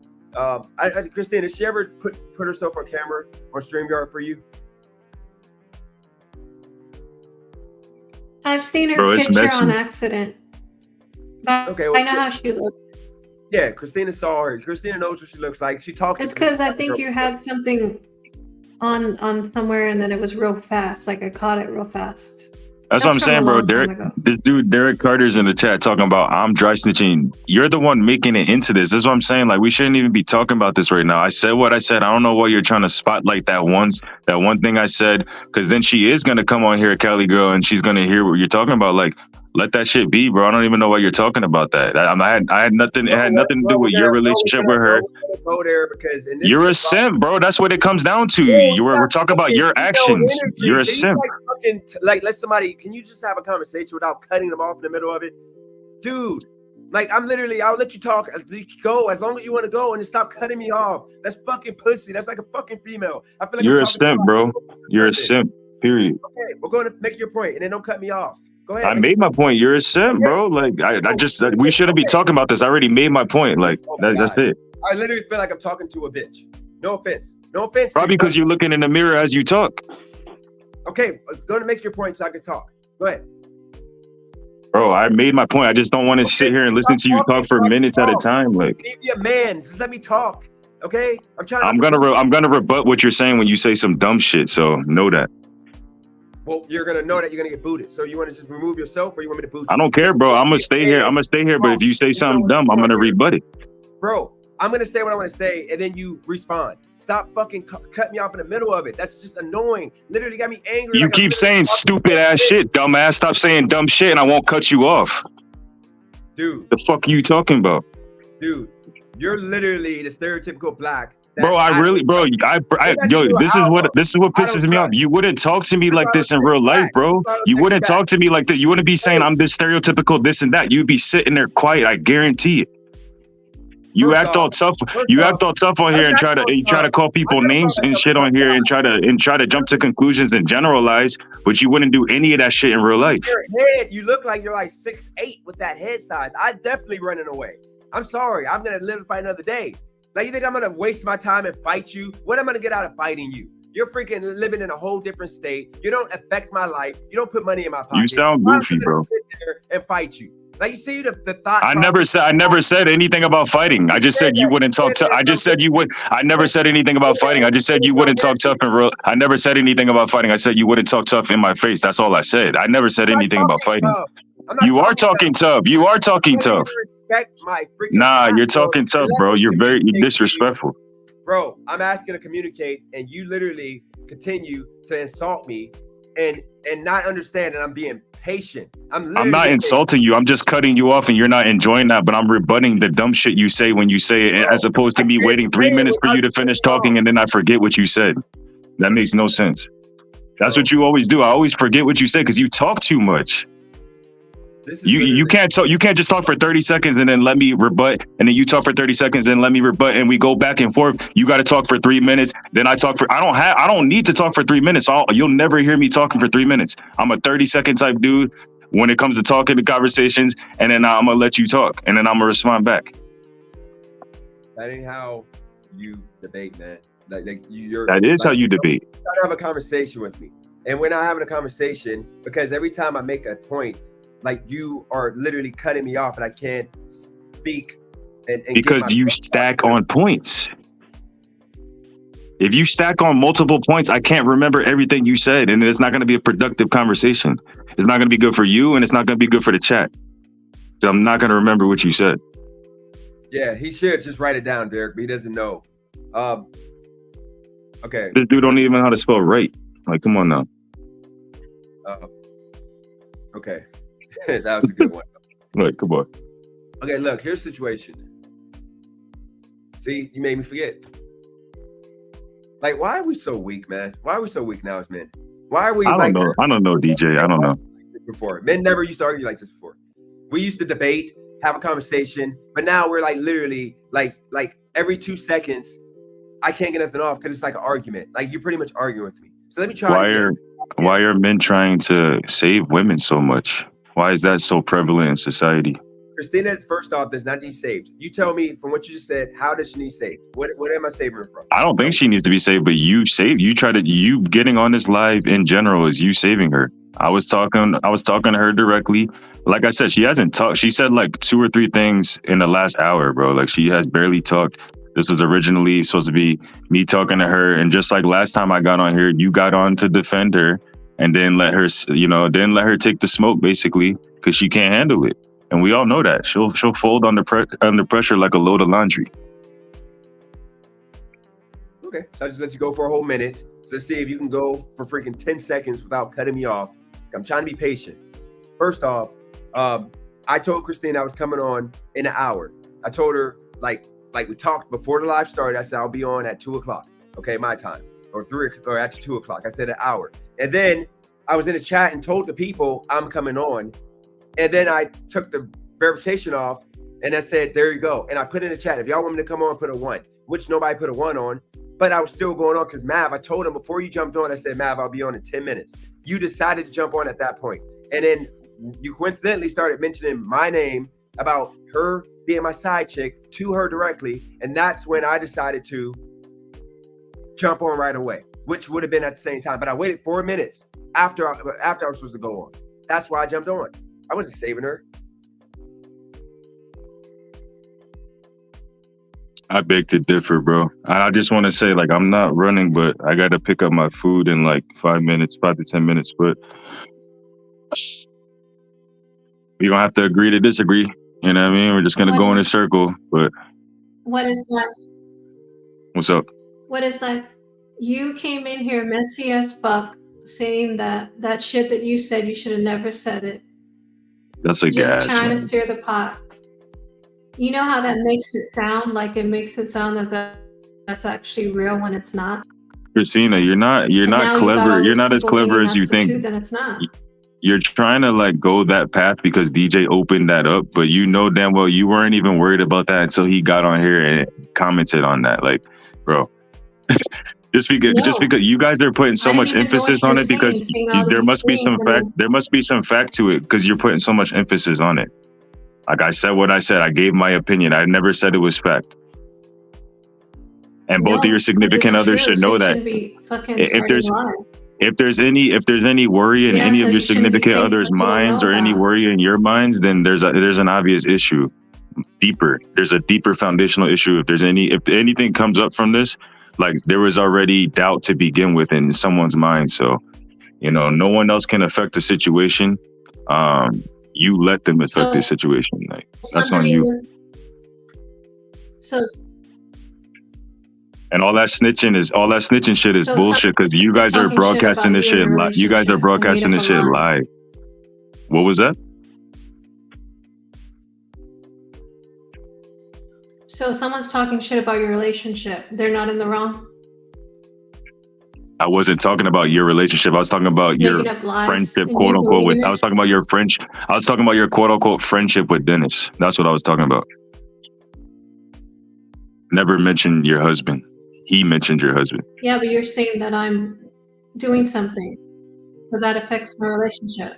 Christina, did she ever put herself on camera on StreamYard for you? I've seen her picture on accident. But okay, well, I know how she looks. Yeah, Christina saw her. Christina knows what she looks like. She talked. It's because I think you had something on somewhere, and then it was real fast. Like I caught it real fast. That's what I'm saying, bro. This dude, Derek Carter's in the chat talking about I'm dry snitching. You're the one making it into this. That's what I'm saying. Like, we shouldn't even be talking about this right now. I said what I said. I don't know why you're trying to spotlight that one thing I said, because then she is gonna come on here, Cali Girl, and she's gonna hear what you're talking about. Like, let that shit be, bro. I don't even know why you're talking about that. I had nothing. It had nothing to do with your relationship with her. Go there because you're a simp, bro. That's what it comes down to. We're talking about your actions. You're a simp. Like, let somebody. Can you just have a conversation without cutting them off in the middle of it, dude? Like, I'll let you talk. Go as long as you want to go, and just stop cutting me off. That's fucking pussy. That's like a fucking female. I feel like you're a simp, bro. You're a simp. Period. Okay, we're going to make your point, and then don't cut me off. Go ahead. I made my point. You're a simp, bro. Like, I just, we shouldn't be talking about this. I already made my point. Like, that's it. I literally feel like I'm talking to a bitch. No offense. No offense. Probably because you're looking in the mirror as you talk. Okay, go to make your point so I can talk. Go ahead. Bro, I made my point. I just don't want to sit here and listen to you talk for minutes at a time. Like, be a man. Just let me talk. Okay? I'm gonna rebut what you're saying when you say some dumb shit. So know that. Well, you're gonna know that you're gonna get booted. So you want to just remove yourself, or you want me to boot you? I don't care, bro. I'm gonna stay here. But if you say something dumb, I'm gonna rebut it. Bro, I'm gonna say what I want to say, and then you respond. Stop fucking cut me off in the middle of it. That's just annoying. Literally got me angry. You keep saying stupid ass shit, dumbass. Stop saying dumb shit, and I won't cut you off. Dude, the fuck are you talking about? Dude, you're literally the stereotypical black. Bro, yo, this is what pisses me off. You wouldn't talk to me like this in real life, bro. You wouldn't talk to me like that. You wouldn't be saying I'm this stereotypical, this and that. You'd be sitting there quiet. I guarantee it. You act all tough. You act all tough on here and try to call people names and shit on here and try to jump to conclusions and generalize, but you wouldn't do any of that shit in real life. Your head, you look like you're like 6'8" with that head size. I definitely running away. I'm sorry. I'm gonna live and fight another day. Like, you think I'm gonna waste my time and fight you? What am I gonna get out of fighting you? You're freaking living in a whole different state. You don't affect my life. You don't put money in my pocket. You sound goofy, bro. Sit there and fight you. Like, you see the thought. I never said anything about fighting. I just said you wouldn't talk tough. I just said you would. I never said anything about fighting. I just said you wouldn't talk tough in real. I never said anything about fighting. I said you wouldn't talk tough in my face. That's all I said. I never said anything about fighting. You are talking tough. You are talking tough. Nah, you're talking tough, bro. You're disrespectful. Bro, I'm asking to communicate, and you literally continue to insult me and not understand that I'm being patient. I'm not insulting you. I'm just cutting you off, and you're not enjoying that. But I'm rebutting the dumb shit you say when you say it, as opposed to me waiting 3 minutes for you to finish talking, and then I forget what you said. That makes no sense. That's what you always do. I always forget what you say because you talk too much. You can't talk. You can't just talk for 30 seconds and then let me rebut, and then you talk for 30 seconds and let me rebut, and we go back and forth. You got to talk for 3 minutes. Then I talk for. I don't need to talk for 3 minutes. You'll never hear me talking for 3 minutes. I'm a 30-second type dude when it comes to talking to conversations, and then I'm gonna let you talk, and then I'm gonna respond back. That ain't how you debate, man. That is how you debate. You gotta have a conversation with me, and we're not having a conversation because every time I make a point, like, you are literally cutting me off and I can't speak. Because you stack on points. If you stack on multiple points, I can't remember everything you said, and it's not going to be a productive conversation. It's not going to be good for you, and it's not going to be good for the chat. So I'm not going to remember what you said. Yeah, he should just write it down, Derek, but he doesn't know. Okay. This dude don't even know how to spell right. Like, come on now. Okay. That was a good one. Look, come on. Okay, look, here's the situation. See, you made me forget. Like, why are we so weak, man? Why are we so weak now as men? Why are we I don't know. I don't know, DJ. I don't know. Before. Men never used to argue like this before. We used to debate, have a conversation, but now we're like literally like every 2 seconds, I can't get nothing off because it's like an argument. Like you're pretty much arguing with me. So let me try. Why are men trying to save women so much? Why is that so prevalent in society? Christina, first off, does not need saved. You tell me from what you just said, how does she need saved? What am I saving her from? I don't think she needs to be saved, but you getting on this live in general is you saving her. I was talking to her directly. Like I said, she hasn't talked. She said like 2 or 3 things in the last hour, bro. Like she has barely talked. This was originally supposed to be me talking to her. And just like last time I got on here, you got on to defend her and then let her take the smoke basically because she can't handle it. And we all know that she'll fold under pressure like a load of laundry. Okay, so I just let you go for a whole minute. So let's see if you can go for freaking 10 seconds without cutting me off. I'm trying to be patient. First off, I told Christine I was coming on in an hour. I told her like we talked before the live started. I said I'll be on at 2:00. Okay, my time, or 3 or after 2:00. I said an hour, and then I was in a chat and told the people I'm coming on. And then I took the verification off and I said, there you go. And I put in the chat, if y'all want me to come on, put a 1, which nobody put a 1 on, but I was still going on because Mav, I told him before you jumped on, I said, Mav, I'll be on in 10 minutes. You decided to jump on at that point. And then you coincidentally started mentioning my name about her being my side chick to her directly. And that's when I decided to jump on right away, which would have been at the same time. But I waited 4 minutes after I was supposed to go on. That's why I jumped on. I wasn't saving her. I beg to differ, bro. I just want to say, like, I'm not running, but I got to pick up my food in like 5 to 10 minutes. But we don't have to agree to disagree. You know what I mean? We're just going to go in a circle. But what is life? What's up? What is life? You came in here messy as fuck saying that shit that you said, you should have never said it. That's a gas. Just trying to stir the pot. You know how that makes it sound? Like it makes it sound that's actually real when it's not. Christina, you're not clever. You're not as clever as you think. Then it's not. You're trying to like go that path because DJ opened that up, but you know damn well you weren't even worried about that until he got on here and commented on that. Like, bro. Just because you guys are putting so much emphasis on it because there must be some fact. There must be some fact to it because you're putting so much emphasis on it. Like I said what I said. I gave my opinion. I never said it was fact. And both of your significant others should know that. If there's any worry in any of your significant others' minds or any worry in your minds, then there's an obvious issue. There's a deeper foundational issue. If anything comes up from this, like there was already doubt to begin with in someone's mind. So, no one else can affect the situation. You let them affect the situation. Like that's on you. And all that snitching shit is bullshit because you guys are broadcasting this shit live. You guys are broadcasting this shit live. What was that? So someone's talking shit about your relationship. They're not in the wrong? I wasn't talking about your relationship. I was talking about your friendship, quote unquote. I was talking about your I was talking about your quote unquote friendship with Dennis. That's what I was talking about. Never mentioned your husband. He mentioned your husband. Yeah, but you're saying that I'm doing something, so that affects my relationship.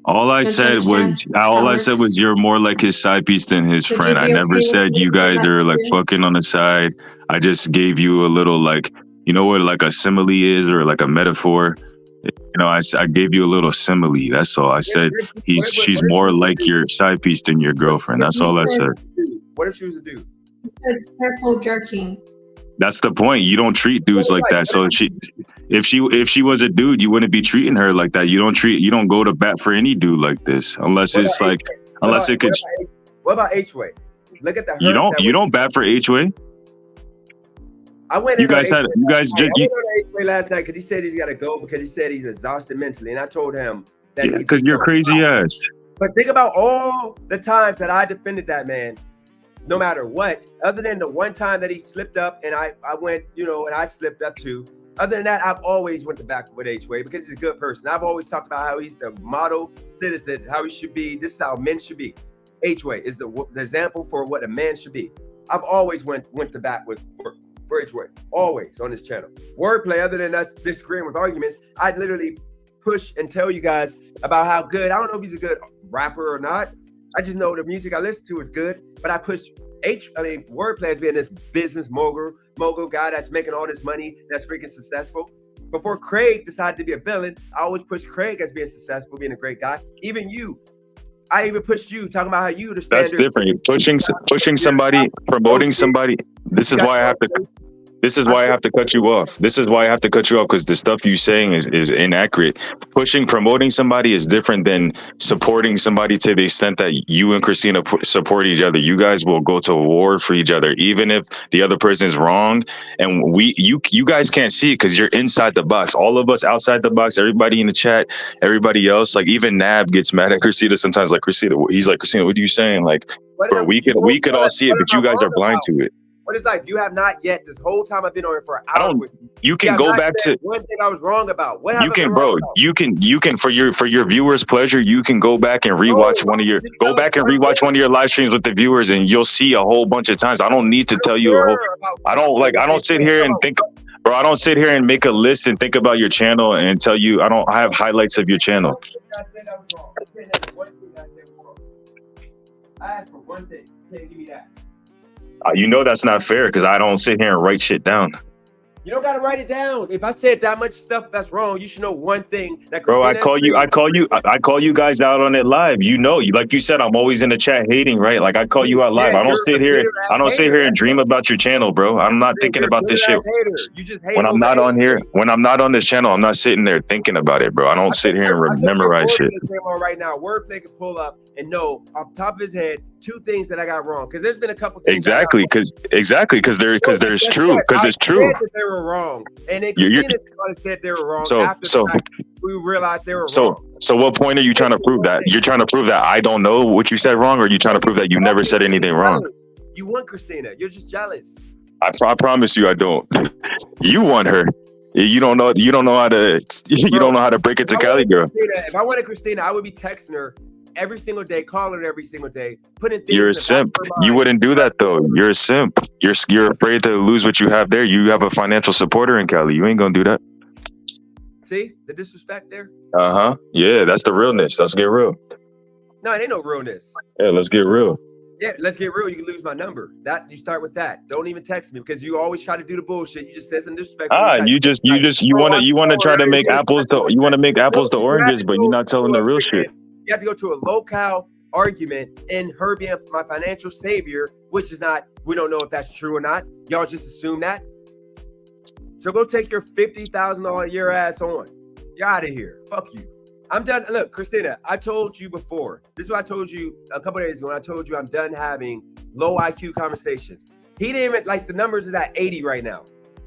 All I said was you're more like his side piece than his friend. I never said you guys are like fucking on the side. I just gave you a little like, you know what like a simile is or like a metaphor. I gave you a little simile. That's all. I said she's more like your side piece than your girlfriend. That's all I said. What if she was a dude? You said circle jerking. That's the point. You don't treat dudes like that. So if she was a dude, you wouldn't be treating her like that. You don't go to bat for any dude like this unless it's like unless it could. What about H-Way? Look at the. You don't bat for H-Way. I went. You guys had you guys. I went on H-Way last night because he said he's got to go because he said he's exhausted mentally, and I told him that because you're crazy ass. But think about all the times that I defended that man, no matter what, other than the one time that he slipped up and I went, you know, and I slipped up too. Other than that, I've always went to back with H-Way because he's a good person. I've always talked about how he's the model citizen, how he should be. This is how men should be. H-Way is the example for what a man should be. I've always went to back with for H-Way, always on this channel. Wordplay, other than us disagreeing with arguments, I'd literally push and tell you guys about how good. I don't know if he's a good rapper or not. I just know the music I listen to is good, but I push Wordplay as being this business mogul guy that's making all this money, that's freaking successful. Before Craig decided to be a villain, I always push Craig as being successful, being a great guy. Even you, I even pushed you, talking about how you the standard. That's different. You're pushing somebody, promoting somebody. This is why I have to cut you off. This is why I have to cut you off, because the stuff you're saying is inaccurate. Promoting somebody is different than supporting somebody to the extent that you and Christina support each other. You guys will go to war for each other, even if the other person is wrong. And you guys can't see it because you're inside the box. All of us outside the box, everybody in the chat, everybody else, like even Nab gets mad at Christina sometimes. Like Christina, he's like, Christina, what are you saying? Like, bro, we could all see it, but you guys are blind to it. What it's like, you have not yet, this whole time I've been on it for an hour with you. You can go back to one thing I was wrong about. What you can, bro. You can for your viewers' pleasure. You can go back and rewatch one of your one of your live streams with the viewers, and you'll see a whole bunch of times. I don't need to tell you. I don't sit here and think, bro. I don't sit here and make a list and think about your channel and tell you. I have highlights of your channel. I asked for one thing. You can't give me that. You know that's not fair because I don't sit here and write shit down. You don't gotta write it down. If I said that much stuff that's wrong, you should know one thing. That bro, I call you guys out on it live. You know, like you said, I'm always in the chat hating, right? Like I call you out live. I don't sit here and dream about your channel, bro. I'm not thinking about this shit. You just hate when I'm not on here, when I'm not on this channel, I'm not sitting there thinking about it, bro. I don't sit here and memorize shit. Right now, Wordplay can pull up and know off the top of his head 2 things that I got wrong, because there's been a couple things. Exactly, because it's true. They were wrong, and then Christina said they were wrong. After we realized they were wrong. So what point are you trying to prove that? You're trying to prove that I don't know what you said wrong, or are you trying to prove that you never said anything wrong? You want Christina. You're just jealous. I promise you, I don't. You want her. You don't know how to. You don't know how to break it to Cali girl. If I wanted Christina, I would be texting her every single day, calling her every single day, putting things. You're a simp. You wouldn't do that though. You're a simp. You're afraid to lose what you have there. You have a financial supporter in Cali. You ain't gonna do that. See the disrespect there? Yeah, that's the realness. Let's get real. No, it ain't no realness. Yeah, let's get real. Yeah, let's get real. You can lose my number. That you start with that. Don't even text me because you always try to do the bullshit. You just say some disrespect. You want to try to make apples to oranges, but you're not telling the real shit. You have to go to a locale argument and her being my financial savior, which is not, we don't know if that's true or not. Y'all just assume that. So go take your $50,000 a year ass on. You're out of here. Fuck you. I'm done. Look, Christina, I told you before. This is what I told you a couple of days ago when I told you I'm done having low IQ conversations. He didn't even, like, the numbers is at 80 right now.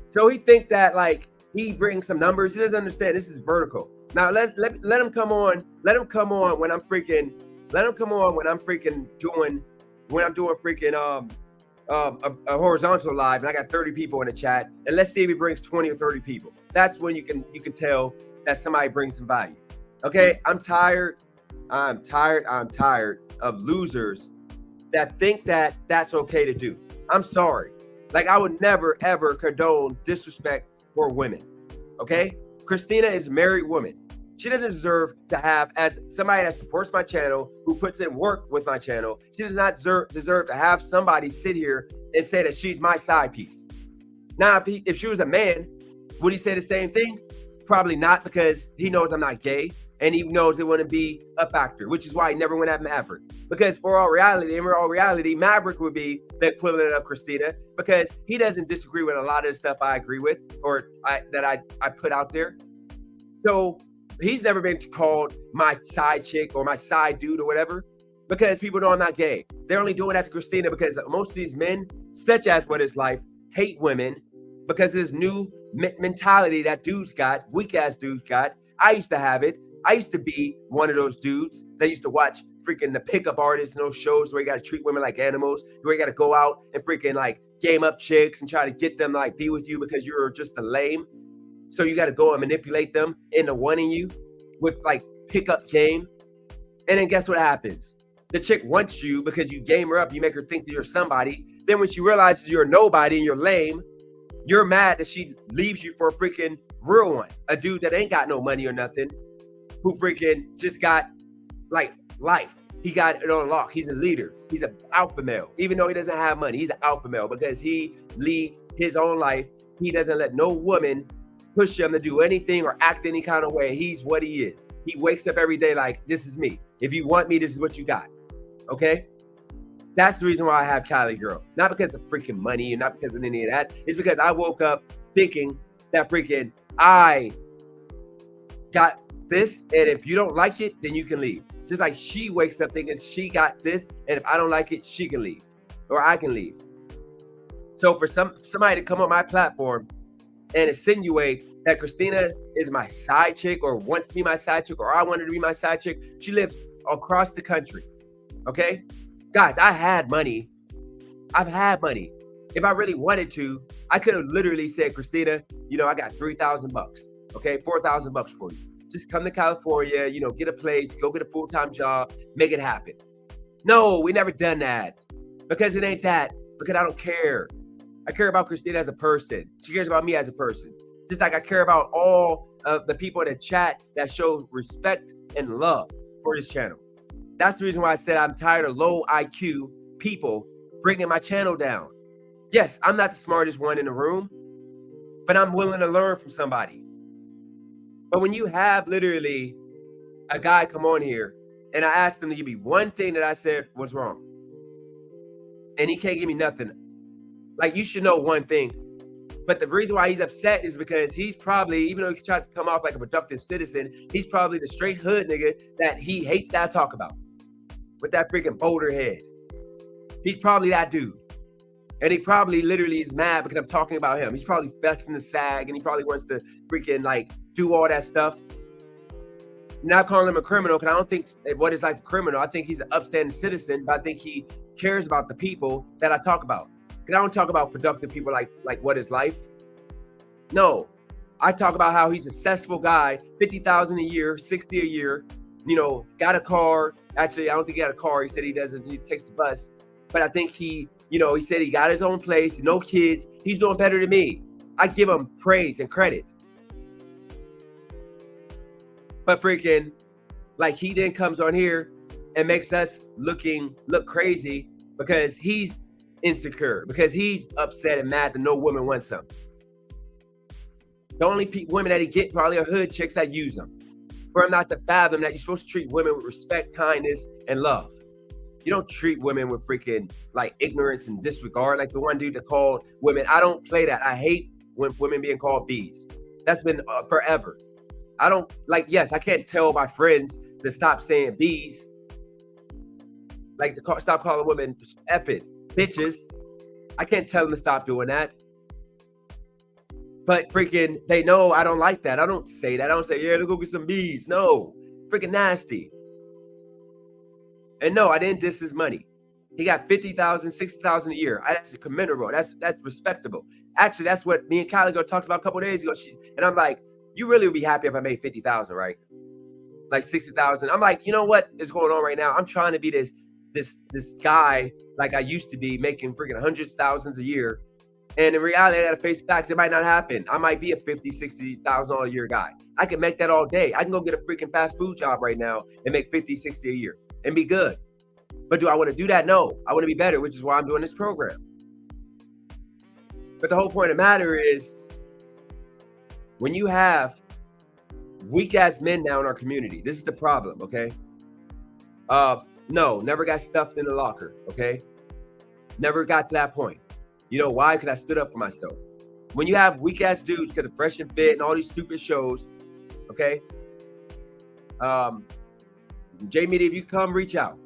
So he think that, like, he brings some numbers. He doesn't understand. This is vertical. Now let him come on. Let him come on when I'm freaking. Let him come on when I'm freaking doing. When I'm doing freaking a horizontal live and I got 30 people in the chat, and let's see if he brings 20 or 30 people. That's when you can tell that somebody brings some value. Okay, I'm tired of losers that think that that's okay to do. I'm sorry. Like, I would never ever condone disrespect for women. Okay, Christina is a married woman. She doesn't deserve to have, as somebody that supports my channel, who puts in work with my channel, she does not deserve to have somebody sit here and say that she's my side piece. Now, if she was a man, would he say the same thing? Probably not, because he knows I'm not gay, and he knows it wouldn't be a factor, which is why he never went at Maverick. Because in all reality, Maverick would be the equivalent of Christina, because he doesn't disagree with a lot of the stuff I agree with, or that I put out there. So he's never been called my side chick or my side dude or whatever, because people know I'm not gay. They're only doing that to Christina because most of these men, such as What Is Life, hate women because of this new mentality that dudes got, weak ass dudes got. I used to have it. I used to be one of those dudes that used to watch freaking the pickup artists and those shows where you got to treat women like animals, where you got to go out and freaking like game up chicks and try to get them to like be with you because you're just a lame. So you got to go and manipulate them into wanting you with like pickup game. And then guess what happens? The chick wants you because you game her up. You make her think that you're somebody. Then when she realizes you're a nobody and you're lame, you're mad that she leaves you for a freaking real one. A dude that ain't got no money or nothing, who freaking just got like life. He got it on lock. He's a leader. He's an alpha male. Even though he doesn't have money, he's an alpha male because he leads his own life. He doesn't let no woman push him to do anything or act any kind of way. He's what he is. He wakes up every day like, this is me. If you want me, this is what you got. Okay? That's the reason why I have Kylie Girl. Not because of freaking money and not because of any of that. It's because I woke up thinking that freaking I got this, and if you don't like it, then you can leave. Just like she wakes up thinking she got this, and if I don't like it, she can leave, or I can leave. So for somebody to come on my platform and insinuate that Christina is my side chick or wants to be my side chick or I want her to be my side chick, she lives across the country, okay? Guys, I had money. I've had money. If I really wanted to, I could have literally said, Christina, you know, I got $3,000, okay? $4,000 for you. Just come to California, you know, get a place, go get a full-time job, make it happen. No, we never done that because it ain't that, because I don't care. I care about Christina as a person. She cares about me as a person. Just like I care about all of the people in the chat that show respect and love for this channel. That's the reason why I said I'm tired of low IQ people bringing my channel down. Yes, I'm not the smartest one in the room, but I'm willing to learn from somebody. But when you have literally a guy come on here and I asked him to give me one thing that I said was wrong, and he can't give me nothing, like you should know one thing. But the reason why he's upset is because he's probably, even though he tries to come off like a productive citizen, he's probably the straight hood nigga that he hates that I talk about with that freaking boulder head. He's probably that dude. And he probably literally is mad because I'm talking about him. He's probably besting the SAG and he probably wants to freaking like do all that stuff. Not calling him a criminal because I don't think what is like a criminal. I think he's an upstanding citizen, but I think he cares about the people that I talk about. Because I don't talk about productive people like what is life. No, I talk about how he's a successful guy, 50,000 a year, 60 a year, you know, got a car. Actually, I don't think he got a car. He said he doesn't, he takes the bus. But I think he, you know, he said he got his own place, no kids. He's doing better than me. I give him praise and credit. But freaking, like he then comes on here and makes us look crazy because he's insecure, because he's upset and mad that no woman wants him. The only women that he get probably are hood chicks that use him. For him not to fathom that you're supposed to treat women with respect, kindness, and love. You don't treat women with freaking like ignorance and disregard. Like the one dude that called women. I don't play that. I hate when women being called bees. That's been forever. I don't like, yes, I can't tell my friends to stop saying bees. Like to stop calling women effing bitches. I can't tell them to stop doing that. But freaking, they know I don't like that. I don't say that. I don't say, yeah, let's go get some bees. No, freaking nasty. And no, I didn't diss his money. He got 50,000, 60,000 a year. That's commendable. That's respectable. Actually, that's what me and Kylie talked about a couple of days ago. And I'm like, you really would be happy if I made 50,000, right? Like 60,000. I'm like, you know what is going on right now? I'm trying to be this guy like I used to be, making freaking hundreds, thousands a year. And in reality, I gotta face facts. It might not happen. I might be a 50, 60,000 a year guy. I can make that all day. I can go get a freaking fast food job right now and make 50, 60 a year and be good. But do I want to do that? No. I want to be better, which is why I'm doing this program. But the whole point of the matter is, when you have weak ass men now in our community, this is the problem, okay? No, never got stuffed in the locker, okay? Never got to that point. You know why? Because I stood up for myself. When you have weak ass dudes because of Fresh and Fit and all these stupid shows, okay? J Media, if you come, reach out.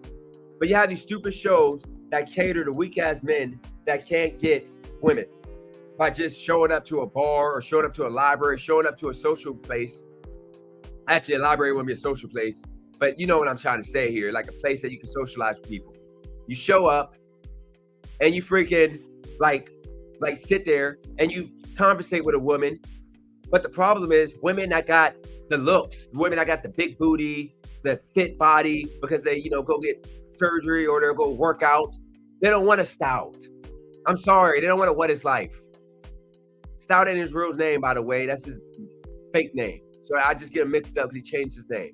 But you have these stupid shows that cater to weak ass men that can't get women by just showing up to a bar or showing up to a library, showing up to a social place. Actually, a library wouldn't be a social place. but you know what I'm trying to say here, like a place that you can socialize with people. You show up and you freaking like sit there and you conversate with a woman. But the problem is women that got the looks, women that got the big booty, the fit body, because they, you know, go get surgery or they'll go work out. They don't want a Stout. I'm sorry, they don't want a What Is Life. Stout ain't his real name, by the way. That's his fake name. So I just get him mixed up because he changed his name.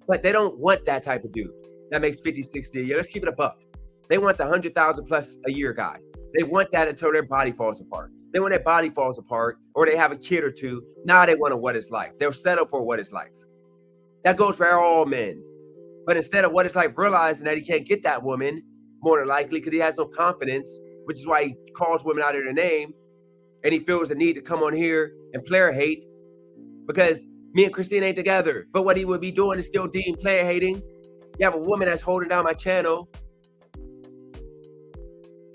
But they don't want that type of dude that makes 50, 60 a year. Let's keep it a buck. They want the 100,000 plus a year guy. They want that until their body falls apart. Then when their body falls apart or they have a kid or two, now they want a What Is Life. They'll settle for What Is Life. That goes for all men. But instead of What Is Life realizing that he can't get that woman, more than likely, because he has no confidence, which is why he calls women out of their name, and he feels the need to come on here and player hate because me and Christine ain't together. But what he would be doing is still deemed player hating. You have a woman that's holding down my channel.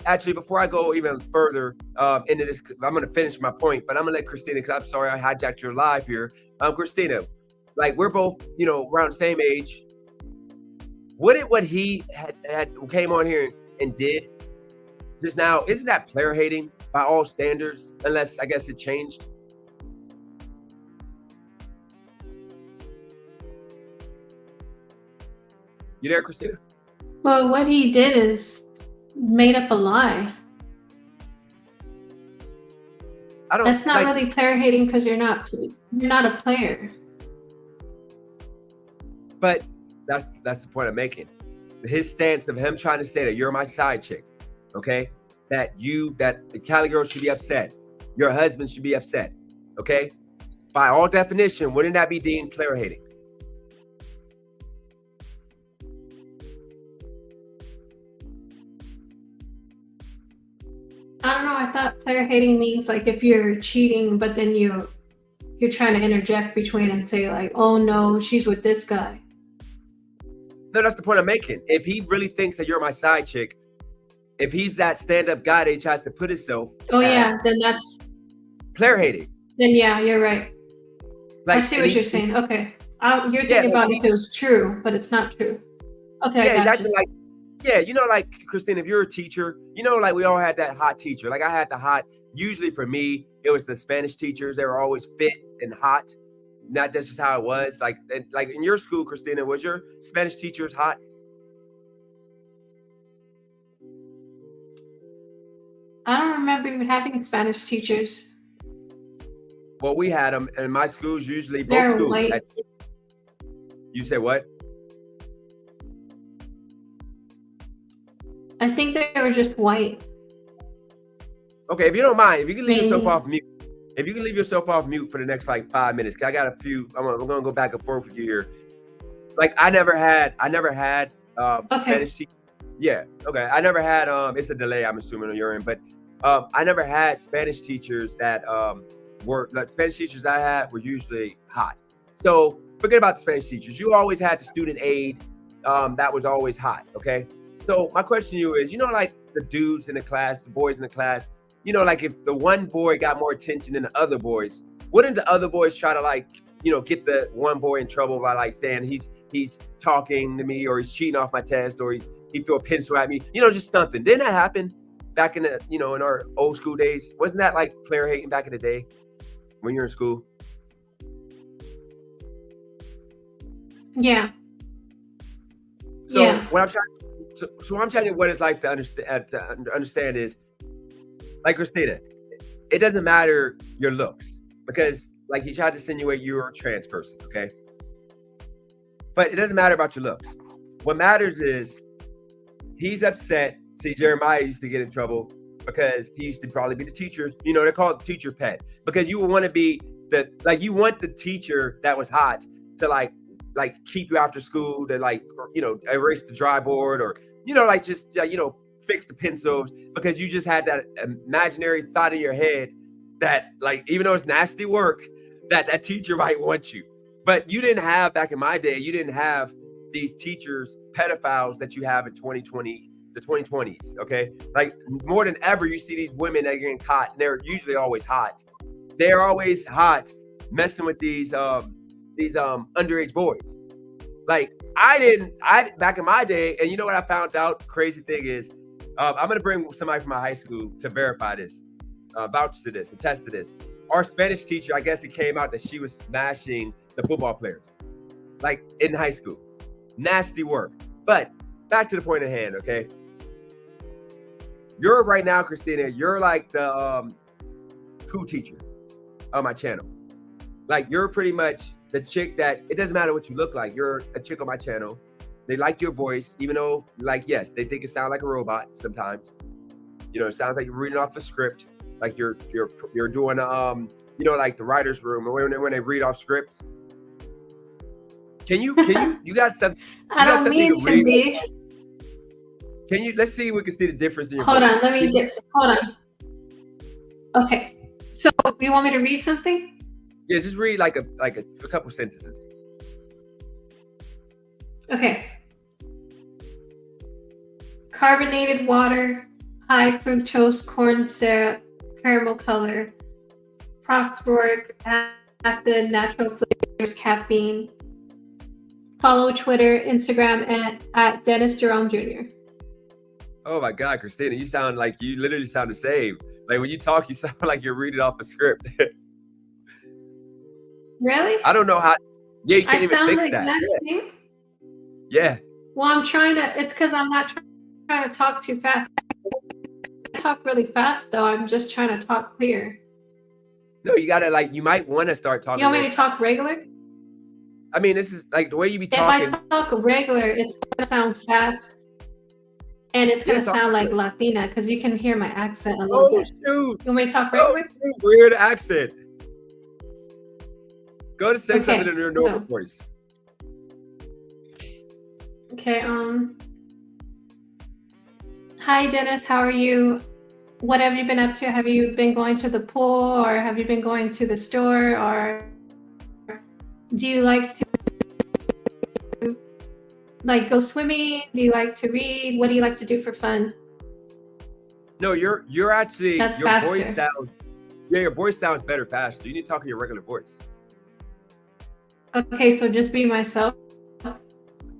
Actually, before I go even further into this, I'm going to finish my point, but I'm going to let Christina, because I'm sorry I hijacked your live here. Christina, like we're both, you know, around the same age. What he had came on here and did just now, isn't that player hating by all standards? Unless I guess it changed. You there, Christina? Well, what he did is made up a lie. That's not really player hating because you're not a player. But that's the point I'm making. His stance of him trying to say that you're my side chick, okay? That the Cali girl should be upset. Your husband should be upset, okay? By all definition, wouldn't that be deemed player hating? I don't know. I thought player hating means like if you're cheating, but then you're trying to interject between and say like, oh no, she's with this guy. No, that's the point I'm making. If he really thinks that you're my side chick, if he's that stand-up guy that he tries to put himself, then that's player hating. Then yeah, you're right. Like, I see what you're saying. Okay, you're thinking about if it was true, but it's not true. Okay, yeah, exactly. Like, yeah, you know, like Christine, if you're a teacher, you know, like we all had that hot teacher. Like I had the hot. Usually for me, it was the Spanish teachers. They were always fit and hot. That's just how it was. Like in your school, Christina, was your Spanish teachers hot? I don't remember even having Spanish teachers. Well, we had them in my schools. Usually, They're both schools. white. You say what? I think they were just white. Okay, if you don't mind, if you can leave yourself off mute. If you can leave yourself off mute for the next like 5 minutes, 'cause I got a few. We're gonna go back and forth with you here. Like I never had Spanish teachers. Yeah, okay. I never had it's a delay, I'm assuming on your end, but I never had Spanish teachers that were like Spanish teachers I had were usually hot. So forget about the Spanish teachers. You always had the student aid that was always hot. Okay. So my question to you is, you know, like the dudes in the class, the boys in the class, you know, like if the one boy got more attention than the other boys, wouldn't the other boys try to like, you know, get the one boy in trouble by like saying he's talking to me or he's cheating off my test or he threw a pencil at me, you know, just something. Didn't that happen back in the, you know, in our old school days? Wasn't that like player hating back in the day when you're in school? Yeah. So yeah. what I'm trying to what it's like to understand is, like Christina, it doesn't matter your looks because like he tried to insinuate you're a trans person, okay? But it doesn't matter about your looks. What matters is he's upset. See, Jeremiah used to get in trouble because he used to probably be the teacher's, you know, they call it the teacher pet because you would want to be you want the teacher that was hot to like keep you after school to like, you know, erase the dry board or, you know, like just, you know, fix the pencils because you just had that imaginary thought in your head that like, even though it's nasty work, that teacher might want you. But you didn't have, back in my day, you didn't have these teachers, pedophiles that you have in 2020, the 2020s, okay? Like more than ever, you see these women that are getting caught and they're usually always hot. They're always hot messing with these underage boys. Like back in my day, and you know what I found out? Crazy thing is, I'm gonna bring somebody from my high school to verify this, vouch to this, attest to this. Our Spanish teacher, I guess it came out that she was smashing the football players, like in high school. Nasty work. But back to the point at hand, okay? You're right now, Christina, you're like the school teacher on my channel. Like, you're pretty much the chick that, it doesn't matter what you look like, you're a chick on my channel. They like your voice, even though, like, yes, they think it sounds like a robot sometimes. You know, it sounds like you're reading off a script, like you're doing you know, like the writer's room, or when they read off scripts. You got something? I don't mean to be. Can you? Let's see if we can see the difference in your Hold voice. on, let me get. Hold on. Okay, so you want me to read something? Yeah, just read like a couple sentences. Okay. Carbonated water, high fructose corn syrup, caramel color, phosphoric acid, natural flavors, caffeine. Follow Twitter, Instagram at Dennis Jerome Jr. Oh my God, Christina, you literally sound the same. Like when you talk, you sound like you're reading off a script. Really? I don't know how. Yeah, you can't even sound fix the that. exact same? Yeah. Well, I'm trying to. It's because I'm not trying to talk too fast. I talk really fast, though. I'm just trying to talk clear. No, you gotta you might want to start talking. You want me to talk regular? I mean, this is like the way you be talking. If I talk regular, it's gonna sound fast. And it's going to sound like Latina because you can hear my accent a little bit. Shoot. You want me to talk regular? Shoot. Weird accent. Go to say something in your normal voice. Okay, hi Dennis, how are you? What have you been up to? Have you been going to the pool, or have you been going to the store, or do you like to go swimming? Do you like to read? What do you like to do for fun? No, you're actually, That's your faster. voice sounds, yeah, your voice sounds better faster. You need to talk in your regular voice. Okay, so just be myself.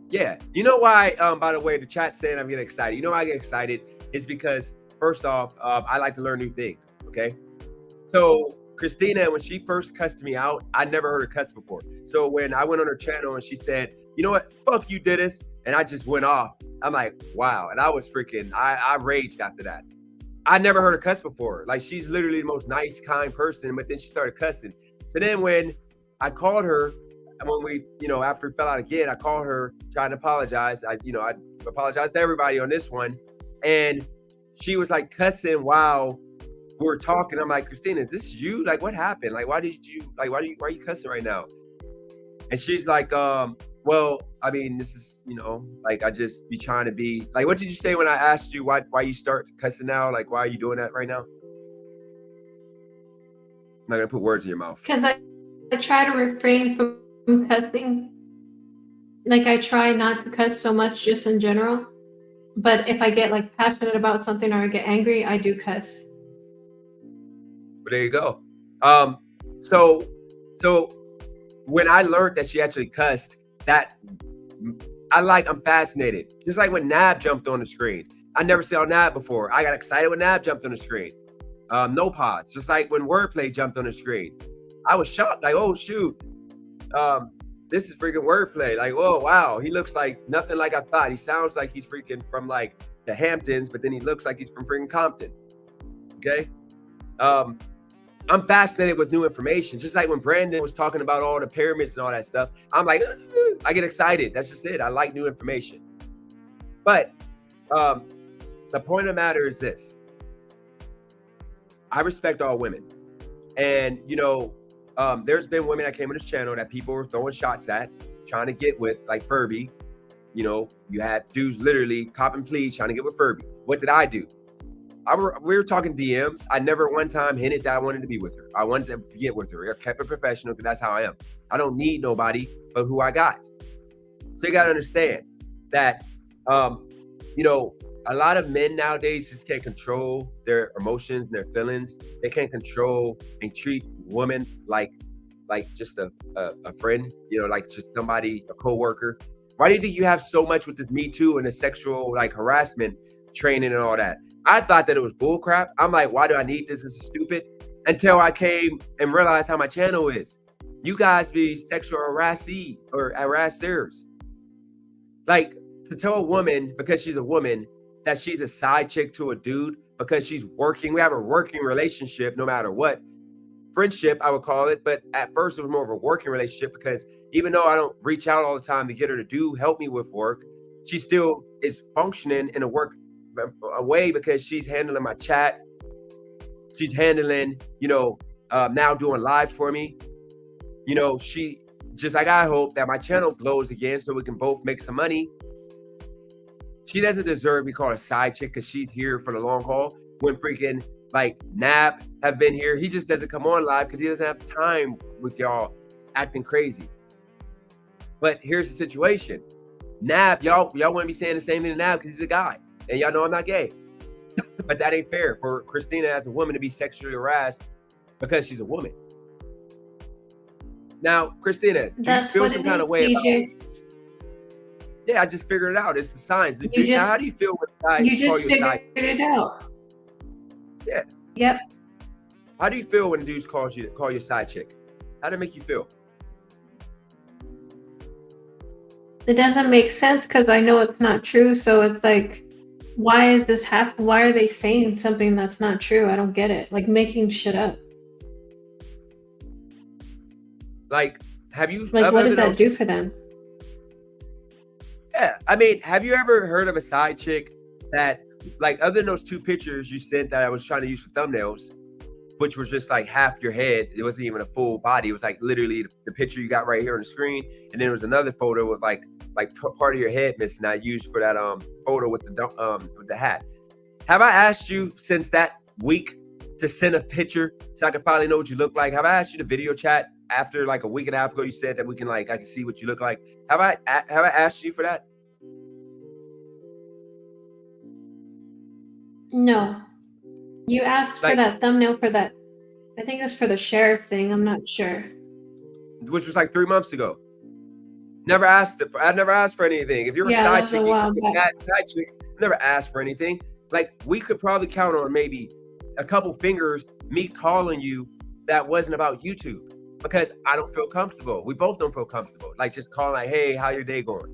Yeah. You know why, by the way, the chat's saying I'm getting excited. You know why I get excited? It's because, first off, I like to learn new things, okay? So Christina, when she first cussed me out, I never heard her cuss before. So when I went on her channel and she said, you know what, fuck you, Dennis, and I just went off, I'm like, wow. And I was freaking, I raged after that. I never heard her cuss before. Like, she's literally the most nice, kind person, but then she started cussing. So then when I called her, and when we, after we fell out again, I called her trying to apologize. I apologized to everybody on this one. And she was like cussing while we were talking. I'm like, Christina, is this you? Like, what happened? Like, why are you cussing right now? And she's like, well, I mean, this is, I just be trying to be like, what did you say when I asked you why you start cussing now? Like, why are you doing that right now? I'm not gonna put words in your mouth. Because I try to refrain from cussing. Like, I try not to cuss so much just in general. But if I get passionate about something or I get angry, I do cuss. But there you go. So when I learned that she actually cussed, I'm fascinated. Just like when Nab jumped on the screen. I never saw Nab before. I got excited when Nab jumped on the screen. No pods. Just like when Wordplay jumped on the screen. I was shocked. Like, oh shoot. This is freaking Wordplay. Like, oh wow. He looks like nothing like I thought. He sounds like he's freaking from the Hamptons, but then he looks like he's from freaking Compton. Okay. I'm fascinated with new information. Just like when Brandon was talking about all the pyramids and all that stuff, I'm like, I get excited. That's just it. I like new information. But the point of the matter is this. I respect all women. And, there's been women that came on this channel that people were throwing shots at, trying to get with, like Furby. You had dudes literally copping pleas trying to get with Furby. What did I do? We were talking DMs. I never one time hinted that I wanted to be with her. I wanted to get with her. I kept it professional because that's how I am. I don't need nobody but who I got. So you got to understand that, a lot of men nowadays just can't control their emotions and their feelings. They can't control and treat women like just a friend, like just somebody, a coworker. Why do you think you have so much with this Me Too and the sexual like harassment training and all that? I thought that it was bullcrap. I'm like, why do I need this? This is stupid. Until I came and realized how my channel is. You guys be sexual harassee or harassers. Like, to tell a woman because she's a woman that she's a side chick to a dude because she's working. We have a working relationship no matter what. Friendship, I would call it. But at first, it was more of a working relationship because even though I don't reach out all the time to get her to help me with work, she still is functioning in a way because she's handling my chat. She's handling, now doing lives for me. She, just like I hope that my channel blows again so we can both make some money. She doesn't deserve to be called a side chick because she's here for the long haul. When freaking like Nap have been here, he just doesn't come on live because he doesn't have time with y'all acting crazy. But here's the situation. Nap, y'all want to be saying the same thing to Nap because he's a guy. And y'all know I'm not gay. But that ain't fair for Christina as a woman to be sexually harassed because she's a woman. Now, Christina, do you feel some kind of way about it? Yeah, I just figured it out. It's the signs. How do you feel when guys you just figured it out? Yeah. Yep. How do you feel when dudes call you side chick? How does it make you feel? It doesn't make sense because I know it's not true. So it's like, why is this happening? Why are they saying something that's not true? I don't get it. Like making shit up. Like, have you? Like, what does that do for them? Yeah, I mean, have you ever heard of a side chick that, like, other than those two pictures you sent that I was trying to use for thumbnails, which was just like half your head. It wasn't even a full body. It was like literally the picture you got right here on the screen, and then there was another photo with like part of your head missing. I used for that photo with the hat. Have I asked you since that week to send a picture so I can finally know what you look like? Have I asked you to video chat after like a week and a half ago? You said that we can I can see what you look like. Have I asked you for that? No. You asked for that thumbnail for that. I think it was for the sheriff thing. I'm not sure. Which was like 3 months ago. Never asked it. I never asked for anything. If you're a side chick, never asked for anything. Like, we could probably count on maybe a couple fingers me calling you that wasn't about YouTube because I don't feel comfortable. We both don't feel comfortable. Like, just calling like, hey, how your day going?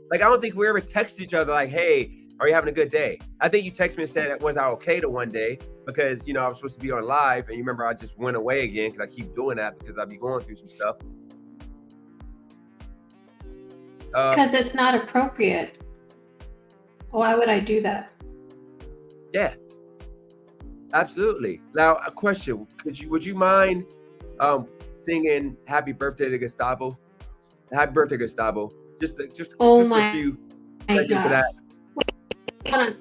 Like, I don't think we ever text each other like, hey, are you having a good day? I think you texted me and said, was I okay to one day? Because, I was supposed to be on live. And you remember I just went away again because I keep doing that because I'll be going through some stuff. Because it's not appropriate. Why would I do that? Yeah, absolutely. Now, a question: would you mind singing "Happy Birthday" to Gustavo? Happy birthday, Gustavo! Just a few seconds of that. Wait, hold on.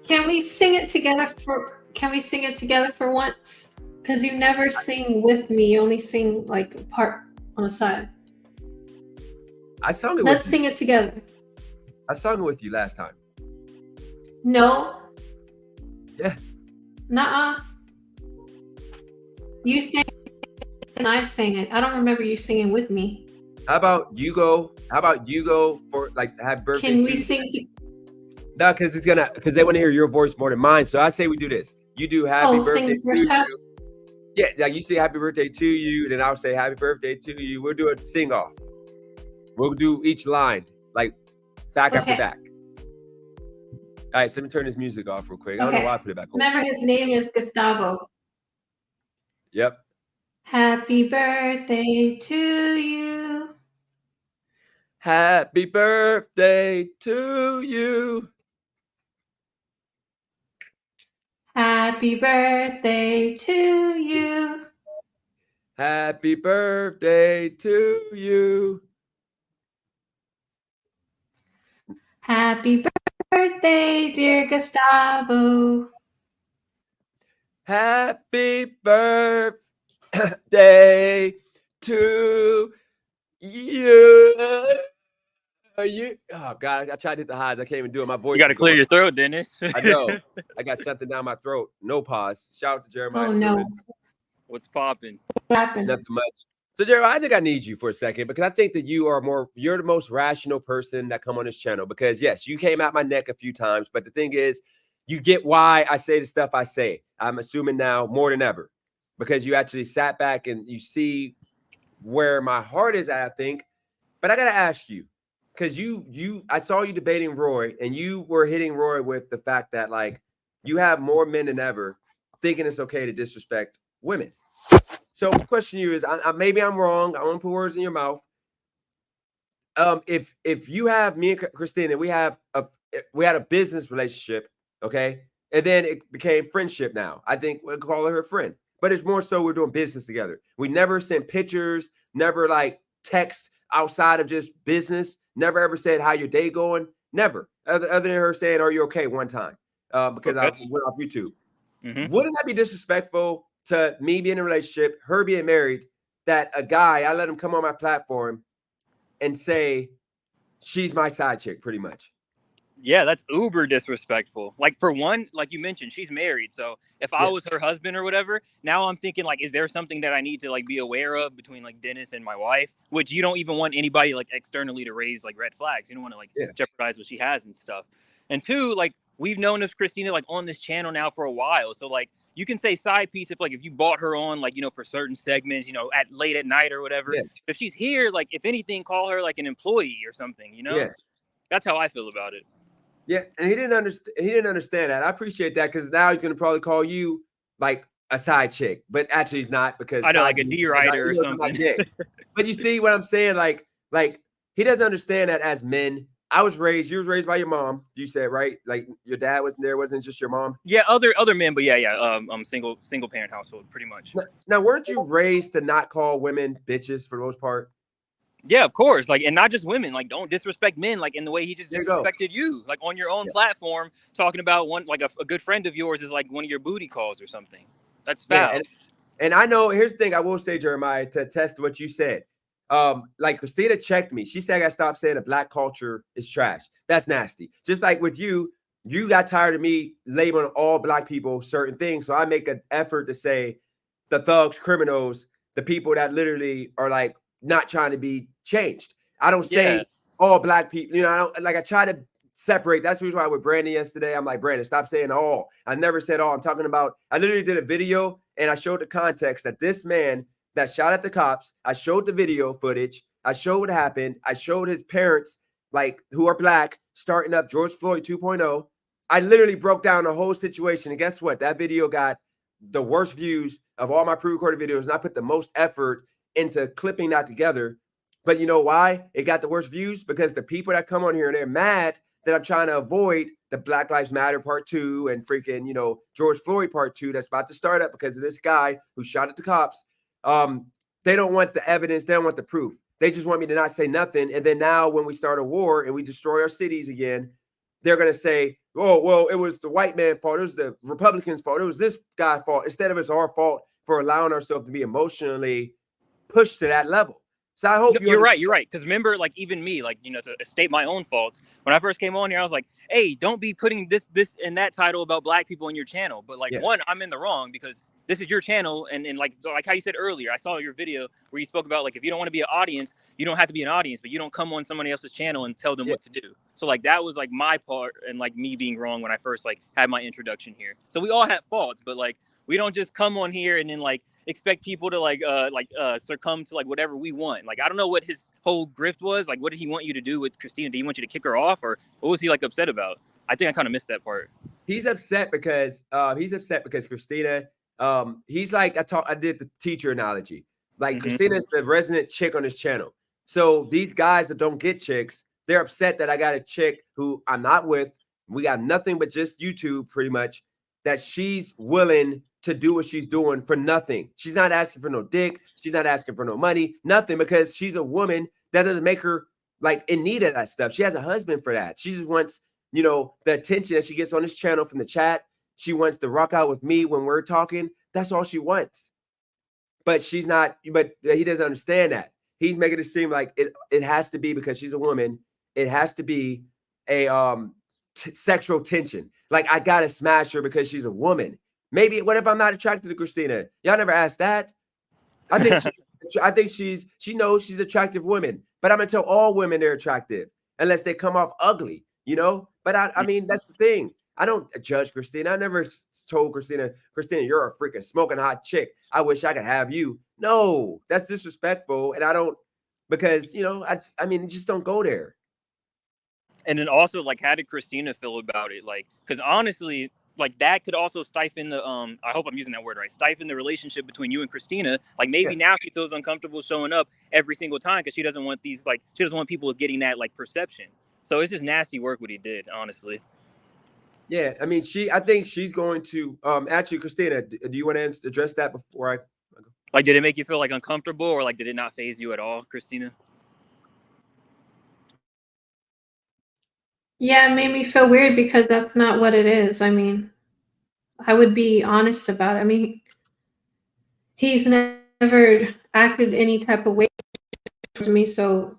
Can we sing it together for once? Because you never sing with me. You only sing like a part on the side. I sung it. Let's sing it together. I sung it with you last time. No. Yeah. Nuh-uh. You sang it and I sang it. I don't remember you singing with me. How about you go for like happy birthday? Can we sing? No, because they want to hear your voice more than mine. So I say we do this. You do happy birthday to you. Yeah, like you say happy birthday to you, then I'll say happy birthday to you. We'll do a sing off. We'll do each line like back after back. All right, so let me turn this music off real quick. I don't know why I put it back on. Remember, his name is Gustavo. Yep. Happy birthday to you. Happy birthday to you. Happy birthday to you. Happy birthday to you. Happy birthday, dear Gustavo. Happy birthday to you. Oh God, I tried to hit the highs. I can't even do it. My voice. You got to clear your throat, Dennis. I know. I got something down my throat. No pause. Shout out to Jeremiah. Oh no. What's popping? What happened? Nothing much. So, Jeremiah, I think I need you for a second because I think that you're the most rational person that come on this channel because, yes, you came out my neck a few times. But the thing is, you get why I say the stuff I say. I'm assuming now more than ever because you actually sat back and you see where my heart is at, I think. But I got to ask you because I saw you debating Roy and you were hitting Roy with the fact that, like, you have more men than ever thinking it's okay to disrespect women. So the question to you is, maybe I'm wrong. I won't put words in your mouth. If you have me and Christina, we had a business relationship, okay, and then it became friendship. Now I think we'll call her a friend, but it's more so we're doing business together. We never sent pictures, never like text outside of just business. Never ever said how your day going. Never, other than her saying, "Are you okay?" one time, because I went off YouTube. Wouldn't that be disrespectful to me being in a relationship, her being married, that a guy, I let him come on my platform and say, she's my side chick, pretty much? Yeah, that's uber disrespectful. Like, for one, like you mentioned, she's married. So if I was her husband or whatever, now I'm thinking, like, is there something that I need to, like, be aware of between, like, Dennis and my wife? Which you don't even want anybody, like, externally to raise, like, red flags. You don't want to, like, jeopardize what she has and stuff. And two, like, we've known this Christina, like, on this channel now for a while. So, like, you can say side piece if you bought her on, like, you know, for certain segments, you know, at late at night or whatever. If she's here, like, if anything, call her like an employee or something, you know? That's how I feel about it. Yeah, and he didn't understand that. I appreciate that because now he's gonna probably call you like a side chick, but actually he's not because I know, like a D writer or something. But you see what I'm saying? Like he doesn't understand that as men. You was raised by your mom. You said, right? Like your dad wasn't there, wasn't just your mom. Yeah, other men, but yeah. Single parent household, pretty much. Now, weren't you raised to not call women bitches for the most part? Yeah, of course. Like, and not just women. Like, don't disrespect men. Like, in the way he just disrespected you. Like, on your own platform, talking about one, like a good friend of yours is like one of your booty calls or something. That's foul. And I know. Here's the thing. I will say, Jeremiah, to test what you said. Like Christina checked me. She said I gotta stop saying that black culture is trash. That's nasty. Just like with you got tired of me labeling all black people certain things. So I make an effort to say the thugs, criminals, the people that literally are like not trying to be changed. I don't say all black people, you know, I try to separate. That's the reason why with Brandon yesterday, I'm like, Brandon, stop saying all. I never said all. I'm talking about, I literally did a video and I showed the context that this man that shot at the cops, I showed the video footage. I showed what happened. I showed his parents, like, who are black, starting up George Floyd 2.0. I literally broke down the whole situation. And guess what? That video got the worst views of all my pre-recorded videos. And I put the most effort into clipping that together. But you know why it got the worst views? Because the people that come on here and they're mad that I'm trying to avoid the Black Lives Matter part 2 and freaking, you know, George Floyd part 2 that's about to start up because of this guy who shot at the cops. They don't want the evidence. They don't want the proof. They just want me to not say nothing. And then now when we start a war and we destroy our cities again, they're going to say, oh, well, it was the white man's fault. It was the Republicans' fault. It was this guy's fault. Instead of it's our fault for allowing ourselves to be emotionally pushed to that level. So I hope you're right. You're right. Because remember, like, even me, like, you know, to state my own faults, when I first came on here, I was like, hey, don't be putting this and that title about black people in your channel. But like, one, I'm in the wrong because this is your channel. And like how you said earlier, I saw your video where you spoke about, like, if you don't want to be an audience, you don't have to be an audience, but you don't come on somebody else's channel and tell them what to do. So like, that was like my part and like me being wrong when I first like had my introduction here. So we all have faults, but like, we don't just come on here and then like expect people to succumb to like whatever we want. Like, I don't know what his whole grift was. Like, what did he want you to do with Christina? Did he want you to kick her off, or what was he like upset about? I think I kind of missed that part. He's upset because Christina, he's like, I did the teacher analogy. Like, Christina's the resident chick on his channel. So these guys that don't get chicks, they're upset that I got a chick who I'm not with. We got nothing but just YouTube pretty much, that she's willing to do what she's doing for nothing. She's not asking for no dick. She's not asking for no money, nothing, because she's a woman. That doesn't make her like in need of that stuff. She has a husband for that. She just wants, you know, the attention that she gets on this channel from the chat. She wants to rock out with me when we're talking. That's all she wants. But she's not, but he doesn't understand that. He's making it seem like it has to be because she's a woman. It has to be a sexual tension. Like, I gotta smash her because she's a woman. Maybe what if I'm not attracted to Christina? Y'all never asked that. I think I think she knows she's attractive women, but I'm gonna tell all women they're attractive unless they come off ugly, you know. But I mean, that's the thing. I don't judge Christina. I never told Christina, you're a freaking smoking hot chick. I wish I could have you. No, that's disrespectful, and I don't, because you know, I mean, just don't go there. And then also, like, how did Christina feel about it? Like, because honestly, like, that could also stifle the I hope I'm using that word right, stifle the relationship between you and Christina. Like, maybe now she feels uncomfortable showing up every single time because she doesn't want she doesn't want people getting that like perception. So it's just nasty work what he did, honestly. Yeah, I mean, I think she's going to actually, Christina, do you want to address that before I go? Like, did it make you feel like uncomfortable, or like did it not faze you at all, Christina? Yeah, it made me feel weird because that's not what it is. I mean, I would be honest about it. I mean, he's never acted any type of way towards me, so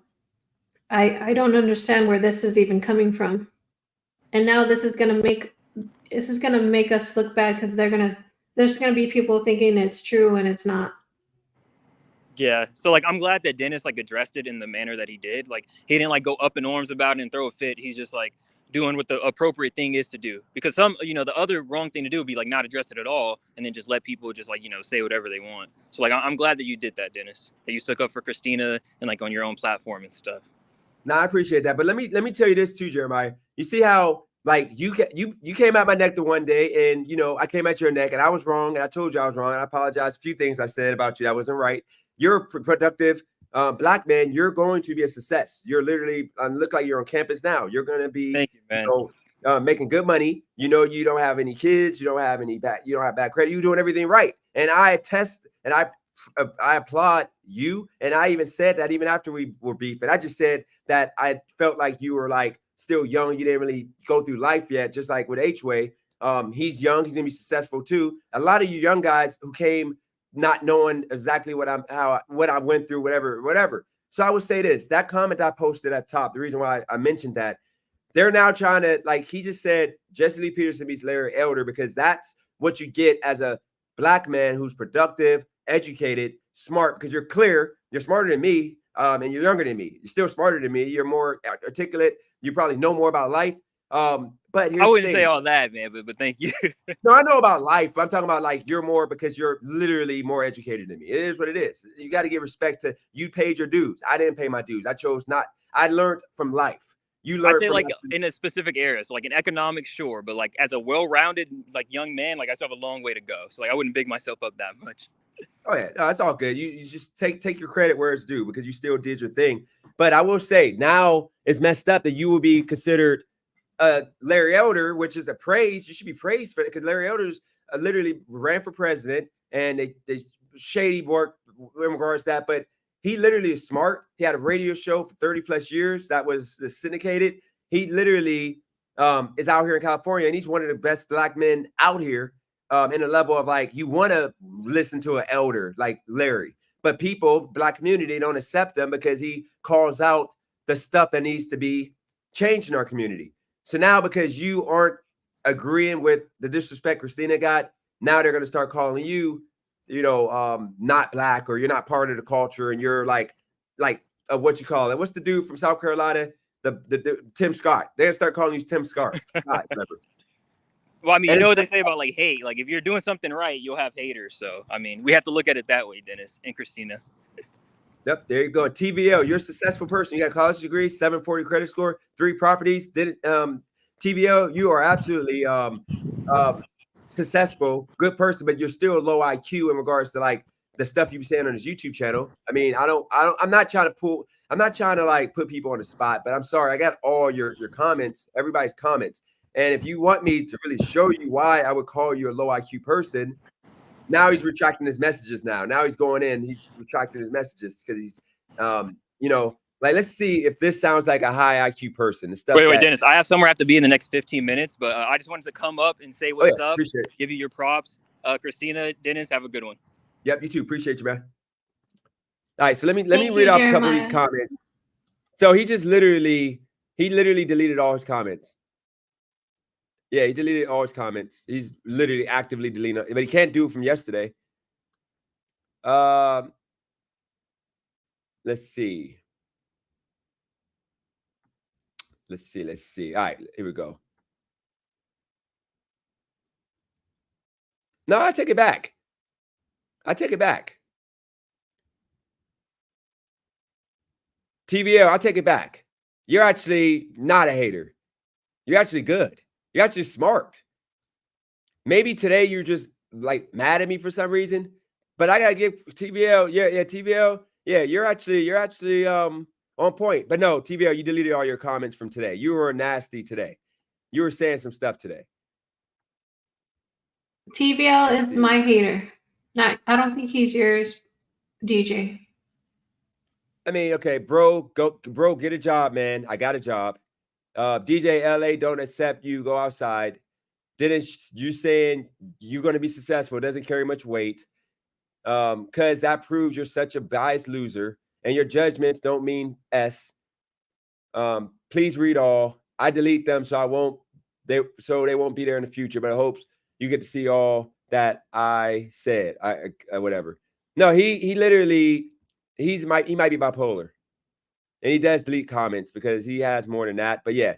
I don't understand where this is even coming from. And now this is gonna make us look bad because there's gonna be people thinking it's true and it's not. Yeah. So like, I'm glad that Dennis like addressed it in the manner that he did. Like, he didn't like go up in arms about it and throw a fit. He's just like doing what the appropriate thing is to do. Because the other wrong thing to do would be like not address it at all and then just let people just like, say whatever they want. So like, I'm glad that you did that, Dennis, that you stuck up for Christina and like on your own platform and stuff. No, I appreciate that. But let me tell you this too, Jeremiah. You see how like you came at my neck the one day, and I came at your neck, and I was wrong, and I told you I was wrong. And I apologize. A few things I said about you that wasn't right. You're a productive black man. You're going to be a success. You're literally look like you're on campus now. You're going to be, thank you, man. Making good money. You don't have any kids. You don't have bad credit. You're doing everything right. And I attest, and I applaud you. And I even said that even after we were beefing, I just said that I felt like you were like still young. You didn't really go through life yet, just like with H-Way. He's young. He's gonna be successful too. A lot of you young guys who came not knowing exactly what I went through, whatever. So I would say this, that comment I posted at top, the reason why I mentioned that, they're now trying to, like he just said, Jesse Lee Peterson beats Larry Elder, because that's what you get as a black man who's productive, educated, smart, because you're clear, you're smarter than me, and you're younger than me. You're still smarter than me. You're more articulate. You probably know more about life. But here's I wouldn't say all that, man, but thank you. No, I know about life, but I'm talking about like you're more, because you're literally more educated than me. It is what it is. You got to give respect to, you paid your dues. I didn't pay my dues. I chose not. I learned from life. You learned. I'd say like in a specific area, so like in economics, sure, but like as a well-rounded like young man, like I still have a long way to go. So like I wouldn't big myself up that much. Oh yeah, no, it's all good. You just take your credit where it's due, because you still did your thing. But I will say now it's messed up that you will be considered Larry Elder, which is a praise. You should be praised for it, because Larry Elder's literally ran for president, and they shady work in regards to that. But he literally is smart. He had a radio show for 30 plus years that was syndicated. He literally is out here in California, and he's one of the best black men out here. In a level of like, you want to listen to an elder like Larry, but black community, don't accept him because he calls out the stuff that needs to be changed in our community. So now, because you aren't agreeing with the disrespect Christina got, now they're going to start calling you, not black, or you're not part of the culture, and you're like what you call it. What's the dude from South Carolina? The Tim Scott. They're gonna start calling you Tim Scott. Well, I mean, what they say about like hate. Like if you're doing something right, you'll have haters. So I mean, we have to look at it that way, Dennis and Christina. Yep, there you go. TVL, you're a successful person. You got a college degree, 740 credit score, 3 properties. TVL, you are absolutely successful, good person, but you're still low IQ in regards to like the stuff you be saying on his YouTube channel. I mean, I'm not trying to like put people on the spot, but I'm sorry, I got all your comments, everybody's comments. And if you want me to really show you why I would call you a low IQ person, now he's retracting his messages. Now he's going in, he's retracting his messages, because he's, like, let's see if this sounds like a high IQ person. The stuff wait, Dennis, I have somewhere I have to be in the next 15 minutes, but I just wanted to come up and say what's up, give you your props. Christina, Dennis, have a good one. Yep, you too. Appreciate you, man. All right, so let me read off a couple of these comments. So he literally deleted all his comments. Yeah, he deleted all his comments. He's literally actively deleting it, but he can't do it from yesterday. let's see. Let's see. All right, here we go. No, I take it back. TVL, I'll take it back. You're actually not a hater. You're actually good. You're actually smart. Maybe today you're just like mad at me for some reason, but I gotta give TVL, TVL, you're actually on point. But no, TVL, you deleted all your comments from today. You were nasty today. You were saying some stuff today. TVL is my hater. I don't think he's yours, DJ. I mean, okay, bro, get a job, man. I got a job. DJ LA don't accept you. Go outside. Didn't you saying you're going to be successful? It doesn't carry much weight. Because that proves you're such a biased loser, and your judgments don't mean S. Please read all. I delete them so they won't be there in the future. But I hope you get to see all that I said. I whatever. No, he literally he might be bipolar, and he does delete comments because he has more than that. But yeah,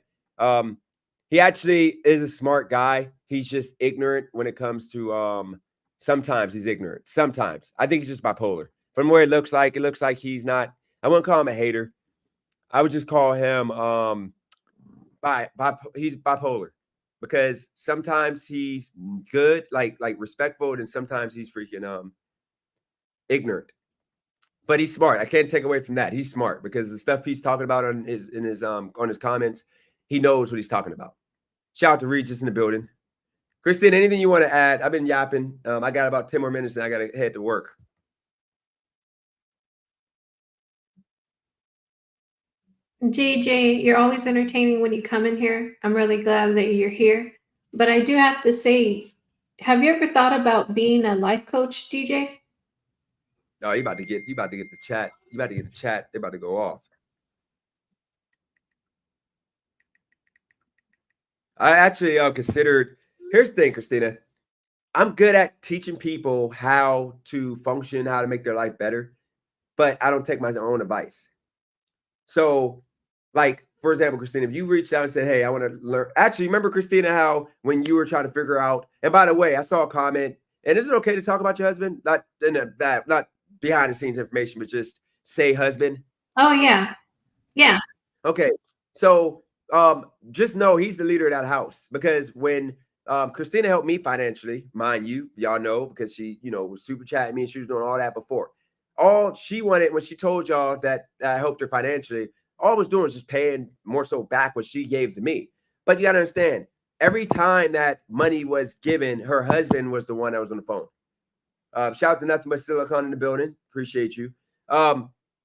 he actually is a smart guy. He's just ignorant when it comes to sometimes he's ignorant. Sometimes I think he's just bipolar. From where it looks like he's not. I wouldn't call him a hater. I would just call him he's bipolar, because sometimes he's good, like respectful, and sometimes he's freaking ignorant. But he's smart. I can't take away from that. He's smart because the stuff he's talking about on his comments, he knows what he's talking about. Shout out to Regis in the building. Christine, anything you want to add? I've been yapping. I got about 10 more minutes and I got to head to work. JJ, you're always entertaining when you come in here. I'm really glad that you're here. But I do have to say, have you ever thought about being a life coach, DJ? No, you about to get the chat. You about to get the chat. They're about to go off. I actually considered. Here's the thing, Christina. I'm good at teaching people how to function, how to make their life better, but I don't take my own advice. So, like, for example, Christina, if you reached out and said, hey, I want to learn. Actually, remember, Christina, how when you were trying to figure out, and by the way, I saw a comment, and is it okay to talk about your husband? Not behind the scenes information, but just say husband. Oh, yeah. Yeah. Okay. So just know he's the leader of that house, because when Christina helped me financially, mind you, y'all know, because she, was super chatting me and she was doing all that before. All she wanted when she told y'all that I helped her financially, all I was doing was just paying more so back what she gave to me. But you got to understand, every time that money was given, her husband was the one that was on the phone. Shout out to Nothing But Silicon in the building. Appreciate you.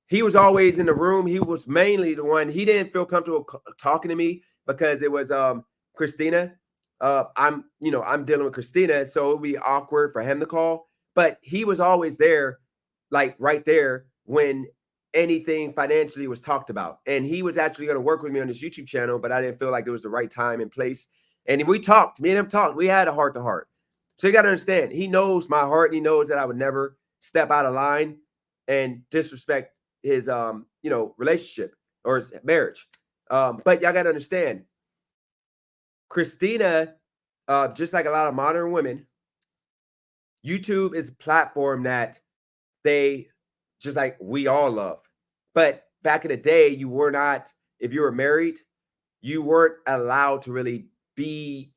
He was always in the room. He was mainly the one. He didn't feel comfortable talking to me because it was Christina. I'm dealing with Christina, so it would be awkward for him to call. But he was always there, like right there when anything financially was talked about. And he was actually going to work with me on this YouTube channel, but I didn't feel like it was the right time and place. And we talked, me and him talked. We had a heart to heart. So you got to understand, he knows my heart. And he knows that I would never step out of line and disrespect his, relationship or his marriage. But y'all got to understand, Christina, just like a lot of modern women, YouTube is a platform that they, just like we all love. But back in the day, you were not, if you were married, you weren't allowed to really be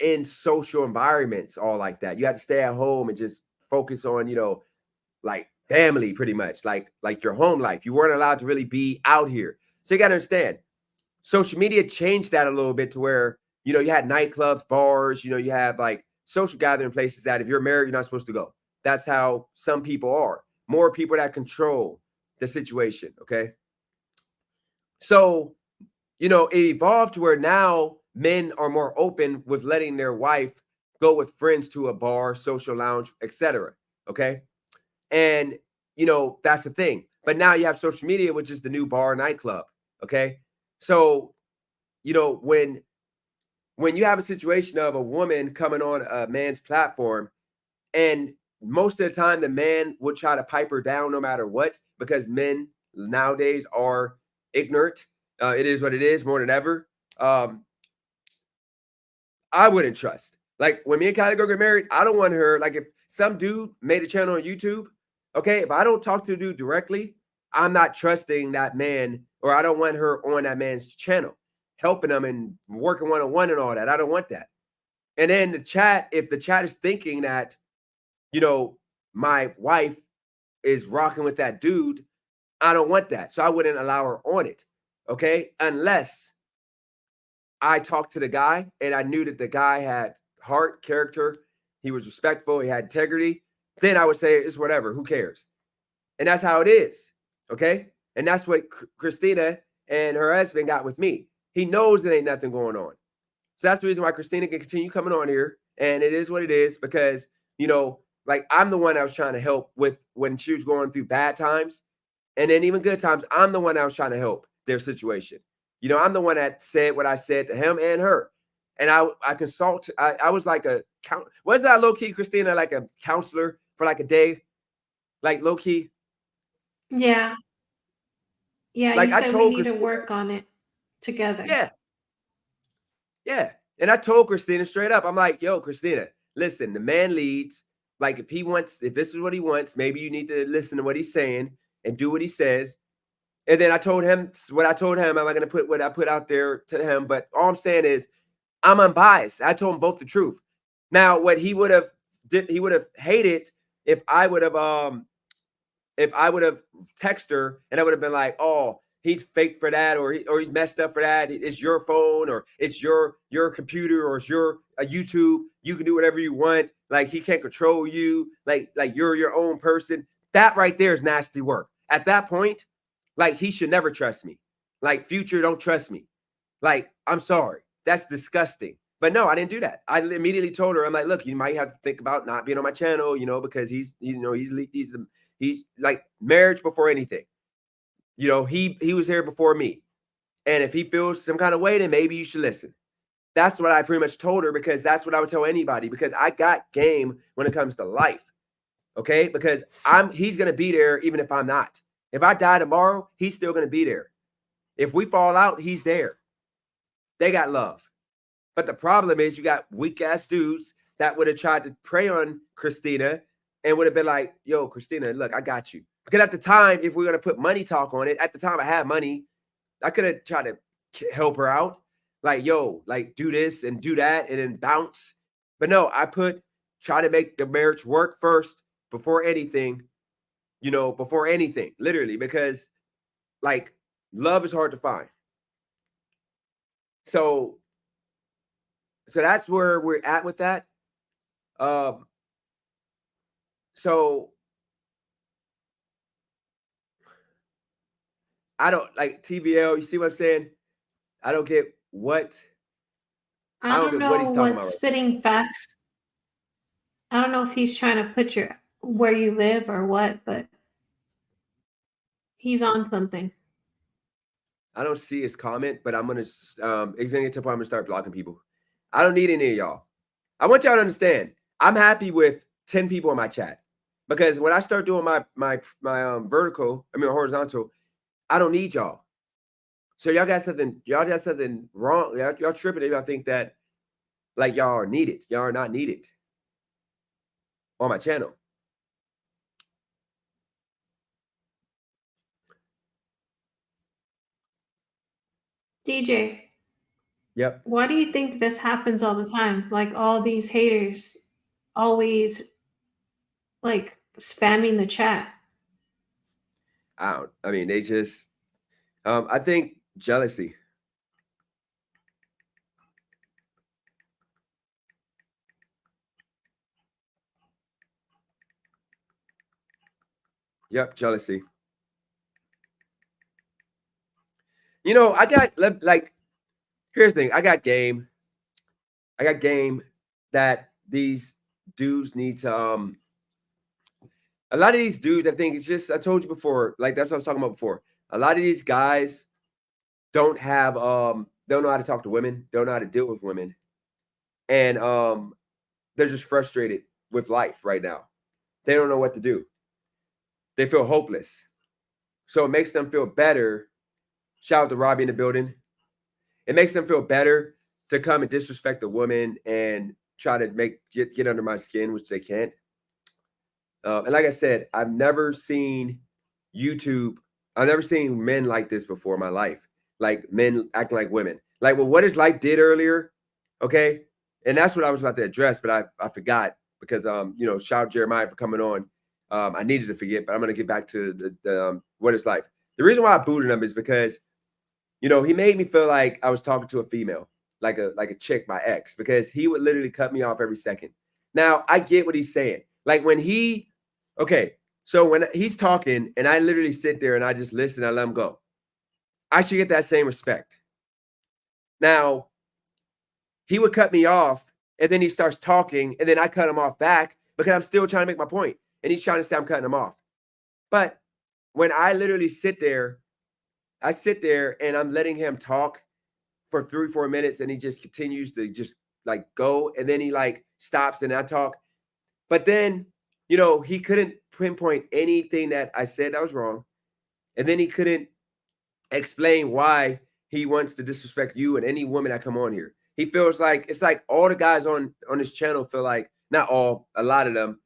in social environments all like that. You had to stay at home and just focus on, like family, pretty much, like your home life. You weren't allowed to really be out here. So you got to understand, social media changed that a little bit to where, you had nightclubs, bars, you have like social gathering places that if you're married, you're not supposed to go. That's how some people are. More people that control the situation, okay? So, it evolved to where now men are more open with letting their wife go with friends to a bar, social lounge, etc. Okay. And, that's the thing. But now you have social media, which is the new bar nightclub. Okay. So, when you have a situation of a woman coming on a man's platform, and most of the time the man would try to pipe her down no matter what, because men nowadays are ignorant. It is what it is more than ever. I wouldn't trust. Like when me and Kylie go get married, I don't want her. Like if some dude made a channel on YouTube, okay, if I don't talk to the dude directly, I'm not trusting that man, or I don't want her on that man's channel, helping them and working one-on-one and all that. I don't want that. And then the chat, if the chat is thinking that, you know, my wife is rocking with that dude, I don't want that. So I wouldn't allow her on it. Okay. Unless I talked to the guy and I knew that the guy had heart, character, he was respectful, he had integrity, then I would say it's whatever, who cares? And that's how it is. Okay. And that's what Christina and her husband got with me. He knows there ain't nothing going on. So that's the reason why Christina can continue coming on here. And it is what it is, because, you know, like I'm the one I was trying to help with when she was going through bad times. And then even good times, I'm the one I was trying to help their situation. You know, I'm the one that said what I said to him and her. And I consult. I was like was that low key, Christina, like a counselor for like a day? Like low key? Yeah. Yeah, Like you I said we told need to Christina, work on it together. yeah. Yeah. And I told Christina straight up, I'm like, yo, Christina, listen, the man leads. Like if this is what he wants, maybe you need to listen to what he's saying and do what he says. And then I told him what I told him. I'm not going to put what I put out there to him. But all I'm saying is I'm unbiased. I told him both the truth. Now, what he would have hated if I would have texted her and I would have been like, oh, he's fake for that, or he's messed up for that. It's your phone, or it's your computer, or it's your YouTube. You can do whatever you want. Like he can't control you. Like you're your own person. That right there is nasty work. At that point, like he should never trust me. Like Future don't trust me. Like I'm sorry, that's disgusting. But no, I didn't do that. I immediately told her, I'm like, look, you might have to think about not being on my channel, you know, because he's like marriage before anything. You know, he was here before me. And if he feels some kind of way, then maybe you should listen. That's what I pretty much told her, because that's what I would tell anybody, because I got game when it comes to life. Okay? Because he's going to be there even if I'm not. If I die tomorrow, he's still going to be there. If we fall out, he's there. They got love. But the problem is you got weak ass dudes that would have tried to prey on Christina and would have been like, yo, Christina, look, I got you. Because at the time, if we're going to put money talk on it, at the time I had money, I could have tried to help her out. Like, yo, like do this and do that and then bounce. But no, try to make the marriage work first before anything, you know, before anything, literally, because like love is hard to find. So that's where we're at with that. So I don't like TVL. You see what I'm saying? I don't get what. I don't get know what he's talking about. spitting facts. I don't know if he's trying to put where you live or what, but he's on something. I don't see his comment, but I'm gonna I'm gonna start blocking people. I don't need any of y'all. I want y'all to understand. I'm happy with 10 people in my chat, because when I start doing my horizontal, I don't need y'all. So y'all got something wrong. Y'all tripping if y'all think that like y'all are needed. Y'all are not needed on my channel. DJ. Yep. Why do you think this happens all the time? Like all these haters always like spamming the chat. I mean, they just I think jealousy. Yep, jealousy. You know, I got like, here's the thing. I got game that these dudes need to a lot of these dudes, I think it's just, I told you before, like that's what I was talking about before. A lot of these guys don't have don't know how to talk to women, don't know how to deal with women. And they're just frustrated with life right now. They don't know what to do. They feel hopeless. So it makes them feel better. Shout out to Robbie in the building. It makes them feel better to come and disrespect a woman and try to get under my skin, which they can't. And like I said, I've never seen men like this before in my life. Like men acting like women. Like, well, What Is Life did earlier, okay? And that's what I was about to address, but I forgot because shout out Jeremiah for coming on. I needed to forget, but I'm gonna get back to the What Is Life. The reason why I booted him is because he made me feel like I was talking to a female, like a chick, my ex, because he would literally cut me off every second. Now I get what he's saying. Like when he's talking and I literally sit there and I just listen, I let him go. I should get that same respect. Now, he would cut me off and then he starts talking and then I cut him off back because I'm still trying to make my point. And he's trying to say I'm cutting him off. But when I literally sit there and I'm letting him talk for 3-4 minutes and he just continues to just like go and then he like stops and I talk. But then, he couldn't pinpoint anything that I said that was wrong. And then he couldn't explain why he wants to disrespect you and any woman that come on here. He feels like it's like all the guys on his channel feel like, not all, a lot of them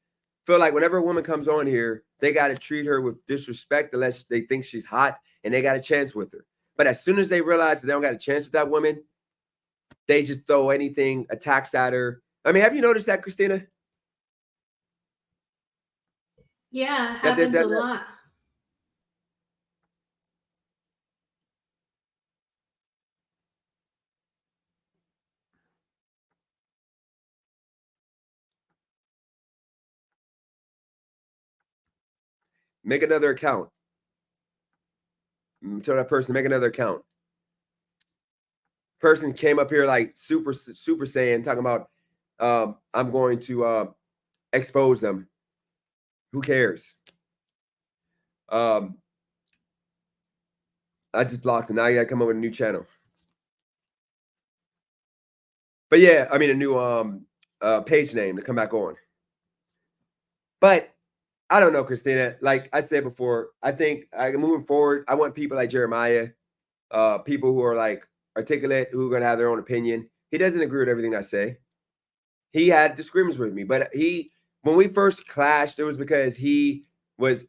feel like whenever a woman comes on here, they got to treat her with disrespect unless they think she's hot and they got a chance with her. But as soon as they realize that they don't got a chance with that woman, they just throw anything, attacks at her. I mean, have you noticed that, Christina? Yeah, it happens a lot. Make another account. Tell that person, make another account. Person came up here like super Saiyan talking about I'm going to expose them. Who cares? I just blocked him. Now you gotta come up with a new channel. But yeah, I mean a new page name to come back on. But I don't know, Christina. Like I said before, I think moving forward, I want people like Jeremiah, people who are like articulate, who are going to have their own opinion. He doesn't agree with everything I say. He had disagreements with me, but when we first clashed, it was because he was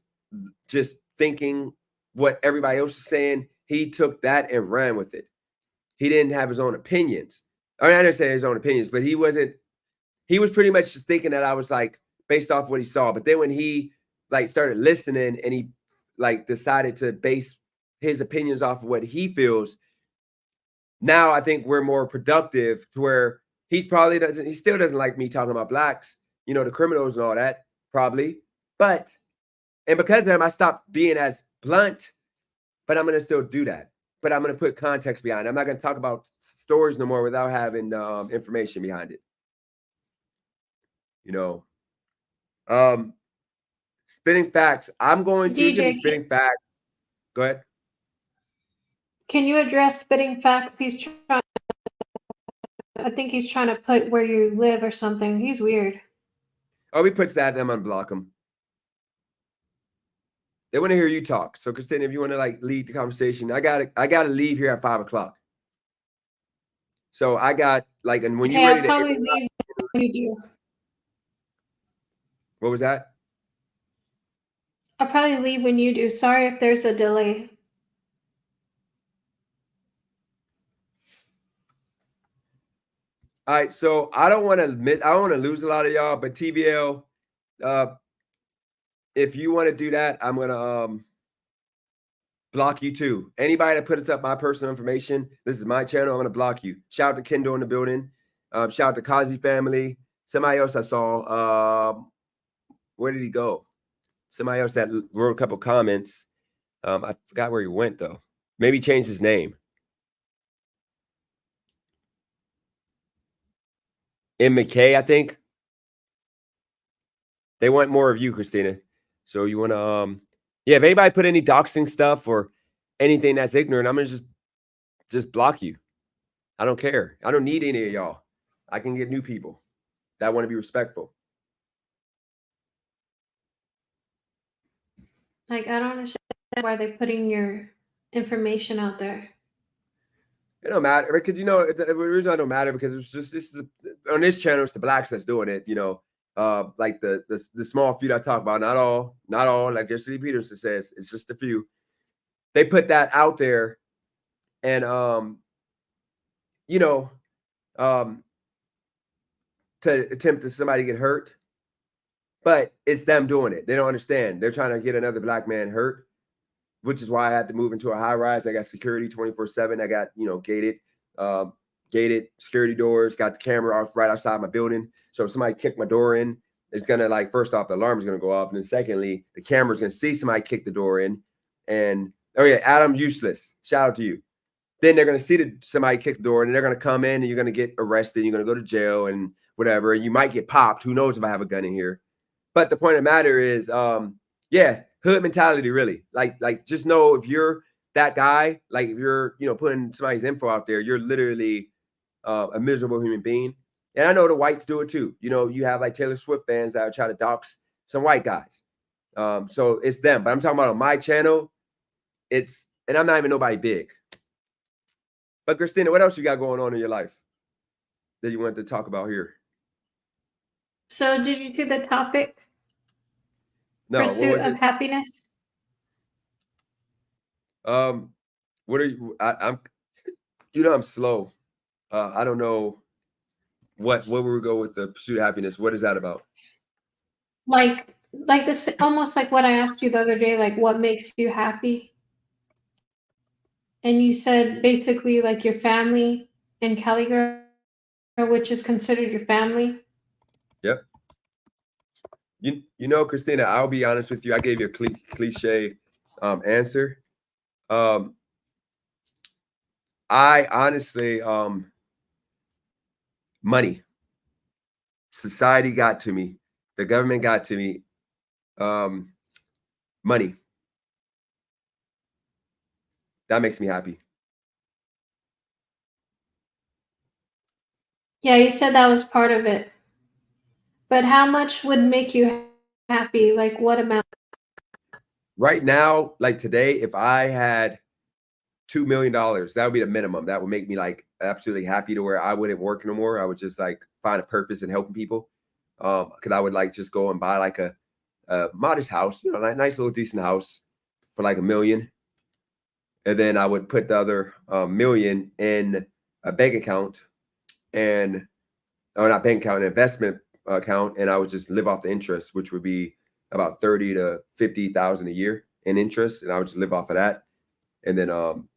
just thinking what everybody else was saying. He took that and ran with it. He didn't have his own opinions. I mean, I didn't say his own opinions, but he was pretty much just thinking that I was like, based off what he saw. But then when he like started listening and he like decided to base his opinions off of what he feels, now I think we're more productive to where he still doesn't like me talking about blacks, the criminals and all that, probably. And because of him, I stopped being as blunt, but I'm going to still do that. But I'm going to put context behind it. I'm not going to talk about stories no more without having information behind it. Spitting facts. I'm going to be spitting facts. Go ahead. Can you address spitting facts? I think he's trying to put where you live or something. He's weird. Oh, he puts that and I'm gonna unblock him. They want to hear you talk. So Christina, if you want to like lead the conversation, I gotta leave here at 5 o'clock. So I got like, and when you're ready I'll probably leave when you do. What was that? I'll probably leave when you do. Sorry if there's a delay. All right, so I don't want to lose a lot of y'all, but TVL, if you want to do that, I'm gonna block you too. Anybody that puts up my personal information, this is my channel, I'm gonna block you. Shout out to Kendall in the building. Shout out to Kazi family. Somebody else I saw. Where did he go? Somebody else that wrote a couple comments. I forgot where he went though. Maybe he changed his name. M. McKay, I think. They want more of you, Christina. So you want to, if anybody put any doxing stuff or anything that's ignorant, I'm going to just block you. I don't care. I don't need any of y'all. I can get new people that want to be respectful. Like, I don't understand why they're putting your information out there. It don't matter because the reason I don't matter because it's just on this channel it's the blacks that's doing it. Like the small few that I talk about, not all. Like Jesse Peterson says, it's just a few. They put that out there, and to attempt to somebody get hurt, but it's them doing it. They don't understand. They're trying to get another black man hurt, which is why I had to move into a high rise. I got security 24/7. I got, gated security doors, got the camera off right outside my building. So if somebody kicked my door in, it's going to first off, the alarm is going to go off. And then secondly, the camera's going to see somebody kick the door in. And, oh yeah, Adam Useless, shout out to you. Then they're going to see somebody kick the door and they're going to come in and you're going to get arrested. You're going to go to jail and whatever. And you might get popped. Who knows if I have a gun in here. But the point of the matter is, hood mentality, really. Like just know if you're that guy, like if you're, putting somebody's info out there, you're literally a miserable human being. And I know the whites do it too. You have like Taylor Swift fans that are trying to dox some white guys. So it's them. But I'm talking about on my channel, and I'm not even nobody big. But Christina, what else you got going on in your life that you wanted to talk about here? So did you do the topic? No, Pursuit of happiness. What are you? I'm slow. I don't know what we would go with the pursuit of happiness. What is that about? Like this, almost like what I asked you the other day. Like, what makes you happy? And you said basically like your family and Cali Girl, which is considered your family. Yep. Christina, I'll be honest with you. I gave you a cliche answer. I honestly, money. Society got to me. The government got to me. Money. That makes me happy. Yeah, you said that was part of it. But how much would make you happy? Like what amount? Right now, like today, if I had $2 million, that would be the minimum. That would make me like absolutely happy to where I wouldn't work no more. I would just like find a purpose in helping people. Because I would like just go and buy like a modest house, like nice little decent house for like $1 million. And then I would put the other $1 million in a bank account an investment account, and I would just live off the interest, which would be about 30 to 50,000 a year in interest, and I would just live off of that, and then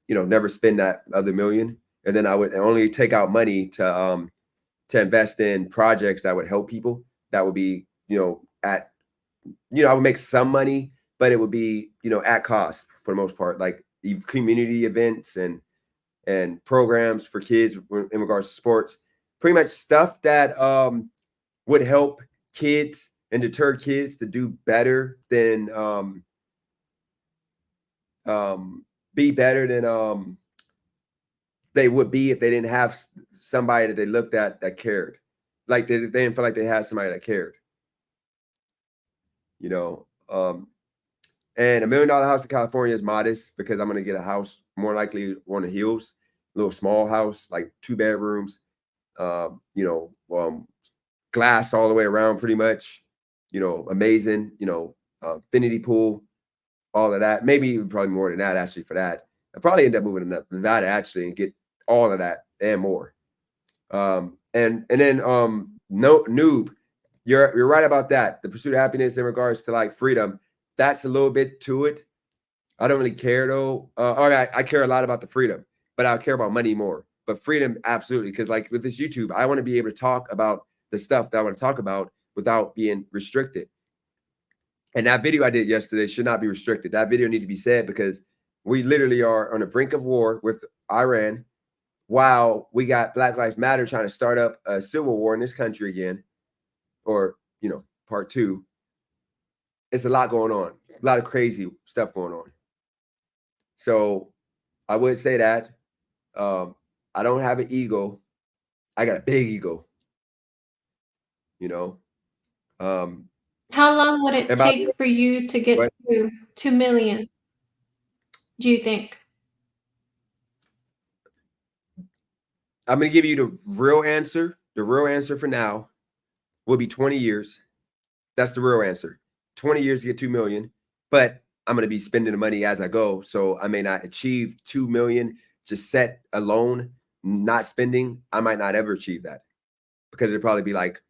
never spend that other $1 million, and then I would only take out money to invest in projects that would help people. That would be I would make some money, but it would be at cost for the most part, like community events and programs for kids in regards to sports. Pretty much stuff that would help kids and deter kids to do better than be better than they would be if they didn't have somebody that they looked at that cared. Like they didn't feel like they had somebody that cared. And $1 million house in California is modest because I'm going to get a house more likely on the hills, a little small house, like 2 bedrooms, glass all the way around pretty much, amazing, infinity pool, all of that. Maybe probably more than that actually for that. I'll probably end up moving to Nevada actually and get all of that and more. And then Noob, you're right about that. The pursuit of happiness in regards to like freedom, that's a little bit to it. I don't really care though. I care a lot about the freedom, but I care about money more. But freedom, absolutely, because like with this YouTube, I want to be able to talk about the stuff that I want to talk about without being restricted. And that video I did yesterday should not be restricted. That video needs to be said because we literally are on the brink of war with Iran while we got Black Lives Matter trying to start up a civil war in this country again, or, part 2. It's a lot going on, a lot of crazy stuff going on. So I would say that I don't have an ego. I got a big ego. How long would it take for you to get to 2 million? do you think? I'm going to give you the real answer. The real answer for now will be 20 years. That's the real answer. 20 years to get 2 million, but I'm going to be spending the money as I go. So I may not achieve 2 million just set alone, not spending. I might not ever achieve that because it'd probably be like,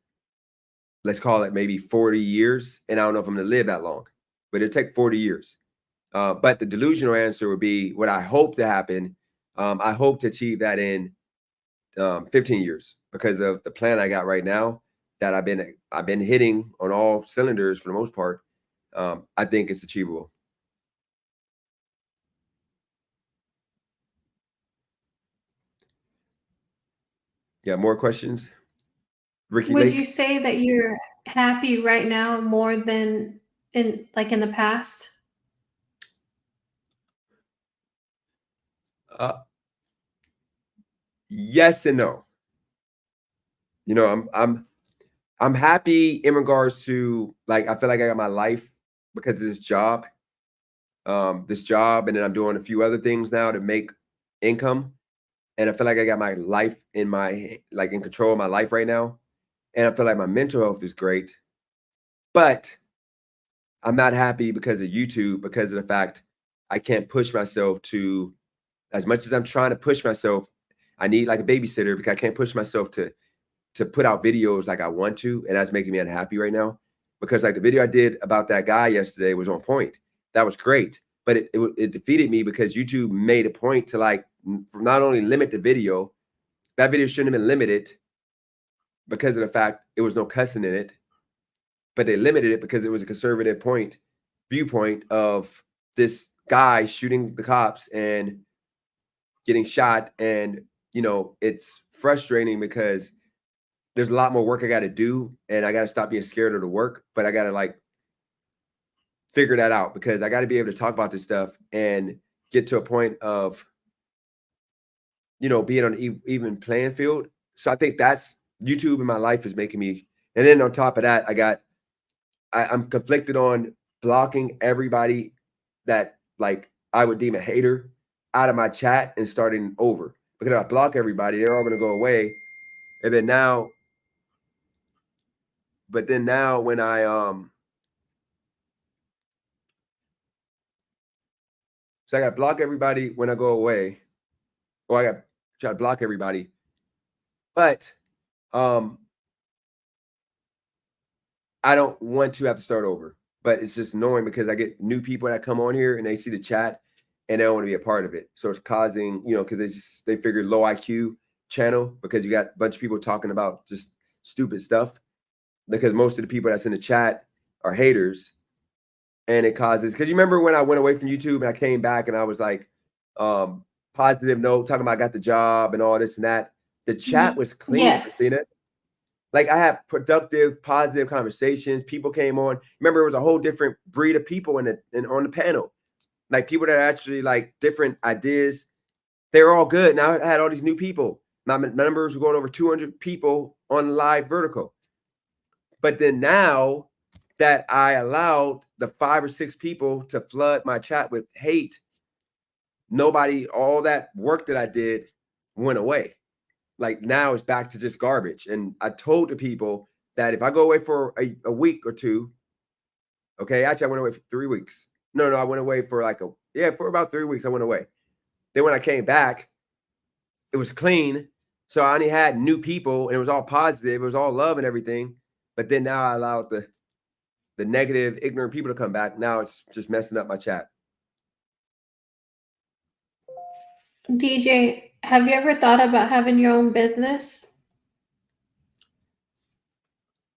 let's call it maybe 40 years. And I don't know if I'm going to live that long, but it'll take 40 years. But the delusional answer would be what I hope to happen. I hope to achieve that in 15 years because of the plan I got right now that I've been hitting on all cylinders for the most part. I think it's achievable. Yeah, more questions? Ricky Would Lake? you say that you're happy right now more than in the past? Yes and no. You know, I'm happy in regards to like I feel like I got my life because of this job. And then I'm doing a few other things now to make income. And I feel like I got my life in control of my life right now. And I feel like my mental health is great. But I'm not happy because of YouTube, because of the fact I can't push myself to, as much as I'm trying to push myself, I need like a babysitter because I can't push myself to put out videos like I want to. And that's making me unhappy right now because like the video I did about that guy yesterday was on point. That was great. But it defeated me because YouTube made a point to like not only limit the video, that video shouldn't have been limited because of the fact it was no cussing in it, but they limited it because it was a conservative viewpoint of this guy shooting the cops and getting shot. And, you know, it's frustrating because there's a lot more work I got to do and I got to stop being scared of the work, but I got to like figure that out because I got to be able to talk about this stuff and get to a point of, you know, being on an even playing field. So I think that's YouTube in my life is making me. And then on top of that, I'm conflicted on blocking everybody that like I would deem a hater out of my chat and starting over because if I block everybody, they're all going to go away. And then now, when I so I got to block everybody when I go away, or I got to try to block everybody. But I don't want to have to start over. But it's just annoying because I get new people that come on here and they see the chat and they don't want to be a part of it. So it's causing, you know, because they figure low IQ channel because you got a bunch of people talking about just stupid stuff. Because most of the people that's in the chat are haters. And it causes, because you remember when I went away from YouTube and I came back and I was like, positive note, talking about I got the job and all this and that. The chat was clean, Yes. Christina. Like I had productive, positive conversations. People came on. Remember, it was a whole different breed of people on the panel. Like people that actually like different ideas. They were all good. Now I had all these new people. My numbers were going over 200 people on live vertical. But then now that I allowed the 5 or 6 people to flood my chat with hate, all that work that I did went away. Like now it's back to just garbage. And I told the people that if I go away for a week or two, okay, actually I went away for 3 weeks. No, I went away for for about 3 weeks I went away. Then when I came back, it was clean. So I only had new people and it was all positive. It was all love and everything. But then now I allowed the negative, ignorant people to come back. Now it's just messing up my chat. DJ, have you ever thought about having your own business?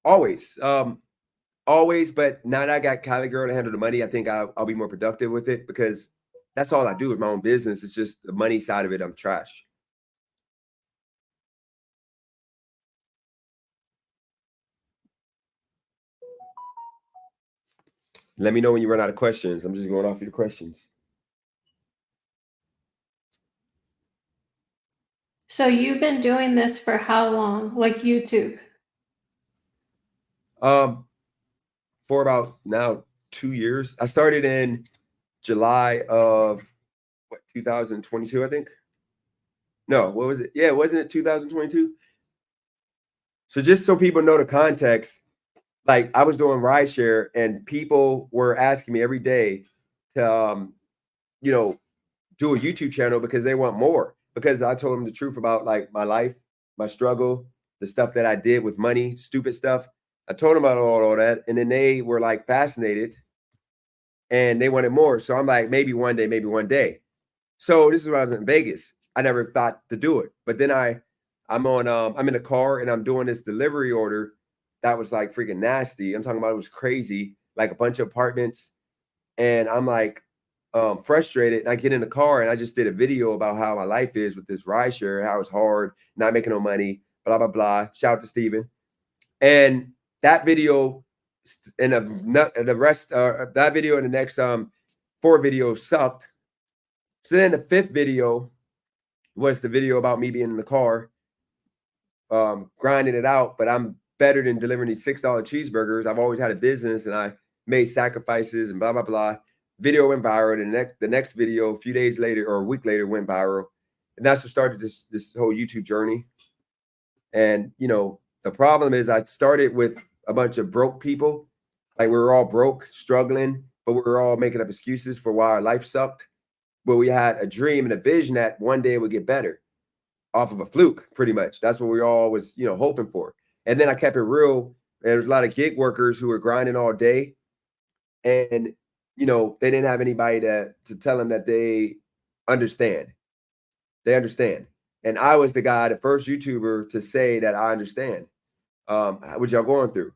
Always. Always, but now that I got Kylie Girl to handle the money, I think I'll be more productive with it because that's all I do with my own business. It's just the money side of it, I'm trash. Let me know when you run out of questions. I'm just going off your questions. So you've been doing this for how long? Like YouTube? For about now 2 years. I started in July of what, 2022, I think. No, what was it? Yeah, wasn't it 2022? So just so people know the context, like I was doing rideshare and people were asking me every day to, you know, do a YouTube channel because they want more. Because I told them the truth about like my life, my struggle, the stuff that I did with money, stupid stuff. I told them about all that, and then they were like fascinated, and they wanted more. So I'm like, maybe one day, maybe one day. So this is when I was in Vegas. I never thought to do it, but then I'm in a car and I'm doing this delivery order that was like freaking nasty. I'm talking about it was crazy, like a bunch of apartments, and I'm like frustrated. And I get in the car and I just did a video about how my life is with this rideshare, how it's hard, not making no money, blah blah blah. Shout out to Steven. And that video and the rest, that video and the next 4 videos sucked. So then the 5th video was the video about me being in the car, grinding it out. But I'm better than delivering these $6 cheeseburgers. I've always had a business and I made sacrifices and blah, blah, blah. Video went viral. And the next video, a few days later or a week later, went viral. And that's what started this whole YouTube journey. And, you know, the problem is I started with a bunch of broke people. Like we were all broke, struggling, but we were all making up excuses for why our life sucked. But we had a dream and a vision that one day it would get better off of a fluke, pretty much. That's what we all was, you know, hoping for. And then I kept it real. There was a lot of gig workers who were grinding all day. And, you know, they didn't have anybody to tell them that they understand. They understand. And I was the guy, the first YouTuber to say that I understand what y'all going through.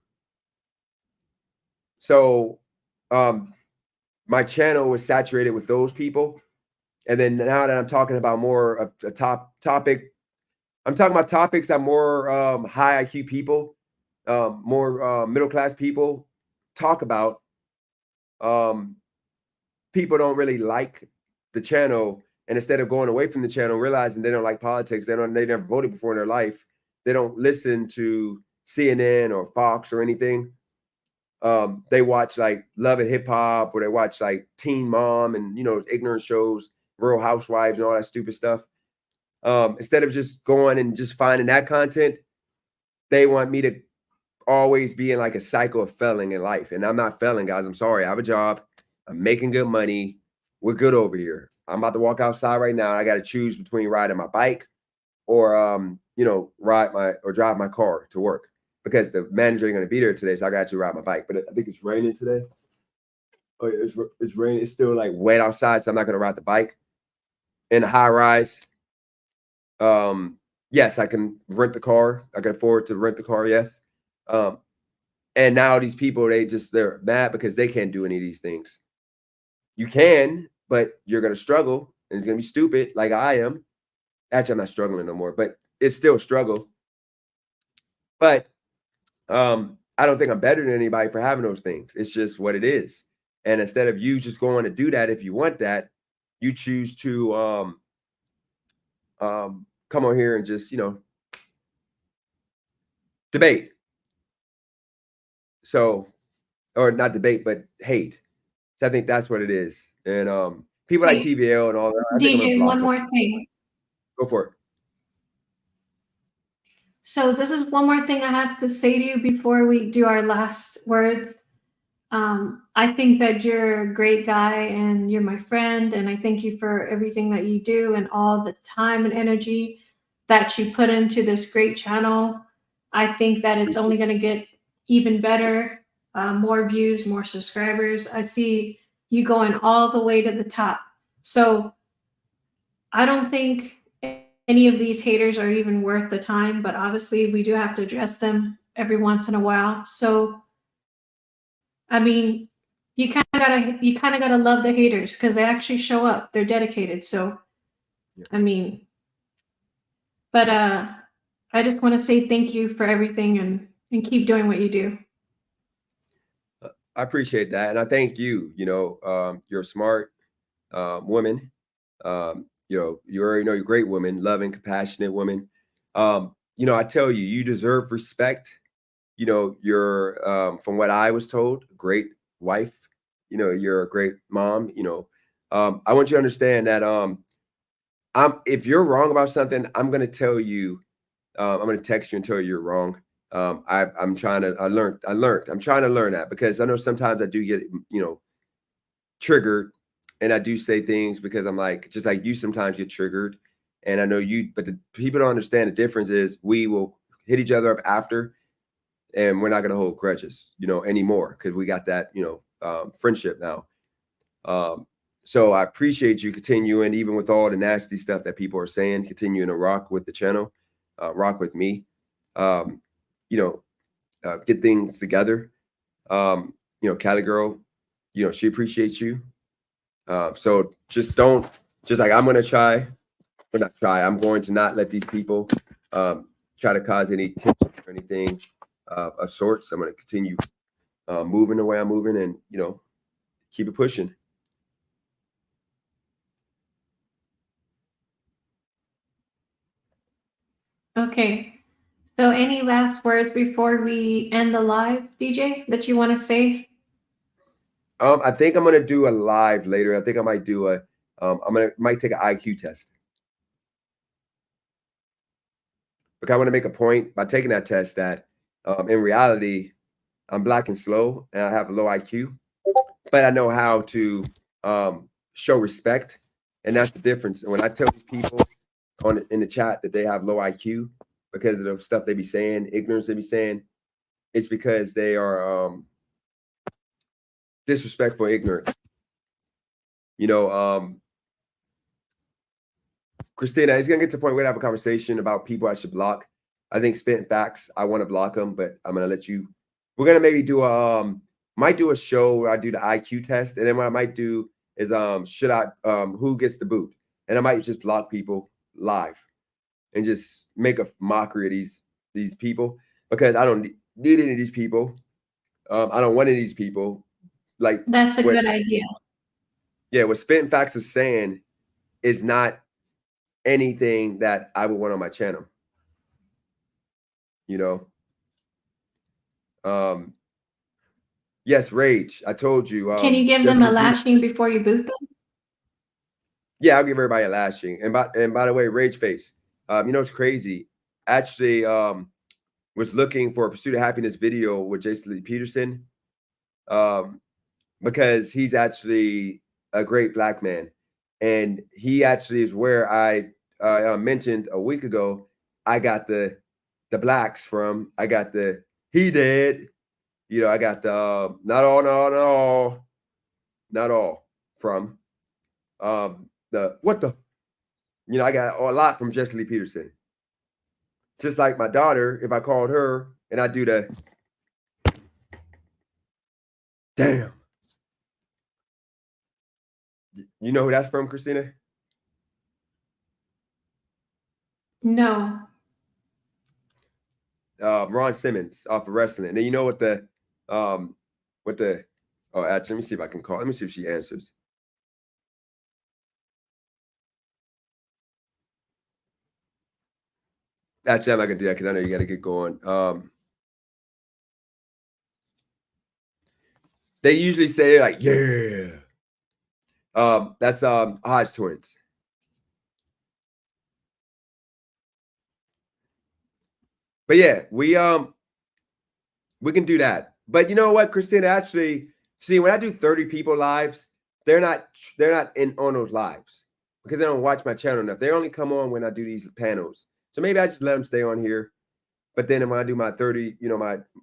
So my channel was saturated with those people. And then now that I'm talking about more of a topic, I'm talking about topics that more high IQ people, more middle-class people talk about. People don't really like the channel. And instead of going away from the channel, realizing they don't like politics, they never voted before in their life, they don't listen to CNN or Fox or anything. They watch like Love and Hip Hop, or they watch like Teen Mom and, you know, ignorant shows, Real Housewives and all that stupid stuff. Instead of just going and just finding that content, they want me to always be in like a cycle of failing in life. And I'm not failing, guys. I'm sorry. I have a job. I'm making good money. We're good over here. I'm about to walk outside right now. I got to choose between riding my bike or, you know, drive my car to work, because the manager ain't going to be there today. So I got to ride my bike, but I think it's raining today. Oh yeah, it's raining. It's still like wet outside. So I'm not going to ride the bike in a high rise. Yes, I can rent the car. I can afford to rent the car. Yes. And now these people, they're mad because they can't do any of these things. You can, but you're going to struggle and it's going to be stupid like I am. Actually, I'm not struggling no more, but it's still a struggle. But I don't think I'm better than anybody for having those things. It's just what it is. And instead of you just going to do that, if you want that, you choose to come on here and just, you know, debate. So, or not debate, but hate. So I think that's what it is. And people like TVL and all that. DJ, one more thing. Go for it. So this is one more thing I have to say to you before we do our last words. I think that you're a great guy and you're my friend, and I thank you for everything that you do and all the time and energy that you put into this great channel. I think that it's only going to get even better, more views, more subscribers. I see you going all the way to the top. So I don't think any of these haters are even worth the time, but obviously we do have to address them every once in a while. So, I mean, you kind of gotta love the haters because they actually show up. They're dedicated. So, I mean, but I just want to say thank you for everything and keep doing what you do. I appreciate that, and I thank you. You know, you're a smart woman. You know, you already know you're a great woman, loving, compassionate woman. You know, I tell you, you deserve respect. You know, you're from what I was told, a great wife. You know, you're a great mom. You know, I want you to understand that if you're wrong about something, I'm gonna tell you. I'm gonna text you and tell you you're wrong. I'm trying to. I learned. I'm trying to learn that because I know sometimes I do get triggered, and I do say things because I'm like just like you sometimes get triggered, and I know you. But the people don't understand the difference is we will hit each other up after, and we're not gonna hold grudges, anymore because we got that friendship now. So I appreciate you continuing, even with all the nasty stuff that people are saying, continuing to rock with the channel, rock with me, get things together. Cali girl, she appreciates you. So just like I'm going to try, but not try. I'm going to not let these people try to cause any tension or anything of sorts. I'm going to continue moving the way I'm moving and, keep it pushing. Okay. So any last words before we end the live, DJ, that you want to say? I think I'm gonna do a live later. I think I might do might take an IQ test. Because I want to make a point by taking that test that in reality, I'm black and slow and I have a low IQ, but I know how to show respect. And that's the difference. When I tell these people in the chat that they have low IQ because of the stuff they be saying, ignorance they be saying, it's because they are disrespectful, ignorant. Christina, it's gonna get to the point we're gonna have a conversation about people I should block. I think Spitting Facts, I want to block them, but I'm gonna let you. We're gonna maybe do might do a show where I do the IQ test, and then what I might do is who gets the boot, and I might just block people live, and just make a mockery of these people because I don't need any of these people. I don't want any of these people. Like that's a good idea. Yeah, what Spitting Facts is saying is not anything that I would want on my channel. Yes, Rage. I told you. Can you give them a lashing before you boot them? Yeah, I'll give everybody a lashing. And by the way, Rage Face. It's crazy. Actually, was looking for a Pursuit of Happiness video with Jason Lee Peterson. Because he's actually a great black man. And he actually is where I mentioned a week ago, I got the blacks from. I got the he did. I got the not all from the what the I got a lot from Jesse Lee Peterson. Just like my daughter, if I called her and I do the damn. You know who that's from, Christina? No. Ron Simmons off of wrestling. And you know what actually, let me see if I can call. Let me see if she answers. Actually, I'm not gonna do that because I know you gotta get going. They usually say like, yeah. That's Hodge Twins. But yeah, we can do that. But you know what, Christina? Actually, see, when I do 30 people lives, they're not in on those lives because they don't watch my channel enough. They only come on when I do these panels. So maybe I just let them stay on here. But then when I do my 30,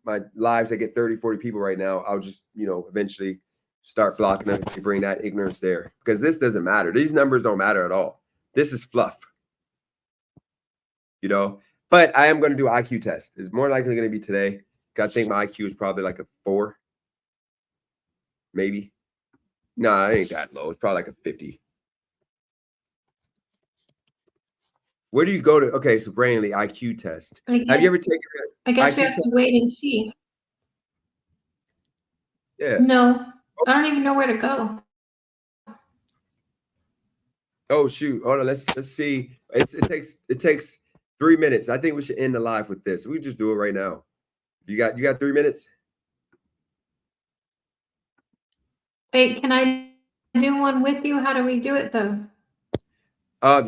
my lives, I get 30, 40 people right now. I'll just, eventually start blocking them to bring that ignorance there because this doesn't matter. These numbers don't matter at all. This is fluff, but I am going to do an IQ test. It's more likely going to be today. I think my IQ is probably like a 4, maybe. No, it ain't that low. It's probably like a 50. Where do you go to? Okay, so Brainly IQ test. Have you ever taken it? I guess we have to wait and see. Yeah. No, I don't even know where to go. Oh shoot! Hold on. Let's see. It takes 3 minutes. I think we should end the live with this. We can just do it right now. You got 3 minutes. Wait, can I do one with you? How do we do it though?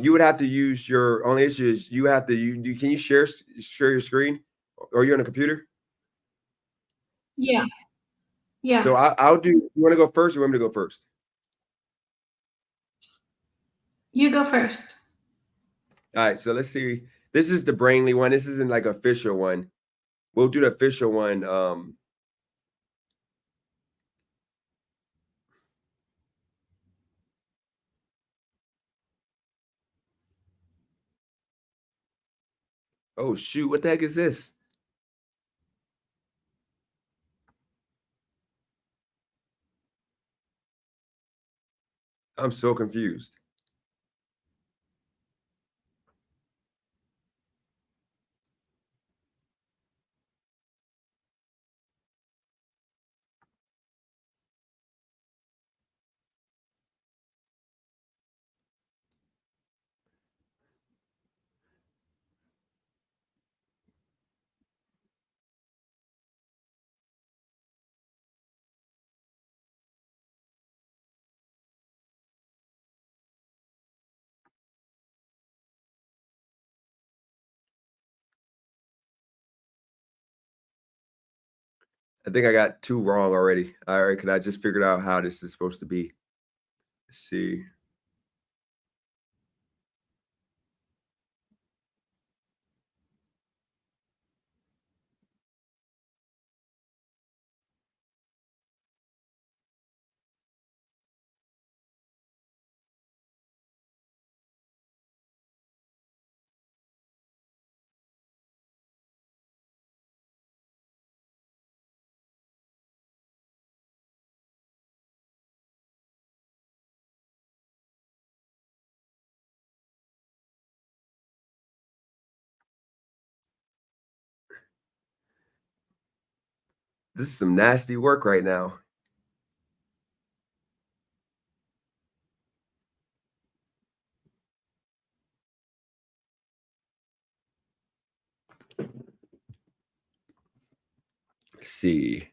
You would have to use your only issue is you have to can you share your screen or you're on a computer? Yeah. Yeah. So I'll do. You want to go first? Or you want me to go first? You go first. All right. So let's see. This is the Brainly one. This isn't like official one. We'll do the official one. Oh shoot! What the heck is this? I'm so confused. I think I got two wrong already. All right, I just figured out how this is supposed to be. Let's see. This is some nasty work right now. Let's see.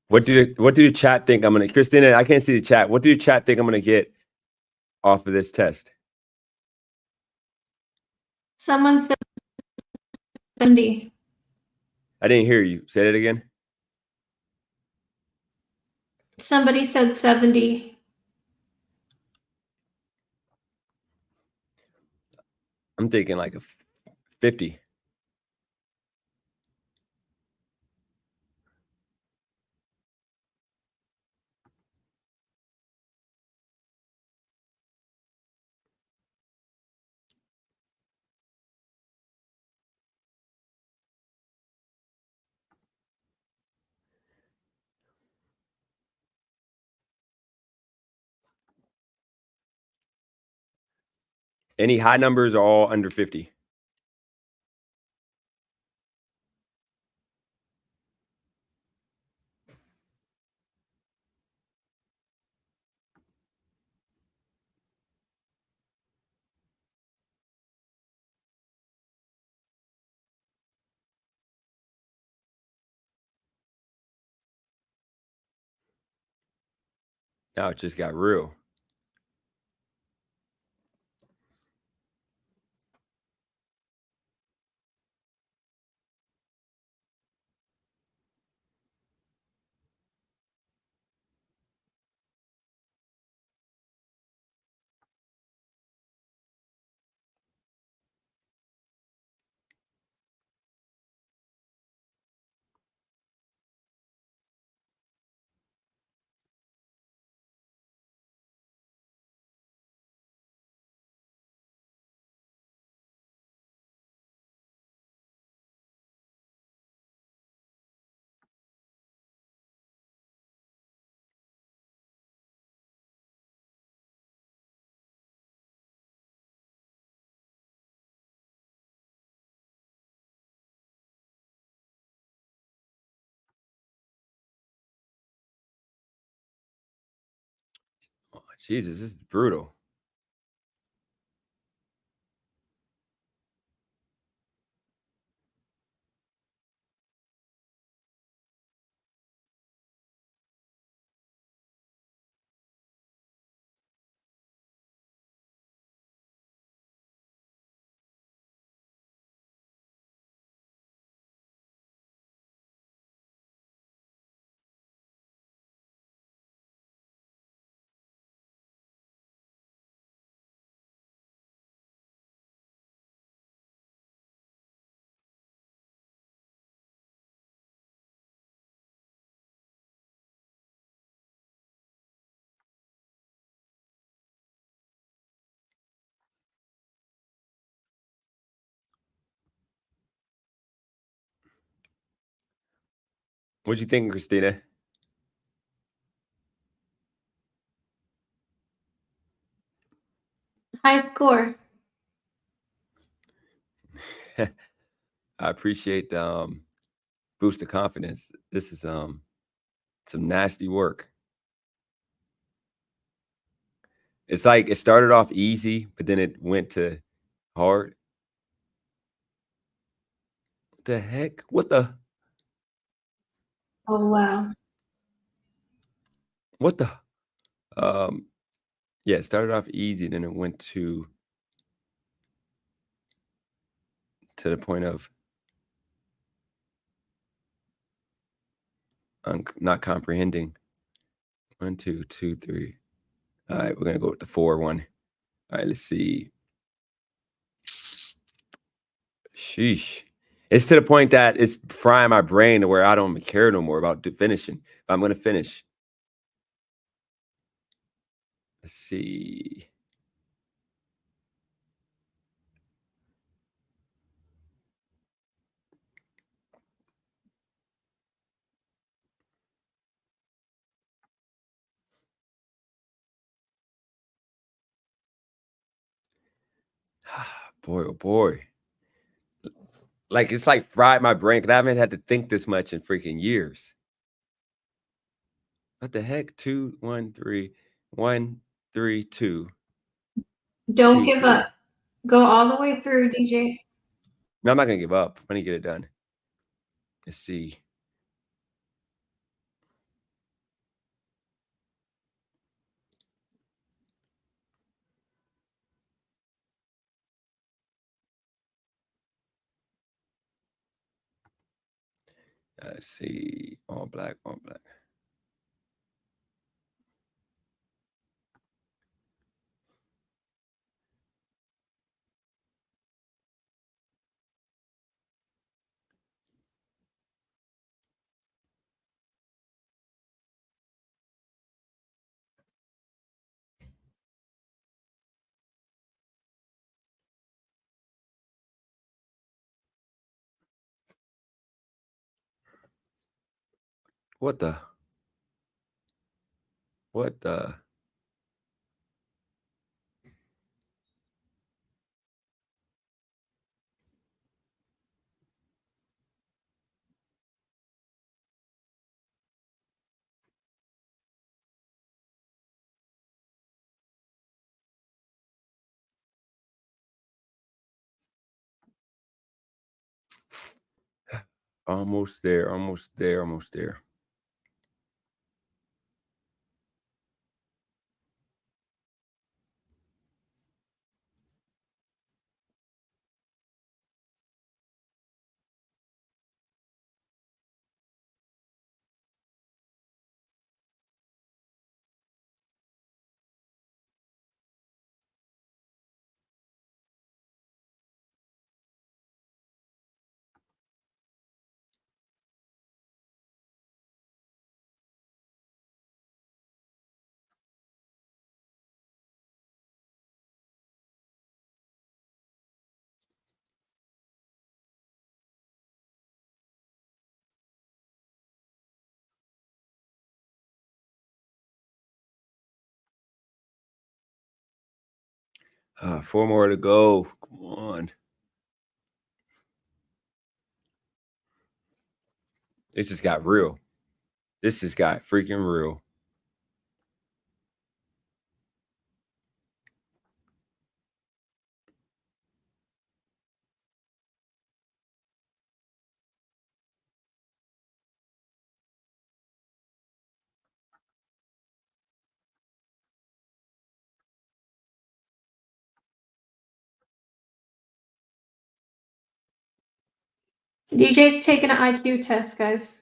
What do the chat think I'm gonna, Christina? I can't see the chat. What do the chat think I'm gonna get off of this test? Someone said 70. I didn't hear you. Say that again. Somebody said 70. I'm thinking like a 50. Any high numbers are all under 50. Now it just got real. Jesus, this is brutal. What you think, Christina? High score. I appreciate the boost of confidence. This is some nasty work. It's like it started off easy, but then it went to hard. What the heck? What the? Oh wow. What the? Yeah, it started off easy, then it went to the point of not comprehending. 1, 2, 2, 3. All right, we're gonna go with the 4 one. All right, let's see. Sheesh. It's to the point that it's frying my brain to where I don't care no more about finishing. But I'm gonna finish. Let's see. Boy, oh boy. Like it's like fried my brain because I haven't had to think this much in freaking years. What the heck? 2, 1, 3, 1, 3, 2. Don't 2, give 3. up. Go all the way through, DJ. No, I'm not gonna give up. I'm gonna get it done. Let's see. Let's see. All black, all black. What the? What the? Almost there, almost there, almost there. Four more to go. Come on. This just got real. This just got freaking real. DJ's taking an IQ test, guys.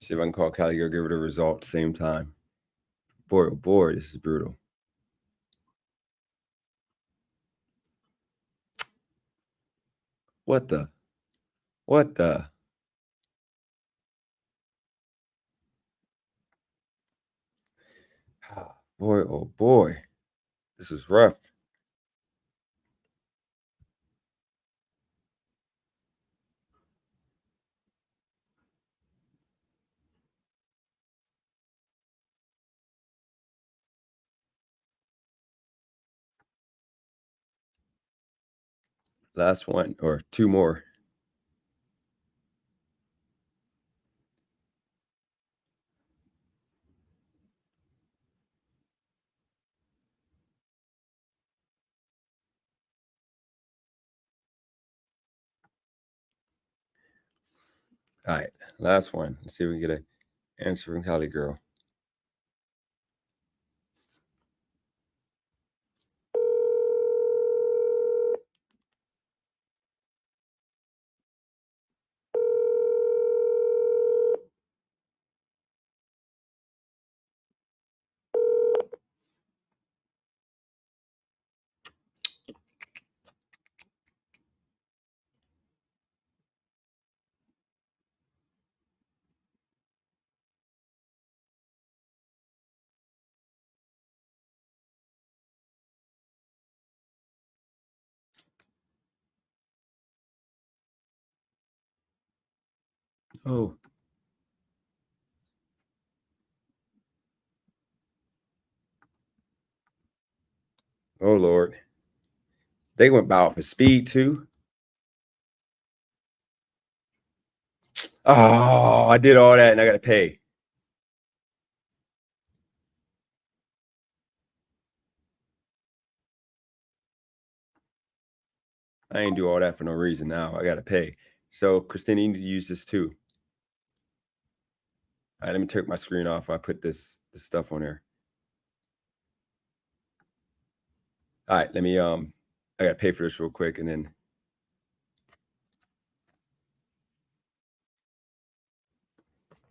See if I can call Callie or give her the result at the same time. Boy, oh boy, this is brutal. What the? What the? Boy, oh boy. This is rough. Last one or two more. All right, last one. Let's see if we can get an answer from Callie girl. Oh. Oh Lord. They went by off of speed too. Oh, I did all that and I gotta pay. I ain't do all that for no reason now. I gotta pay. So Christina, you need to use this too. All right, let me take my screen off. I put this stuff on there. All right, let me I gotta pay for this real quick and then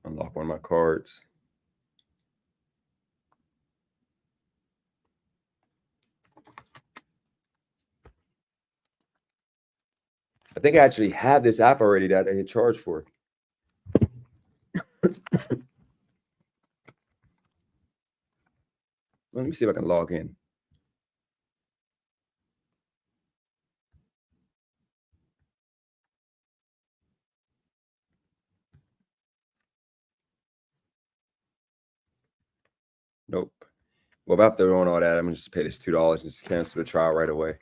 unlock one of my cards. I think I actually have this app already that I had charged for. Let me see if I can log in. Nope. Well, after doing all that, I'm gonna just pay this $2 and just cancel the trial right away.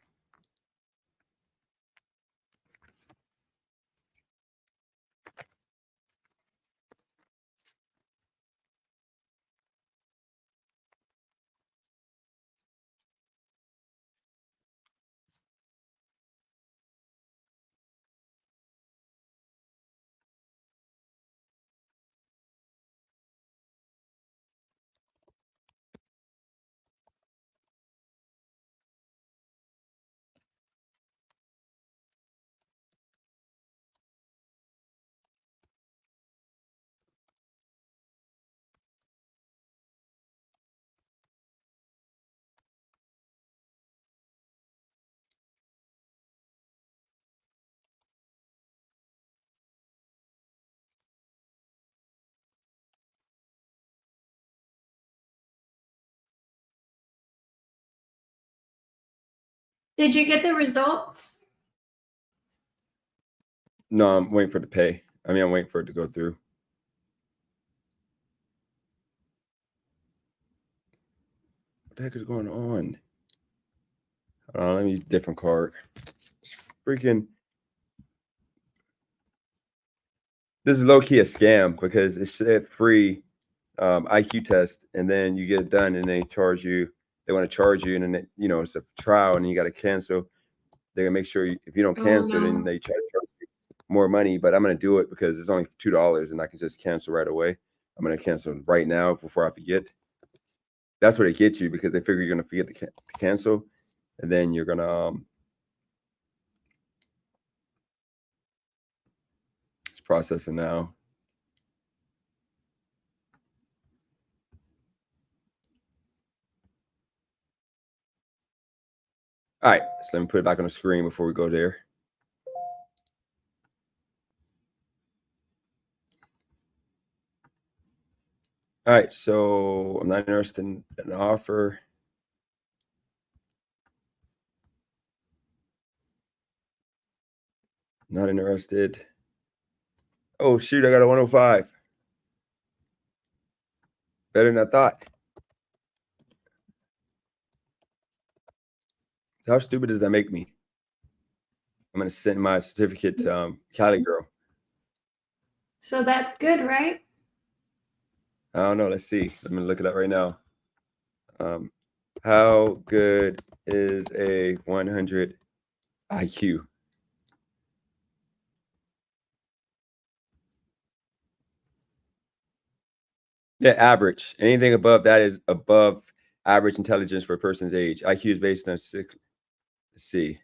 Did you get the results? No, I'm waiting for it to pay. I mean, I'm waiting for it to go through. What the heck is going on? Let me use a different card. It's freaking. This is low-key a scam because it said free IQ test, and then you get it done, and they charge you. They want to charge you, and then it's a trial, and you got to cancel. They're gonna make sure if you don't cancel, then they try to charge you more money. But I'm gonna do it because it's only $2, and I can just cancel right away. I'm gonna cancel right now before I forget. That's what it gets you because they figure you're gonna forget to cancel, and then you're gonna it's processing now. All right, so let me put it back on the screen before we go there. All right, so I'm not interested in an offer. Not interested. Oh, shoot, I got a 105. Better than I thought. How stupid does that make me? I'm going to send my certificate to Cali Girl. So that's good, right? I don't know. Let's see. Let me look it up right now. How good is a 100 IQ? Yeah, average. Anything above that is above average intelligence for a person's age. IQ is based on 6. Let's see.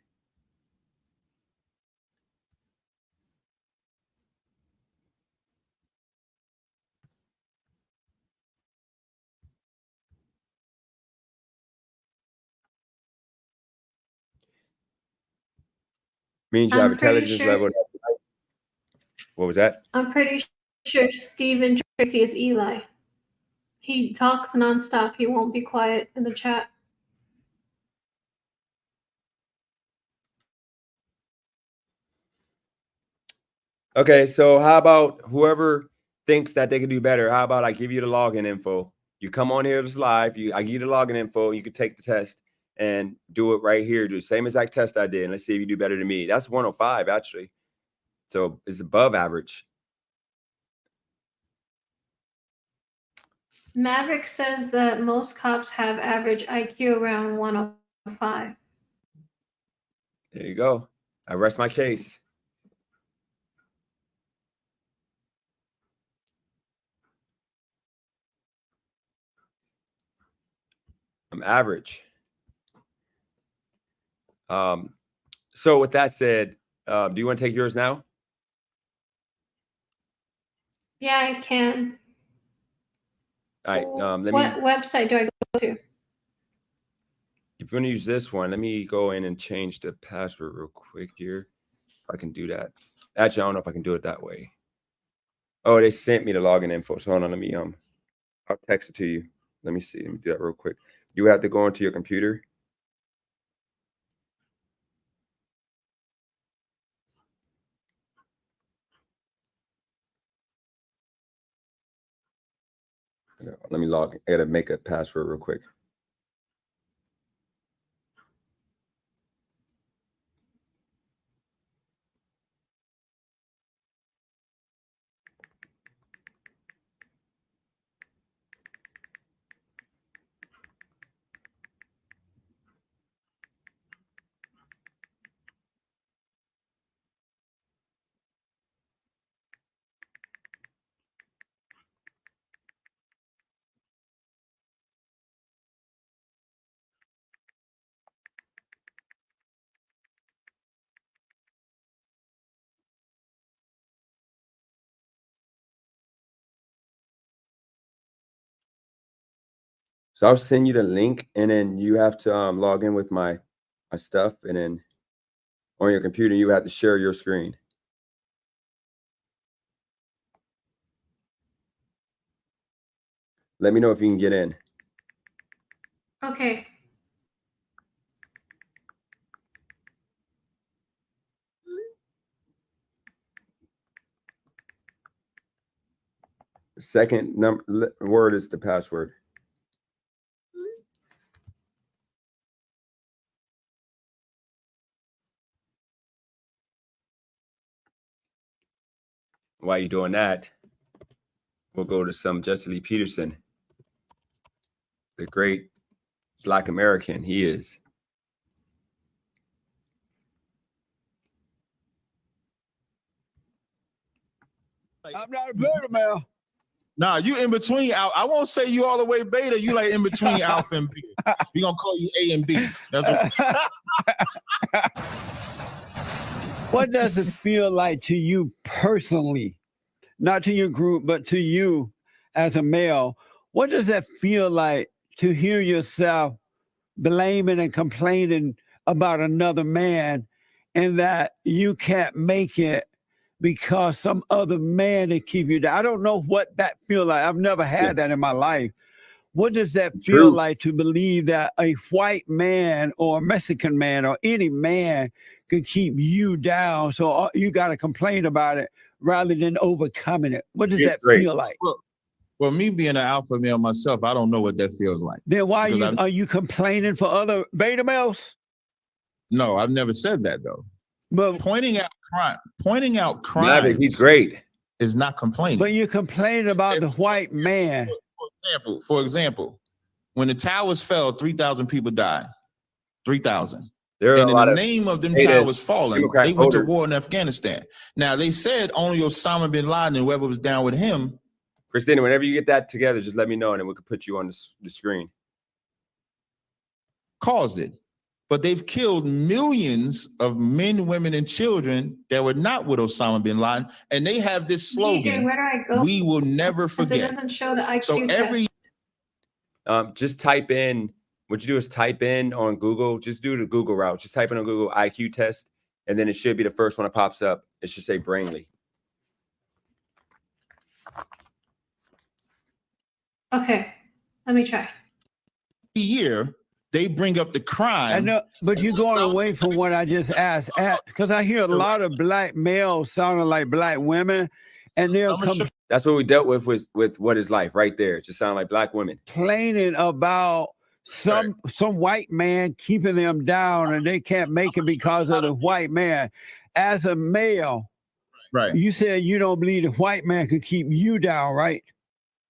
Means you have I'm pretty intelligence sure. level. What was that? I'm pretty sure Stephen Tracy is Eli. He talks nonstop. He won't be quiet in the chat. Okay, so how about whoever thinks that they can do better? How about I give you the login info? You come on here, this live. I give you the login info. You can take the test and do it right here. Do the same exact test I did. And let's see if you do better than me. That's 105 actually. So it's above average. Maverick says that most cops have average IQ around 105. There you go. I rest my case. I'm average. So with that said, do you want to take yours now? Yeah, I can. All right. What website do I go to? If you're going to use this one, let me go in and change the password real quick here. If I can do that. Actually, I don't know if I can do it that way. Oh, they sent me the login info. So hold on, let me I'll text it to you. Let me see. Let me do that real quick. You have to go into your computer. Let me log in. I gotta make a password real quick. So I'll send you the link, and then you have to log in with my stuff, and then on your computer you have to share your screen. Let me know if you can get in. Okay. The second word is the password. While you're doing that, we'll go to some Jesse Lee Peterson, the great Black American he is. I'm not a better man. Nah, you in between. I won't say you all the way beta. You like in between alpha and beta. We gonna call you A and B. That's what. What does it feel like to you personally, not to your group, but to you as a male? What does that feel like to hear yourself blaming and complaining about another man and that you can't make it because some other man to keep you down? I don't know what that feels like. I've never had that in my life. What does that feel like to believe that a white man or a Mexican man or any man can keep you down? So you got to complain about it rather than overcoming it. What does that feel like? Well, me being an alpha male myself, I don't know what that feels like. Then why are you complaining for other beta males? No, I've never said that though. But pointing out crime. He's great. Is not complaining. But you're complaining about the white man. For example, when the towers fell, 3,000 people died. 3,000. There are and a in lot the of name of them towers falling, Democrat they went to voters. war in Afghanistan. Now they said only Osama bin Laden and whoever was down with him. Christina, whenever you get that together, just let me know and then we can put you on the screen. Caused it. But they've killed millions of men, women, and children that were not with Osama bin Laden. And they have this slogan, DJ, where do I go? we will never forget. It doesn't show the IQ So every test. Just type in, what you do is type in on Google, just do the Google route. Just type in on Google IQ test, and then it should be the first one that pops up. It should say Brainly. Okay, let me try. year, they bring up the crime. I know, but you're going away from what I just asked, because I hear a lot of black males sounding like black women, and they'll come That's what we dealt with What Is Life right there. It just sound like black women complaining about some white man keeping them down, and they can't make it because of the white man. As a male, right? You said you don't believe the white man could keep you down, right?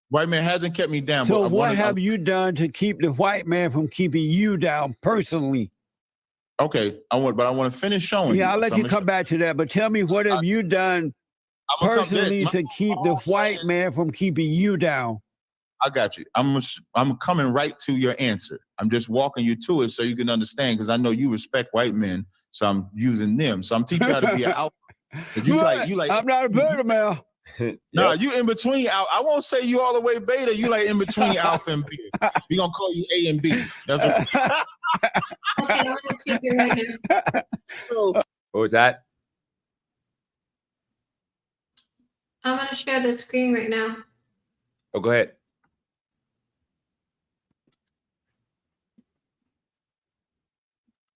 White man hasn't kept me down. So what have you done to keep the white man from keeping you down personally? Okay, I want to finish showing you. Yeah, I'll let you come back to that. But tell me, what have you done personally to keep the white man from keeping you down? I got you. I'm coming right to your answer. I'm just walking you to it so you can understand, because I know you respect white men, so I'm using them. So I'm teaching you how to be an alpha. You like. I'm not a beta male. No, you in between. I won't say you all the way beta. You like in between alpha and beta. We gonna call you A and B. That's what. Okay, I'm gonna take you right now. What was that? I'm gonna share the screen right now. Oh, go ahead.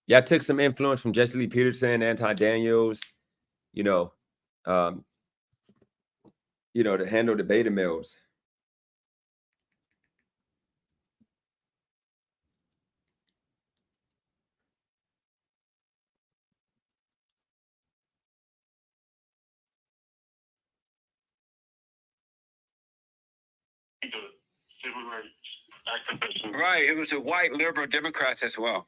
Yeah, I took some influence from Jesse Lee Peterson, Anton Daniels, to handle the beta males. Right, it was the white liberal Democrats as well.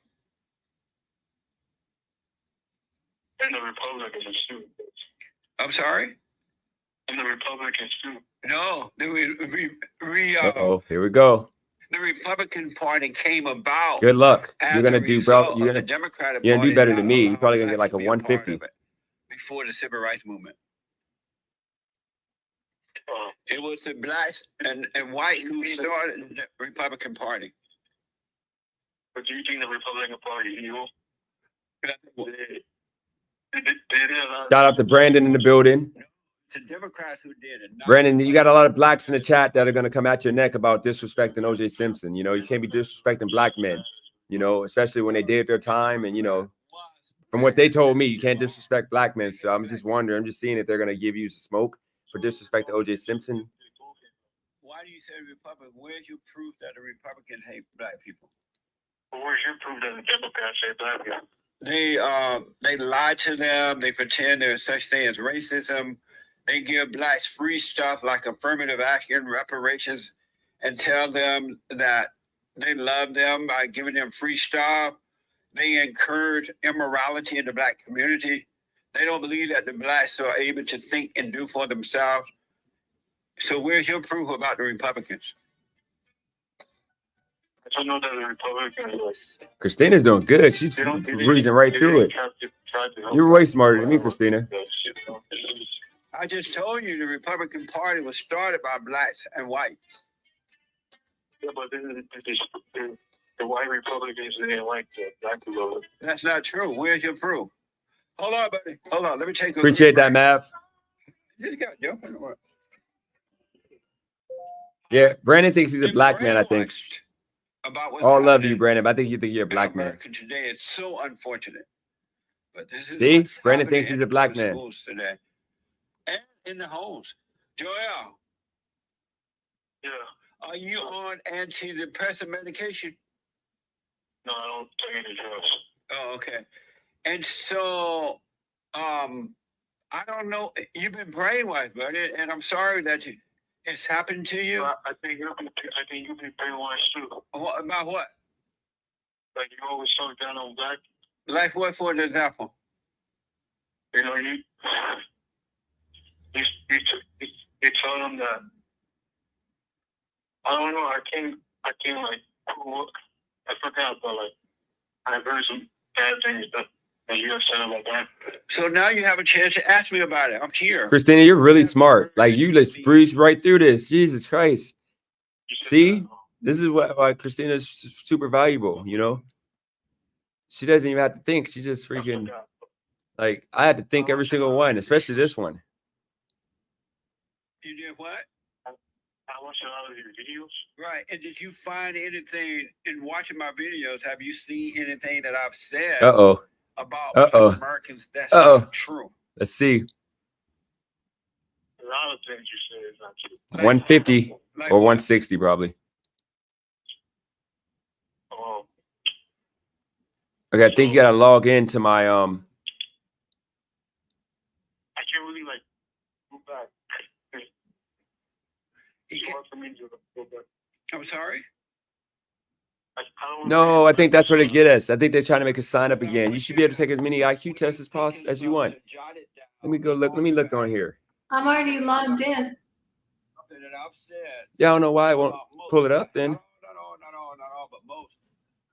And the Republicans too. I'm sorry? And the Republicans too. No, Here we go. The Republican Party came about. Good luck. You're gonna do, bro. You're gonna do better than me. You're probably gonna get like a 150. Before the Civil Rights Movement. It was the blacks and white who started the Republican Party. But do you think the Republican Party is evil? Shout out to Brandon in the building. It's the Democrats who did it. Brandon, you got a lot of blacks in the chat that are going to come at your neck about disrespecting O.J. Simpson. You can't be disrespecting black men, especially when they did their time. And, from what they told me, you can't disrespect black men. So I'm just wondering, I'm just seeing if they're going to give you some smoke for disrespecting O.J. Simpson. Why do you say Republican? Where's your proof that the Republicans hate black people? Where's your proof that the Democrats hate black people? They lie to them. They pretend there's such thing as racism. They give blacks free stuff like affirmative action, reparations, and tell them that they love them by giving them free stuff. They encourage immorality in the black community. They don't believe that the blacks are able to think and do for themselves. So where's your proof about the Republicans? I don't know that the Republicans Christina's doing good. She's they don't breezing right they through didn't it. try to help You're way black smarter than me, people. Christina. I just told you the Republican Party was started by blacks and whites. Yeah, but the white Republicans they didn't like the black people. That's not true. Where's your proof? Hold on, buddy. Hold on. Let me take a Appreciate that, Mav. Just got jumping or what? Yeah, Brandon thinks he's a Been black man, I think. brainwashed about what's All love to you, happening Brandon, but I think you think you're a in black man. America today. It's so unfortunate. But this is See? what's Brandon happening thinks he's in a black the man. schools today. And in the homes. Joel, Yeah. are you on antidepressant medication? No, I don't take any drugs. Oh, okay. And so, I don't know. You've been brainwashed, buddy, and I'm sorry that it's happened to you. I think you'll be brainwashed too. What, about what? Like you always talk down on black. Like what, for an example? You know, you tell them that. I don't know. I can't like. I forgot, but like I've heard some bad things that you have said about that. So now you have a chance to ask me about it. I'm here. Christina, you're really smart. Like you just breeze right through this. Jesus Christ. You said See? that. This is why Christina's super valuable, you know? She doesn't even have to think. She just I freaking forgot. like I had to think every single one, especially this one. You did what? I watched a lot of your videos. Right. And did you find anything in watching my videos? Have you seen anything that I've said Uh-oh. about Uh-oh. Black Americans that's Uh-oh. not true? Let's see. A lot of things you say is not true. 150 Like or what? 160 probably. Okay, I think you gotta log into my I can't really like go back. You It's can't- hard for me to go back. I'm sorry? I don't No, I think that's where they get us. I think they're trying to make us sign up again. You should be able to take as many IQ tests as possible as you want. Let me go look. Let me look on here. I'm already logged in. Something that I've said. Yeah, I don't know why I won't about most pull it up black- then. No, but most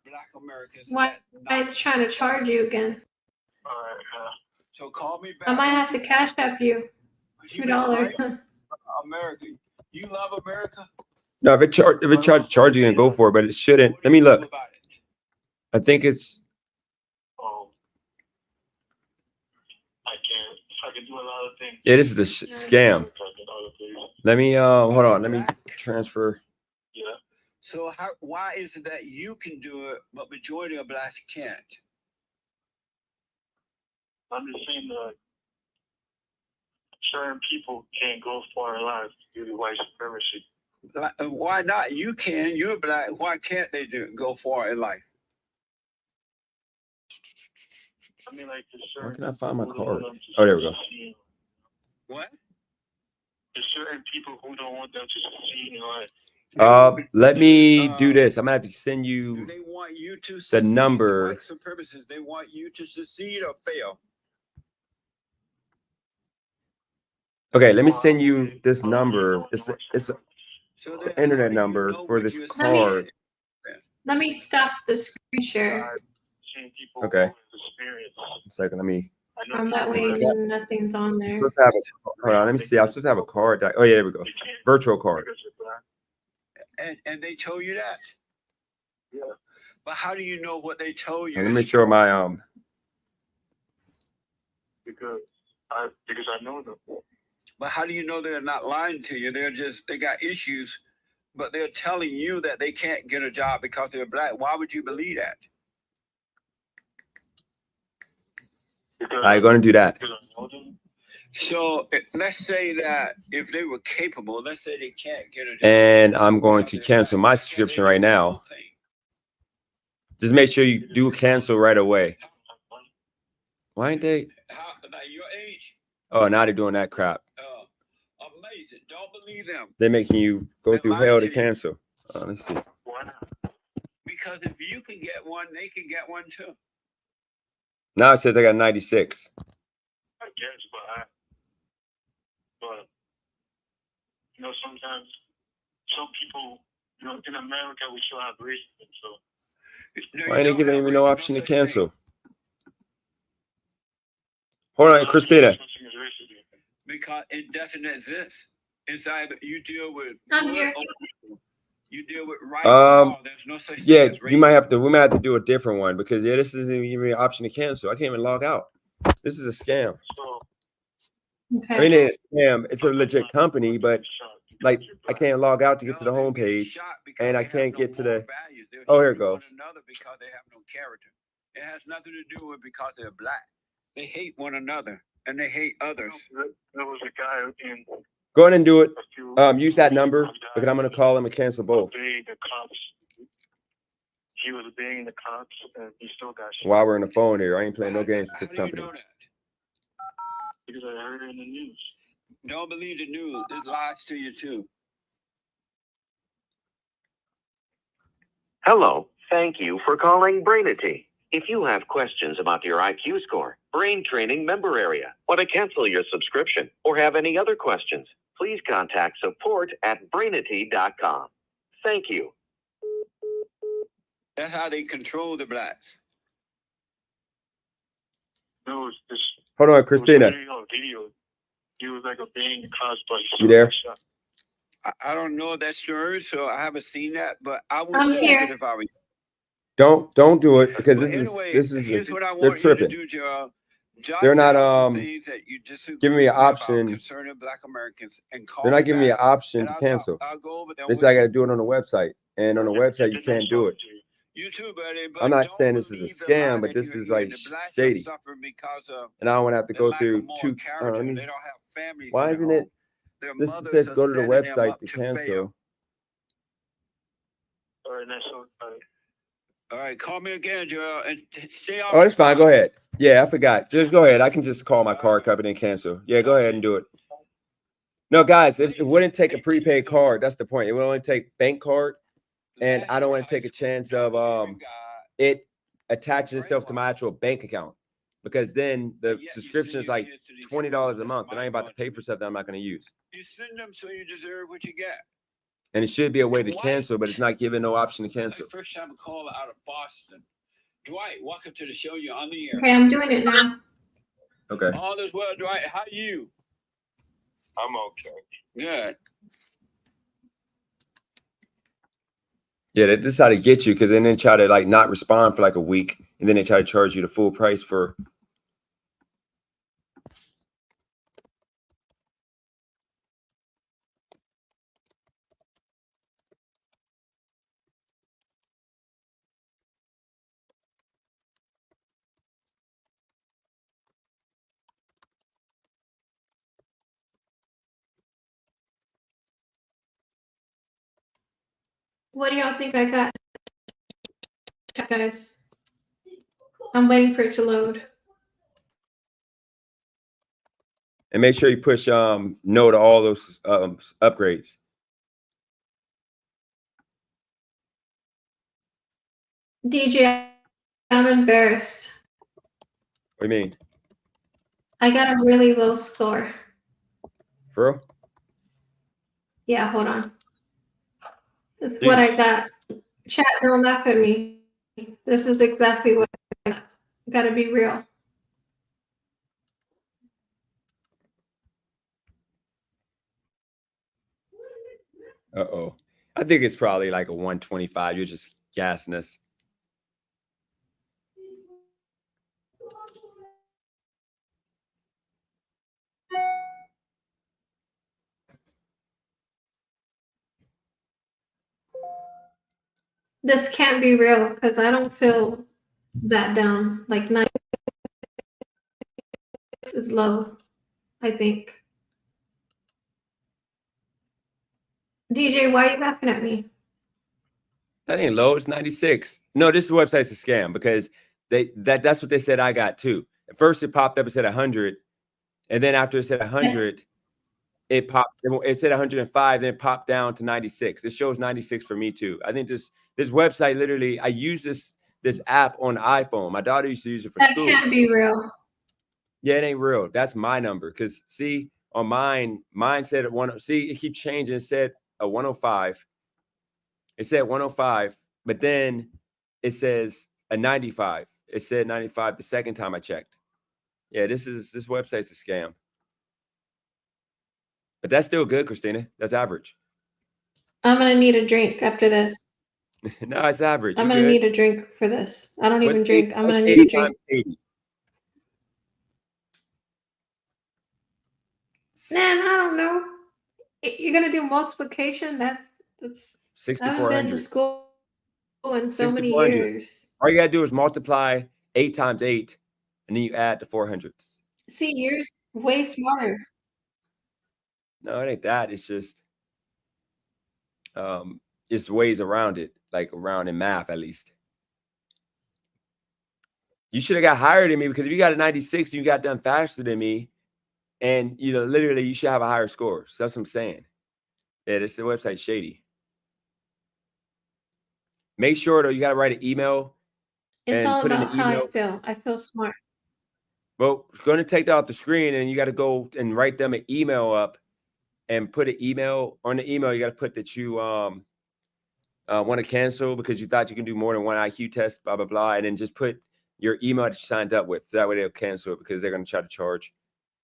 Black Americans. Why that it's trying to charge you again? So call me back. I might have to cash app you You $2. love America. You love America? No, if it charge you and go for it, but it shouldn't. What Let do me you feel look. about it? I think it's I can't. I can do a lot of things. yeah, this is a scam. Let me hold on. Let me transfer. Yeah. So why is it that you can do it, but majority of blacks can't? I'm just saying that certain people can't go far in life due to white supremacy. Why not? You can. You're black. Why can't they go far in life? I mean, like, Where can I find my card? Oh, there we go. What? There's certain people who don't want them to succeed in life. Let me do this. I'm gonna have to send Do you. they want you to The succeed? number. The white supremacists, they want you to succeed or fail. Okay, let me send you this number. It's So the internet number for this card. Let me stop the screen share. Seeing people Okay. who experience. A second, let me. I know On that way, people that nothing's on there. Supposed to have hold on, let me see. I'm supposed to have a card. Oh yeah, there we go. they can't Virtual card. because they're black. And they told you that. Yeah. But how do you know what they told you? Let me is show true? my Because I know them. But how do you know they're not lying to you? They got issues, but they're telling you that they can't get a job because they're black. Why would you believe that? I'm gonna do that. Because I know them. So let's say that if they were capable, let's say they can't get a job. And I'm going to cancel my subscription right now. Just make sure you do cancel right away. Why ain't they? Like your age? Oh, now they're doing that crap. Amazing. Don't believe them. They're making you go through hell to cancel. Let's see. Why not? Because if you can get one, they can get one too. Now it says I got 96. I guess, but you know, sometimes some people, you know, in America we still have racism. So Why ain't they giving me no option to cancel? Hold on, Christina. Because it doesn't exist. It's either you deal with I'm good here. or evil. You deal with right or wrong. There's no such Yeah, thing as we might have racism. to do a different one because this isn't even an option to cancel. I can't even log out. This is a scam. so Okay. I mean, it's a scam. It's a legit company, but like I can't log out to get to the No, they get homepage, shot because and I they have can't no get to moral the. values. They'll Oh, here it shoot one goes. another because they have no character. It has nothing to do with because they're black. They hate one another and they hate others. there was a guy in Go ahead and do it. a few Use that number because I'm gonna call him and cancel both. obeyed the cops. He was obeying the cops, and he still got shot While we're on the phone here, I ain't playing no games How with do this you company. know that? because I heard it in the news. Don't believe the news. It lies to you too. Hello, thank you for calling Brainity. If you have questions about your IQ score, brain training member area, want to cancel your subscription, or have any other questions, please contact support@brainity.com. Thank you. That's how they control the blacks. There was this. Hold on, there was Christina. a video. He was like obeying the cops, but he You still there? got shot. I don't know that story, so I haven't seen that, but I would I'm believe here. it if I were you. Don't do it because But this is here's what I they're want you to tripping. do, Gerald. Jot They're not down some things that you disagree giving me an with about option. concerning Black Americans and call They're me not giving me an back, option and to I'll cancel. I'll go over them This with I you. got to do it on the website, and on the website you can't do it. You too, buddy. But I'm not don't saying this is a believe the scam, lie but that this you're is hearing. like The blacks shady, are suffering because of and I don't want to have to the go lack of through moral two. character. They don't have families. Why in their isn't it? home. Their This mothers says are go to the setting them website up to to cancel. fail. All right, that's all right. All right, call me again, Gerald, and stay off. Oh, the that's fine. Go clock. ahead. Yeah, I forgot. Just go ahead. I can just call my card company and cancel. Yeah, go ahead and do it. No, guys, it wouldn't take a prepaid card. That's the point. It would only take bank card, and I don't want to take a chance of it attaching itself to my actual bank account because then the subscription is like $20 a month, and I ain't about to pay for something I'm not going to use. You send them so you deserve what you get. And it should be a way to cancel, but it's not giving no option to cancel. First time call out of Boston. Dwight, welcome to the show. You're on the air. Okay, I'm doing it now. Okay. All is well, Dwight. How you? I'm okay. Good. Yeah, this is how to get you because then they try to like not respond for like a week, and then they try to charge you the full price for. What do y'all think I got? Guys, I'm waiting for it to load. And make sure you push no to all those upgrades. DJ, I'm embarrassed. What do you mean? I got a really low score. For real? Yeah, hold on. This is what I got. Chat, don't laugh at me. This is exactly what I got. Gotta be real. Uh-oh. I think it's probably like a 125. You're just gassing us. This can't be real because I don't feel that down. Like 96 is low, I think. DJ, why are you laughing at me? That ain't low. It's 96. No, this website's a scam because that's what they said I got too. At first it popped up, it said 100. And then after it said 100, it said 105, then it popped down to 96. It shows 96 for me too. I think this website literally, I use this app on iPhone. My daughter used to use it for school. That can't be real. Yeah, it ain't real. That's my number. Because see, On mine said at one. See, it keeps changing. It said a 105. It said 105, but then it says a 95. It said 95 the second time I checked. Yeah, this website's a scam. But that's still good, Christina. That's average. I'm gonna need a drink after this. No, it's average. I'm gonna need a drink for this. I don't even drink. I'm gonna need a drink. 80? Man, I don't know. You're gonna do multiplication? That's I haven't been to 6,400. school in so many 6,400. years. All you gotta do is multiply 8 times 8, and then you add the 400s. See, you're way smarter. No, it ain't that. It's just it's ways around it, like around in math at least. You should have got higher than me, because if you got a 96, you got done faster than me, and literally you should have a higher score. So that's what I'm saying. Yeah, this the website shady. Make sure though you gotta write an email. It's and all put in about the how email. I feel. I feel smart. Well, it's going to take that off the screen, and you got to go and write them an email up, and put an email on the email. You got to put that you want to cancel because you thought you can do more than one IQ test, blah blah blah, and then just put your email that you signed up with. So that way they'll cancel it, because they're going to try to charge.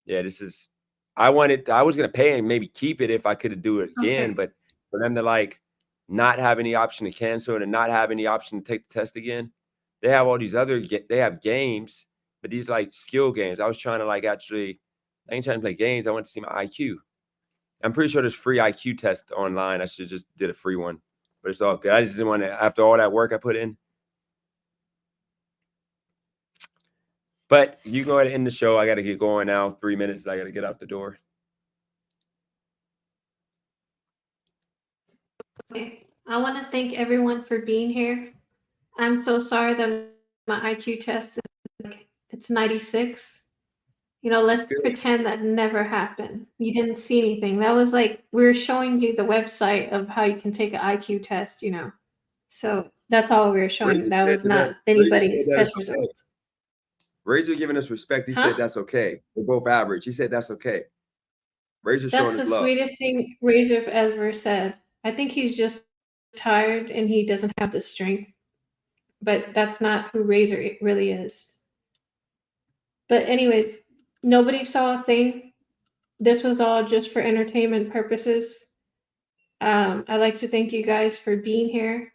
Yeah, this is. I was going to pay and maybe keep it if I could do it again, but for them to like not have any option to cancel it and not have any option to take the test again, they have all these other. They have games. But these like skill games. I was trying to I ain't trying to play games. I want to see my IQ. I'm pretty sure there's free IQ test online. I should just did a free one, but it's all good. I just didn't want to, after all that work I put in. But you go ahead and end the show. I got to get going now. 3 minutes. I got to get out the door. Okay. I want to thank everyone for being here. I'm so sorry that my IQ test is it's 96. Let's pretend that never happened. You didn't see anything. That was we were showing you the website of how you can take an IQ test, So that's all we were showing. That was not anybody's test results. Razor giving us respect. He said that's okay. We're both average. He said that's okay. Razor showing us love. That's the sweetest thing Razor ever said. I think he's just tired and he doesn't have the strength. But that's not who Razor really is. But anyways, nobody saw a thing. This was all just for entertainment purposes. I'd like to thank you guys for being here.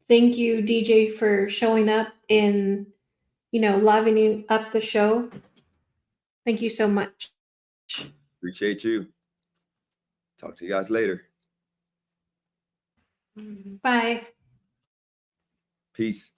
Thank you, DJ, for showing up and, livening up the show. Thank you so much. Appreciate you. Talk to you guys later. Bye. Peace.